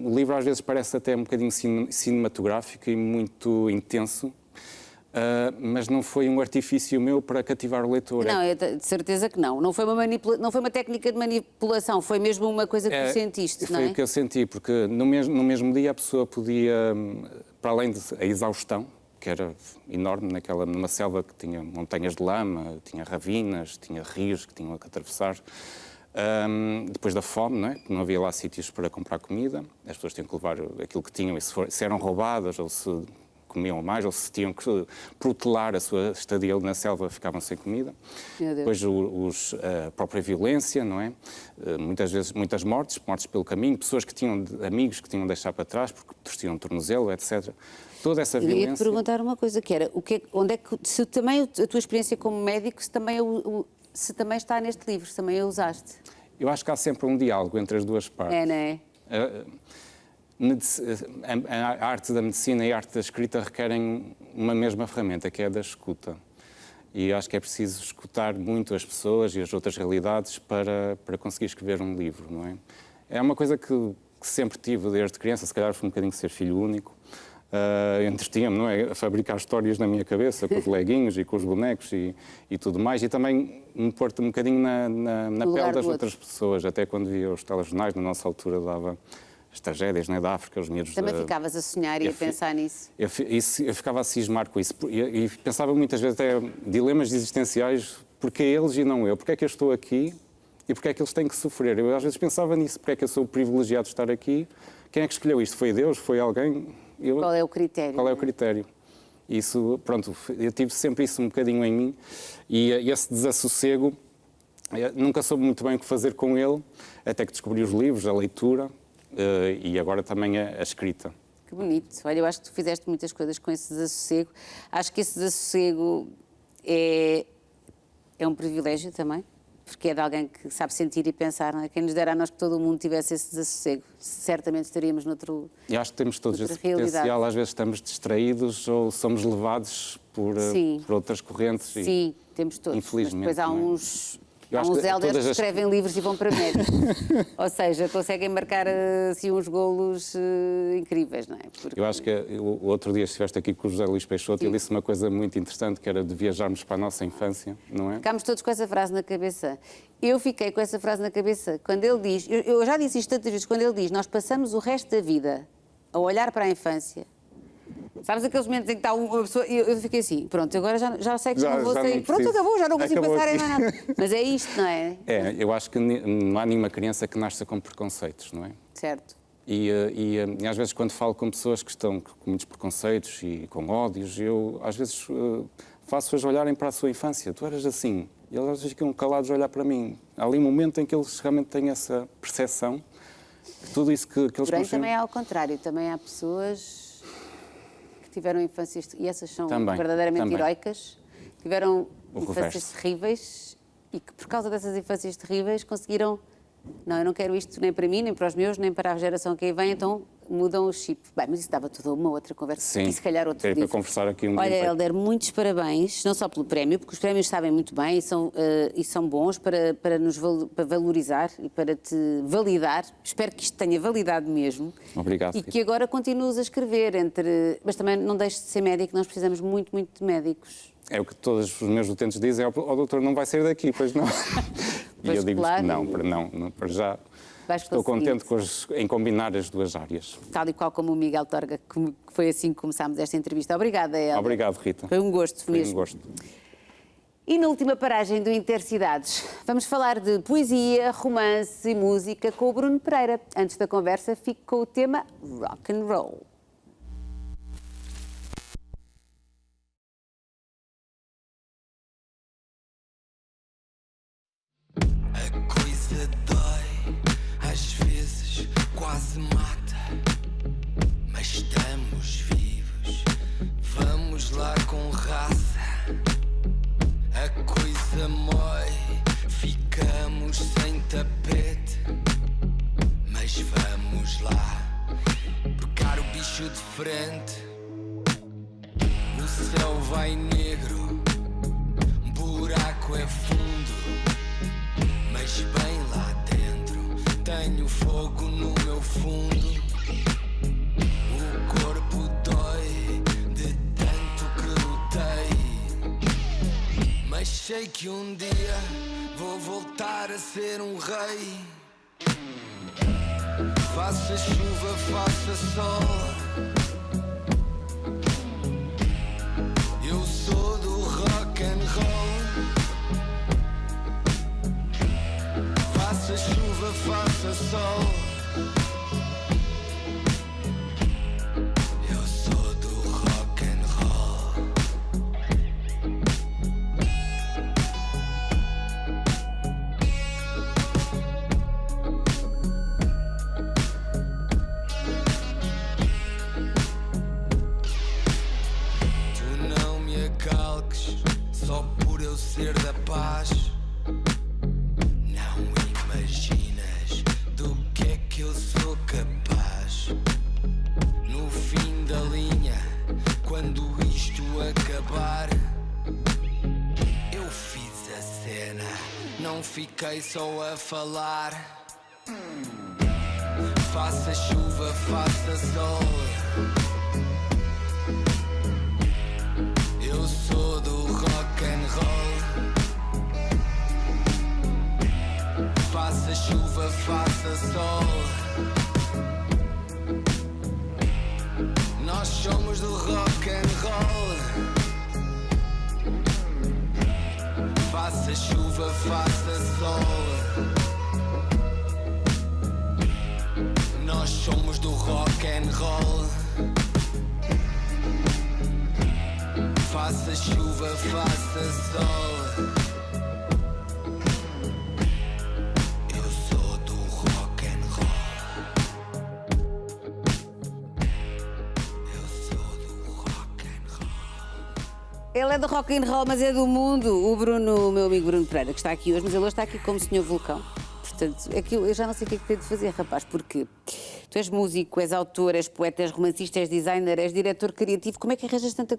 O livro às vezes parece até um bocadinho cinematográfico e muito intenso, mas não foi um artifício meu para cativar o leitor. Não, de certeza que não. Não foi uma técnica de manipulação, foi mesmo uma coisa que tu sentiste, não é? Foi o que eu senti, porque no mesmo dia a pessoa podia, para além da exaustão, que era enorme numa selva que tinha montanhas de lama, tinha ravinas, tinha rios que tinham que atravessar. Depois da fome, não é? Não havia lá sítios para comprar comida, as pessoas tinham que levar aquilo que tinham e se eram roubadas ou se comiam mais ou se tinham que protelar a sua estadia na selva, ficavam sem comida. Depois a própria violência, não é? Muitas vezes muitas mortes pelo caminho, pessoas que tinham amigos que tinham de deixar para trás porque torciam o tornozelo, etc. Toda essa violência. Eu ia te perguntar uma coisa, que era, se também a tua experiência como médico, se também está neste livro, se também a usaste? Eu acho que há sempre um diálogo entre as duas partes. É, não é? A arte da medicina e a arte da escrita requerem uma mesma ferramenta, que é a da escuta. E acho que é preciso escutar muito as pessoas e as outras realidades para conseguir escrever um livro, não é? É uma coisa que sempre tive desde criança, se calhar foi um bocadinho ser filho único. Entretinha-me, não é? A fabricar histórias na minha cabeça, com os leguinhos e com os bonecos e tudo mais, e também me pôr um bocadinho na pele das outras pessoas, até quando via os telejornais, na nossa altura dava as tragédias, não é, da África, os miúdos... Também ficavas a sonhar e a pensar nisso? Eu ficava a cismar com isso, e pensava muitas vezes até dilemas existenciais, porque é eles e não eu, porque é que eu estou aqui e porque é que eles têm que sofrer? Eu às vezes pensava nisso, porque é que eu sou o privilegiado de estar aqui, quem é que escolheu isto? Foi Deus? Foi alguém? Qual é o critério? Qual é o critério? Isso, pronto, eu tive sempre isso um bocadinho em mim e esse desassossego, nunca soube muito bem o que fazer com ele, até que descobri os livros, a leitura e agora também a escrita. Que bonito. Olha, eu acho que tu fizeste muitas coisas com esse desassossego. Acho que esse desassossego é um privilégio também, porque é de alguém que sabe sentir e pensar, não é? Quem nos dera a nós que todo o mundo tivesse esse desassossego, certamente estaríamos noutro... E acho que temos todos esse potencial, às vezes estamos distraídos ou somos levados por outras correntes. Sim, temos todos. Infelizmente. Mas depois há uns elders que escrevem livros e vão para médicos. Ou seja, conseguem marcar assim uns golos incríveis, não é? Porque... Eu acho que o outro dia estiveste aqui com o José Luís Peixoto e ele disse uma coisa muito interessante, que era de viajarmos para a nossa infância, não é? Ficámos todos com essa frase na cabeça. Eu fiquei com essa frase na cabeça quando ele diz, eu já disse isto tantas vezes, quando ele diz, nós passamos o resto da vida a olhar para a infância. Sabes aqueles momentos em que está uma pessoa... Eu fiquei assim, pronto, agora já sei que não vou sair. Pronto, acabou, já não consigo pensar em mais nada. Mas é isto, não é? Eu acho que não há nenhuma criança que nasça com preconceitos, não é? Certo. E às vezes quando falo com pessoas que estão com muitos preconceitos e com ódios, eu às vezes faço-as olharem para a sua infância. Tu eras assim. E eles às vezes ficam calados a olhar para mim. Há ali um momento em que eles realmente têm essa percepção que tudo isso que eles Porém, também é ao contrário. Também há pessoas... tiveram infâncias, e essas são verdadeiramente heroicas, tiveram infâncias terríveis e que por causa dessas infâncias terríveis conseguiram, não, eu não quero isto nem para mim, nem para os meus, nem para a geração que aí vem, então mudam o chip. Bem, mas isso dava toda uma outra conversa. Sim, e se calhar outro para dia. conversar aqui um Olha, dia. Hélder, muitos parabéns, não só pelo prémio, porque os prémios sabem muito bem e são bons para nos para valorizar e para te validar. Espero que isto tenha validade mesmo. Obrigado. E que agora continues a escrever mas também não deixes de ser médico, nós precisamos muito, muito de médicos. É o que todos os meus utentes dizem, doutor, não vai sair daqui, pois não. E eu digo claro, não, para já estou contente em combinar as duas áreas. Tal e qual como o Miguel Torga, que foi assim que começámos esta entrevista. Obrigada, Hélder. Obrigado, Rita. Foi um gosto mesmo. Foi um gosto. E na última paragem do Intercidades, vamos falar de poesia, romance e música com o Bruno Pereira. Antes da conversa, fico com o tema rock and roll. Quase mata, mas estamos vivos. Vamos lá com raça. A coisa mói, ficamos sem tapete. Mas vamos lá, pegar o bicho de frente. O céu vai negro, buraco é fundo, mas bem lá dentro tenho fogo no meu fundo. O corpo dói de tanto que lutei, mas sei que um dia vou voltar a ser um rei. Faça chuva, faça sol, eu sou do rock and roll. Faça chuva, faça sol, eu sou do rock and roll. Tu não me acalques só por eu ser da paz. Imaginas do que é que eu sou capaz. No fim da linha, quando isto acabar, eu fiz a cena, não fiquei só a falar. Faça chuva, faça sol, eu sou do rock and roll. Faça chuva, faça sol, nós somos do rock and roll. Faça chuva, faça sol, nós somos do rock and roll. Faça chuva, faça sol, ele é do rock and roll, mas é do mundo. O Bruno, o meu amigo Bruno Pereira, que está aqui hoje, mas ele hoje está aqui como senhor vulcão. Portanto, é que eu já não sei o que é que tenho de fazer, rapaz, porque tu és músico, és autor, és poeta, és romancista, és designer, és diretor criativo. Como é que arranjas tanto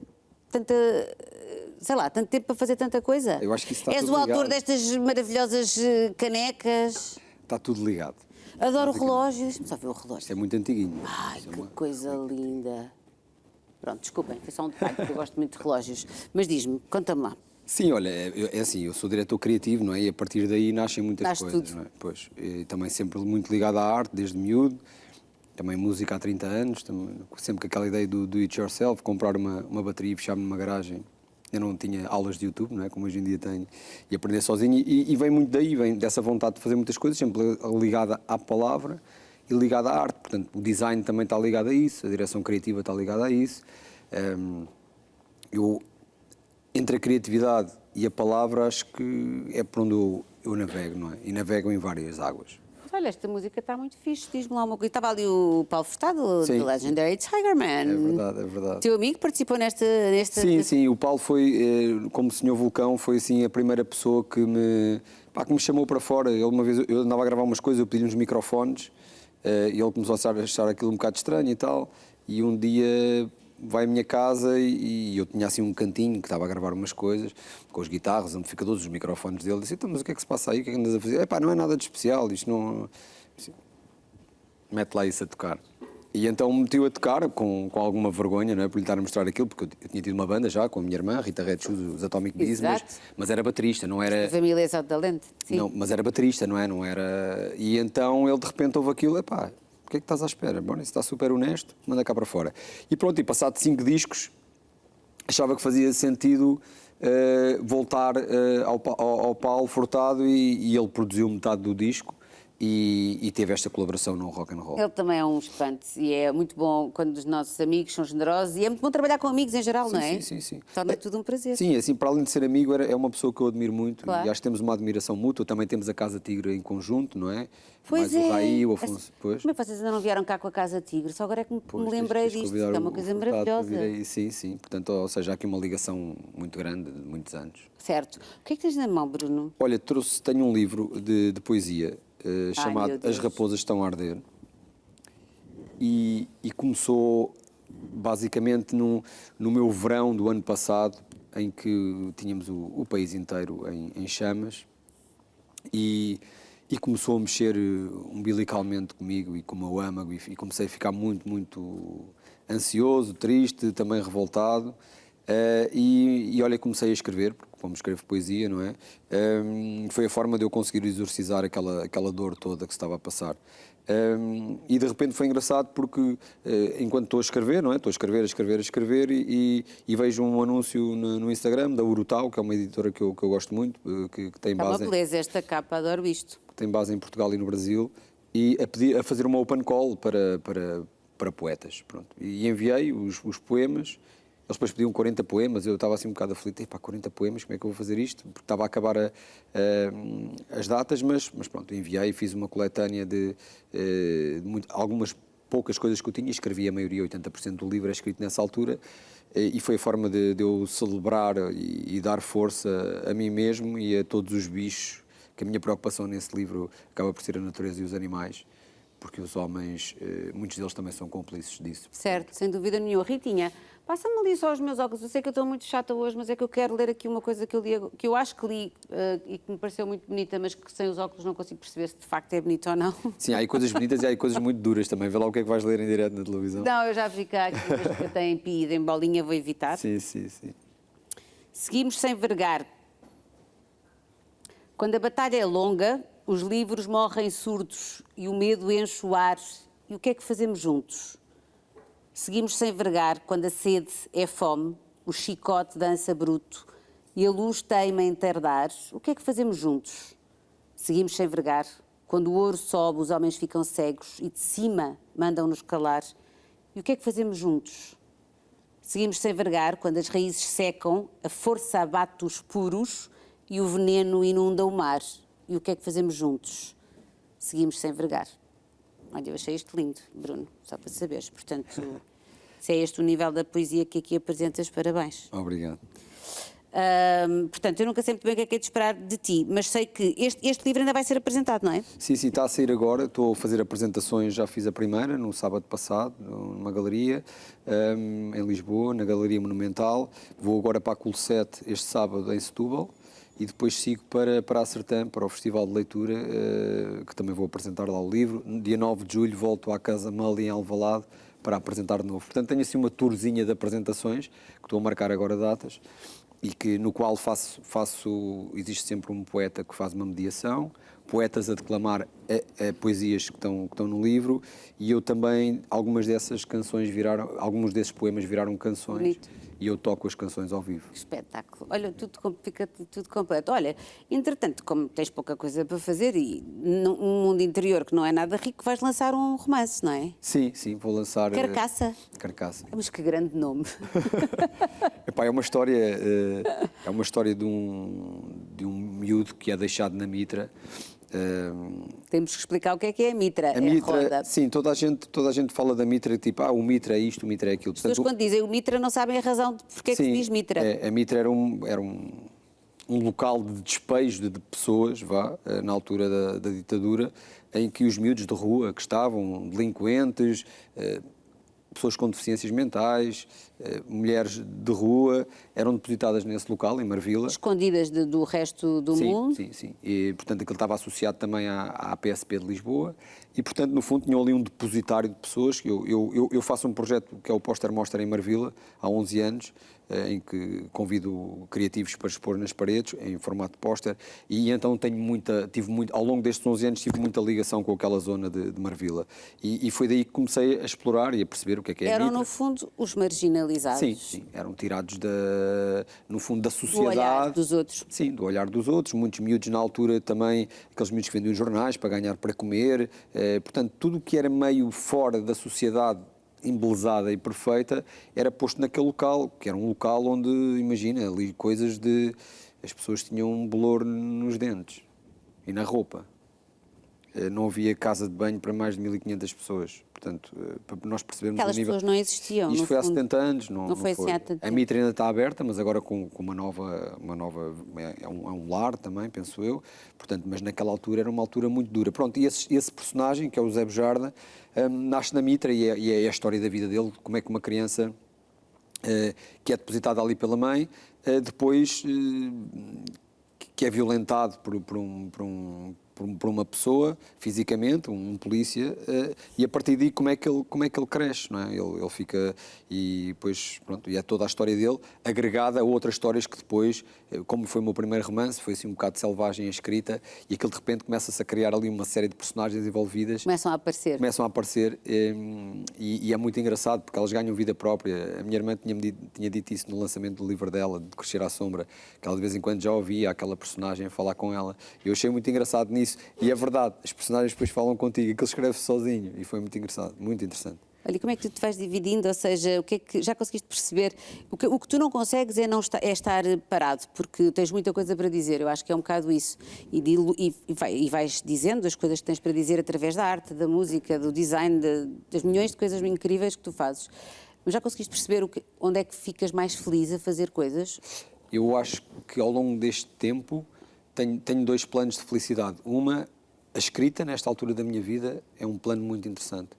tempo para fazer tanta coisa? Eu acho que isso está És tudo o autor ligado. destas maravilhosas canecas. Está tudo ligado. Adoro relógios. Deixa-me só ver o relógio. Isto é muito antiguinho. Ai, que coisa linda. Pronto, desculpem, foi só um detalhe, porque eu gosto muito de relógios. Mas diz-me, conta-me lá. Sim, olha, é assim, eu sou diretor criativo, não é? E a partir daí nascem muitas Nasce coisas, tudo. não é? Pois, e também sempre muito ligado à arte, desde miúdo. Também música há 30 anos, sempre com aquela ideia do it yourself, comprar uma bateria e fechar-me numa garagem. Eu não tinha aulas de YouTube, não é? Como hoje em dia tenho, e aprender sozinho. E vem muito daí, vem dessa vontade de fazer muitas coisas, sempre ligada à palavra e ligada à arte. Portanto, o design também está ligado a isso, a direção criativa está ligada a isso. Entre a criatividade e a palavra, acho que é por onde eu navego, não é? E navego em várias águas. olha, esta música está muito fixe, diz-me lá uma coisa. Estava ali o Paulo Furtado, do Legendary Tiger Man. É verdade, é verdade. Teu amigo participou nesta... Sim, o Paulo foi, como Senhor Vulcão, foi assim a primeira pessoa que me chamou para fora. Ele, uma vez, eu andava a gravar umas coisas, eu pedi-lhe uns microfones, e ele começou a achar aquilo um bocado estranho e tal, e um dia vai à minha casa e eu tinha assim um cantinho que estava a gravar umas coisas, com as guitarras, os amplificadores, os microfones dele, disse, então, mas o que é que se passa aí, o que é que andas a fazer? Epá, não é nada de especial, isto não... Mete lá isso a tocar. E então meti-o a tocar com alguma vergonha, não é, por lhe estar a mostrar aquilo, porque eu tinha tido uma banda já com a minha irmã, Rita Red Shoes, os Atomic Bees, mas era baterista, não era... Família Exato da Lente, sim. Não, mas era baterista, não é? Não era... E então ele de repente ouve aquilo, epá, o que é que estás à espera? Bom, isso está super honesto, manda cá para fora. E pronto, e passado 5 discos, achava que fazia sentido voltar ao Paulo Furtado e ele produziu metade do disco. E teve esta colaboração no Rock and Roll. Ele também é um espante e é muito bom quando os nossos amigos são generosos e é muito bom trabalhar com amigos em geral, não é? Sim. Torna tudo um prazer. Sim, assim, para além de ser amigo, é uma pessoa que eu admiro muito, claro. E acho que temos uma admiração mútua. Também temos a Casa Tigre em conjunto, não é? Pois mais o Raí, o Afonso. Como é que vocês ainda não vieram cá com a Casa Tigre? Só agora é que me lembrei disto, que é uma coisa maravilhosa. Sim. Portanto, ou seja, há aqui uma ligação muito grande, de muitos anos. Certo. O que é que tens na mão, Bruno? Olha, tenho um livro de poesia chamado As Raposas Estão a Arder. E começou basicamente no meu verão do ano passado, em que tínhamos o país inteiro em chamas, e começou a mexer umbilicalmente comigo e com o meu âmago, e comecei a ficar muito, muito ansioso, triste, também revoltado. E olha, comecei a escrever, porque como escrevo poesia, não é? Foi a forma de eu conseguir exorcizar aquela dor toda que se estava a passar. E de repente foi engraçado porque enquanto estou a escrever, não é? Estou a escrever e vejo um anúncio no Instagram da Urutau, que é uma editora que eu gosto muito, que tem base... É uma beleza esta capa, adoro isto. Que tem base em Portugal e no Brasil, e a fazer uma open call para poetas, pronto. E enviei os poemas. Eles depois pediam 40 poemas, eu estava assim um bocado aflito, 40 poemas, como é que eu vou fazer isto? Porque estava a acabar as datas, mas pronto, enviei, fiz uma coletânea de algumas poucas coisas que eu tinha, escrevi a maioria, 80% do livro é escrito nessa altura, e foi a forma de eu celebrar e dar força a mim mesmo e a todos os bichos, que a minha preocupação nesse livro acaba por ser a natureza e os animais, porque os homens, muitos deles também são cúmplices disso. Certo, sem dúvida nenhuma. Ritinha, passa-me ali só os meus óculos. Eu sei que eu estou muito chata hoje, mas é que eu quero ler aqui uma coisa que eu acho que li e que me pareceu muito bonita, mas que sem os óculos não consigo perceber se de facto é bonito ou não. Sim, há coisas bonitas e há coisas muito duras também. Vê lá o que é que vais ler em direto na televisão. Não, eu já vi cá aqui, mas que tem pi em bolinha, vou evitar. Sim. Seguimos sem vergar. Quando a batalha é longa, os livros morrem surdos e o medo enche o ar. E o que é que fazemos juntos? Seguimos sem vergar quando a sede é fome, o chicote dança bruto e a luz teima em tardar. O que é que fazemos juntos? Seguimos sem vergar quando o ouro sobe, os homens ficam cegos e de cima mandam-nos calar. E o que é que fazemos juntos? Seguimos sem vergar quando as raízes secam, a força abate os puros e o veneno inunda o mar. E o que é que fazemos juntos? Seguimos sem vergar. Olha, eu achei isto lindo, Bruno, só para saberes. Portanto, se é este o nível da poesia que aqui apresentas, parabéns. Obrigado. Portanto, eu nunca sei muito bem o que é de esperar de ti, mas sei que este livro ainda vai ser apresentado, não é? Sim, está a sair agora. Estou a fazer apresentações, já fiz a primeira, no sábado passado, numa galeria, em Lisboa, na Galeria Monumental. Vou agora para a Cool 7 este sábado, em Setúbal. E depois sigo para a Sertã, para o Festival de Leitura, que também vou apresentar lá o livro. No dia 9 de julho volto à Casa Mali em Alvalade para apresentar de novo. Portanto, tenho assim uma tourzinha de apresentações, que estou a marcar agora datas, e no qual existe sempre um poeta que faz uma mediação, poetas a declamar poesias que estão no livro, e eu também, alguns desses poemas viraram canções. Bonito. E eu toco as canções ao vivo. Que espetáculo. Olha, fica tudo completo. Olha, entretanto, como tens pouca coisa para fazer e num mundo interior que não é nada rico, vais lançar um romance, não é? Sim, vou lançar... Carcaça. Mas que grande nome. Epá, é uma história de um miúdo que é deixado na mitra. Temos que explicar o que é a mitra. A mitra, roda. sim, toda a gente fala da mitra, tipo, o mitra é isto, o mitra é aquilo. As pessoas quando dizem o mitra não sabem a razão de porque é que se diz mitra. A mitra era um local de despejo de pessoas, na altura da ditadura, em que os miúdos de rua que estavam, delinquentes, pessoas com deficiências mentais, mulheres de rua, eram depositadas nesse local, em Marvila. Escondidas do resto do mundo. Sim. E, portanto, aquilo estava associado também à PSP de Lisboa e, portanto, no fundo, tinham ali um depositário de pessoas. Eu faço um projeto que é o Póster Mostra em Marvila, há 11 anos, em que convido criativos para expor nas paredes, em formato de póster, e então ao longo destes 11 anos tive muita ligação com aquela zona de Marvila. E foi daí que comecei a explorar e a perceber o que é a Eram, mitra. no fundo, os marginalizados. Sim, eram tirados, no fundo, da sociedade. Do olhar dos outros. Sim, do olhar dos outros. Muitos miúdos na altura também, aqueles miúdos que vendiam jornais para ganhar para comer. Portanto, tudo o que era meio fora da sociedade embelezada e perfeita era posto naquele local, que era um local onde, imagina, ali coisas de... As pessoas tinham um bolor nos dentes e na roupa. Não havia casa de banho para mais de 1.500 pessoas. Portanto, para nós percebemos Aquelas o nível... pessoas não existiam. Isto foi há 70 anos, não foi assim há tanto tempo. A mitra ainda está aberta, mas agora com uma nova é um lar também, penso eu. Portanto, mas naquela altura era uma altura muito dura. Pronto, e esse personagem, que é o Zé Bujarda, nasce na mitra e é a história da vida dele, como é que uma criança que é depositada ali pela mãe, depois que é violentado por uma pessoa, fisicamente, um polícia, e a partir daí como é que ele cresce, não é? Ele fica, e depois, pronto, e é toda a história dele, agregada a outras histórias que depois, como foi o meu primeiro romance, foi assim um bocado selvagem a escrita, e aquilo de repente começa-se a criar ali uma série de personagens envolvidas. Começam a aparecer, e é muito engraçado, porque elas ganham vida própria. A minha irmã tinha dito isso no lançamento do livro dela, de Crescer à Sombra, que ela de vez em quando já ouvia aquela personagem a falar com ela. Eu achei muito engraçado nisso. E é verdade, os personagens depois falam contigo, aquilo escreve sozinho, e foi muito engraçado, muito interessante. Olha, como é que tu te vais dividindo? Ou seja, o que é que já conseguiste perceber? O que tu não consegues é estar parado, porque tens muita coisa para dizer. Eu acho que é um bocado isso. E vais dizendo as coisas que tens para dizer através da arte, da música, do design, das milhões de coisas incríveis que tu fazes. Mas já conseguiste perceber onde é que ficas mais feliz a fazer coisas? Eu acho que ao longo deste tempo tenho dois planos de felicidade. A escrita, nesta altura da minha vida, é um plano muito interessante.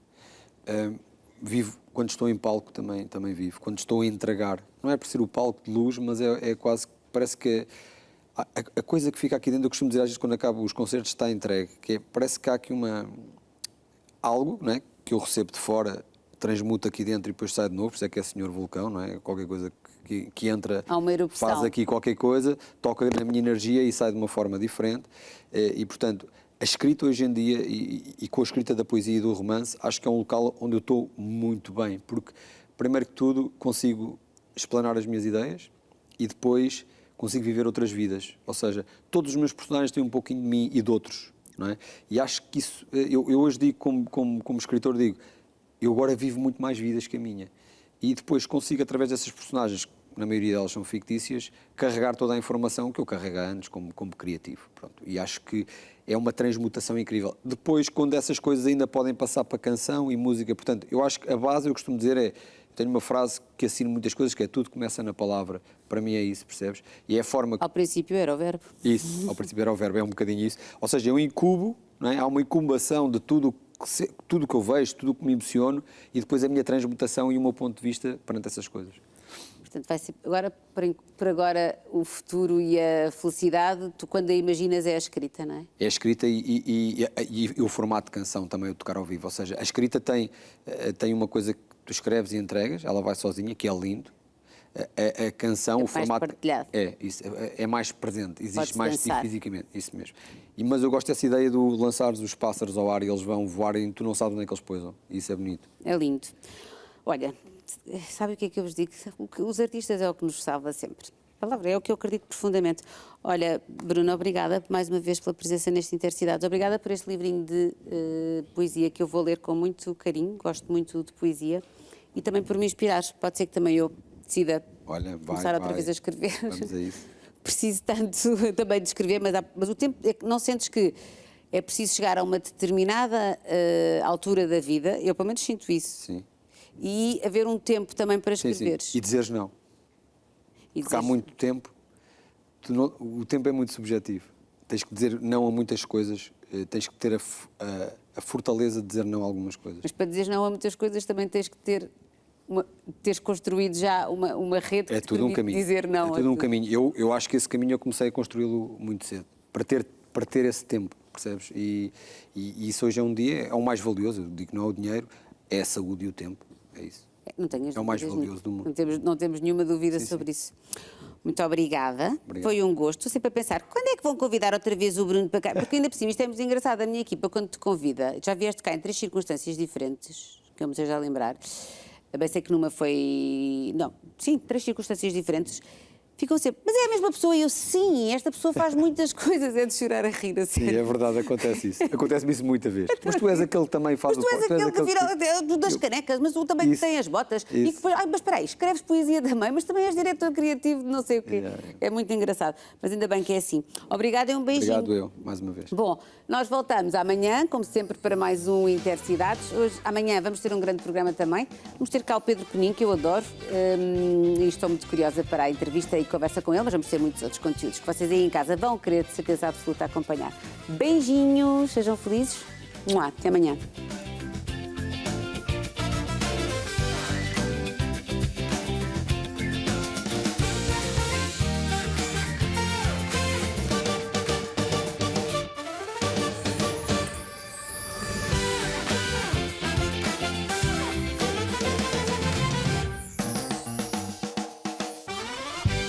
Vivo, quando estou em palco também vivo. Quando estou a entregar, não é por ser o palco de luz, mas é quase, parece que a coisa que fica aqui dentro, eu costumo dizer às vezes quando acabo os concertos, está entregue, parece que há aqui algo, não é, que eu recebo de fora, transmuta aqui dentro e depois sai de novo, por isso é que é Senhor Vulcão, não é? Qualquer coisa que entra, faz aqui qualquer coisa, toca na minha energia e sai de uma forma diferente. E, portanto, a escrita hoje em dia, e com a escrita da poesia e do romance, acho que é um local onde eu estou muito bem, porque, primeiro que tudo, consigo explanar as minhas ideias e depois consigo viver outras vidas. Ou seja, todos os meus personagens têm um pouquinho de mim e de outros, não é? E acho que isso, eu hoje digo, como escritor, digo, eu agora vivo muito mais vidas que a minha. E depois consigo, através dessas personagens, na maioria delas são fictícias, carregar toda a informação que eu carrego há anos como criativo. Pronto. E acho que é uma transmutação incrível. Depois, quando essas coisas ainda podem passar para canção e música, portanto, eu acho que a base, eu costumo dizer, tenho uma frase que assino muitas coisas, que é tudo começa na palavra. Para mim é isso, percebes? E é a forma... Ao princípio era o verbo. Isso, ao princípio era o verbo, é um bocadinho isso. Ou seja, eu incubo, não é? Há uma incubação de tudo que eu vejo, tudo que me emociono, e depois a minha transmutação e o meu ponto de vista perante essas coisas. Portanto, vai ser agora, por agora, o futuro e a felicidade, tu quando a imaginas é a escrita, não é? É a escrita e o formato de canção também, o tocar ao vivo. Ou seja, a escrita tem uma coisa que tu escreves e entregas, ela vai sozinha, que é lindo. A canção, o formato... partilhado. É mais presente, existe Podes mais dançar. fisicamente, isso mesmo. Mas eu gosto dessa ideia de lançares os pássaros ao ar e eles vão voar e tu não sabes onde é que eles pousam. Isso é bonito. É lindo. Olha, sabe o que é que eu vos digo? Os artistas é o que nos salva sempre. A palavra é o que eu acredito profundamente. Olha, Bruno, obrigada mais uma vez pela presença neste Intercidades. Obrigada por este livrinho de poesia que eu vou ler com muito carinho. Gosto muito de poesia. E também por me inspirar. Pode ser que também eu decida começar outra vez a escrever. Vamos a isso. preciso tanto também de escrever, mas o tempo é que não sentes que é preciso chegar a uma determinada altura da vida, eu pelo menos sinto isso. Sim. E haver um tempo também para escreveres. Sim. E dizeres não. Porque há muito tempo, o tempo é muito subjetivo. Tens que dizer não a muitas coisas, tens que ter a fortaleza de dizer não a algumas coisas. Mas para dizer não a muitas coisas também tens que teres construído já uma rede que te permite dizer não. É tudo um caminho. Eu acho que esse caminho eu comecei a construí-lo muito cedo, para ter esse tempo, percebes? E isso hoje é um dia, é o mais valioso. Eu digo que não é o dinheiro, é a saúde e o tempo. É isso. É o mais valioso do mundo. Não temos nenhuma dúvida sobre isso. Muito obrigada. Foi um gosto. Estou sempre a pensar, quando é que vão convidar outra vez o Bruno para cá? Porque ainda por cima, isto é muito engraçado. A minha equipa, quando te convida, já vieste cá em 3 circunstâncias diferentes, que eu me esteja a lembrar. Bem sei que numa foi... Não, sim, 3 circunstâncias diferentes. Ficam sempre, mas é a mesma pessoa? E eu, sim, esta pessoa faz muitas coisas, é de chorar a rir, a sério. Sim, é verdade, acontece isso. Acontece-me isso muita vez. Mas tu és aquele que também faz mas tu és aquele que vira das canecas, mas tu também que tem as botas. E que depois, mas espera aí, escreves poesia também, mas também és diretor criativo de não sei o quê. É muito engraçado. Mas ainda bem que é assim. Obrigada e um beijinho. Obrigado eu, mais uma vez. Bom, nós voltamos amanhã, como sempre, para mais um Intercidades. Amanhã vamos ter um grande programa também. Vamos ter cá o Pedro Penin, que eu adoro. E estou muito curiosa para a entrevista e conversa com ele, mas vamos ter muitos outros conteúdos que vocês aí em casa vão querer, de certeza absoluta, acompanhar. Beijinhos, sejam felizes. Até amanhã.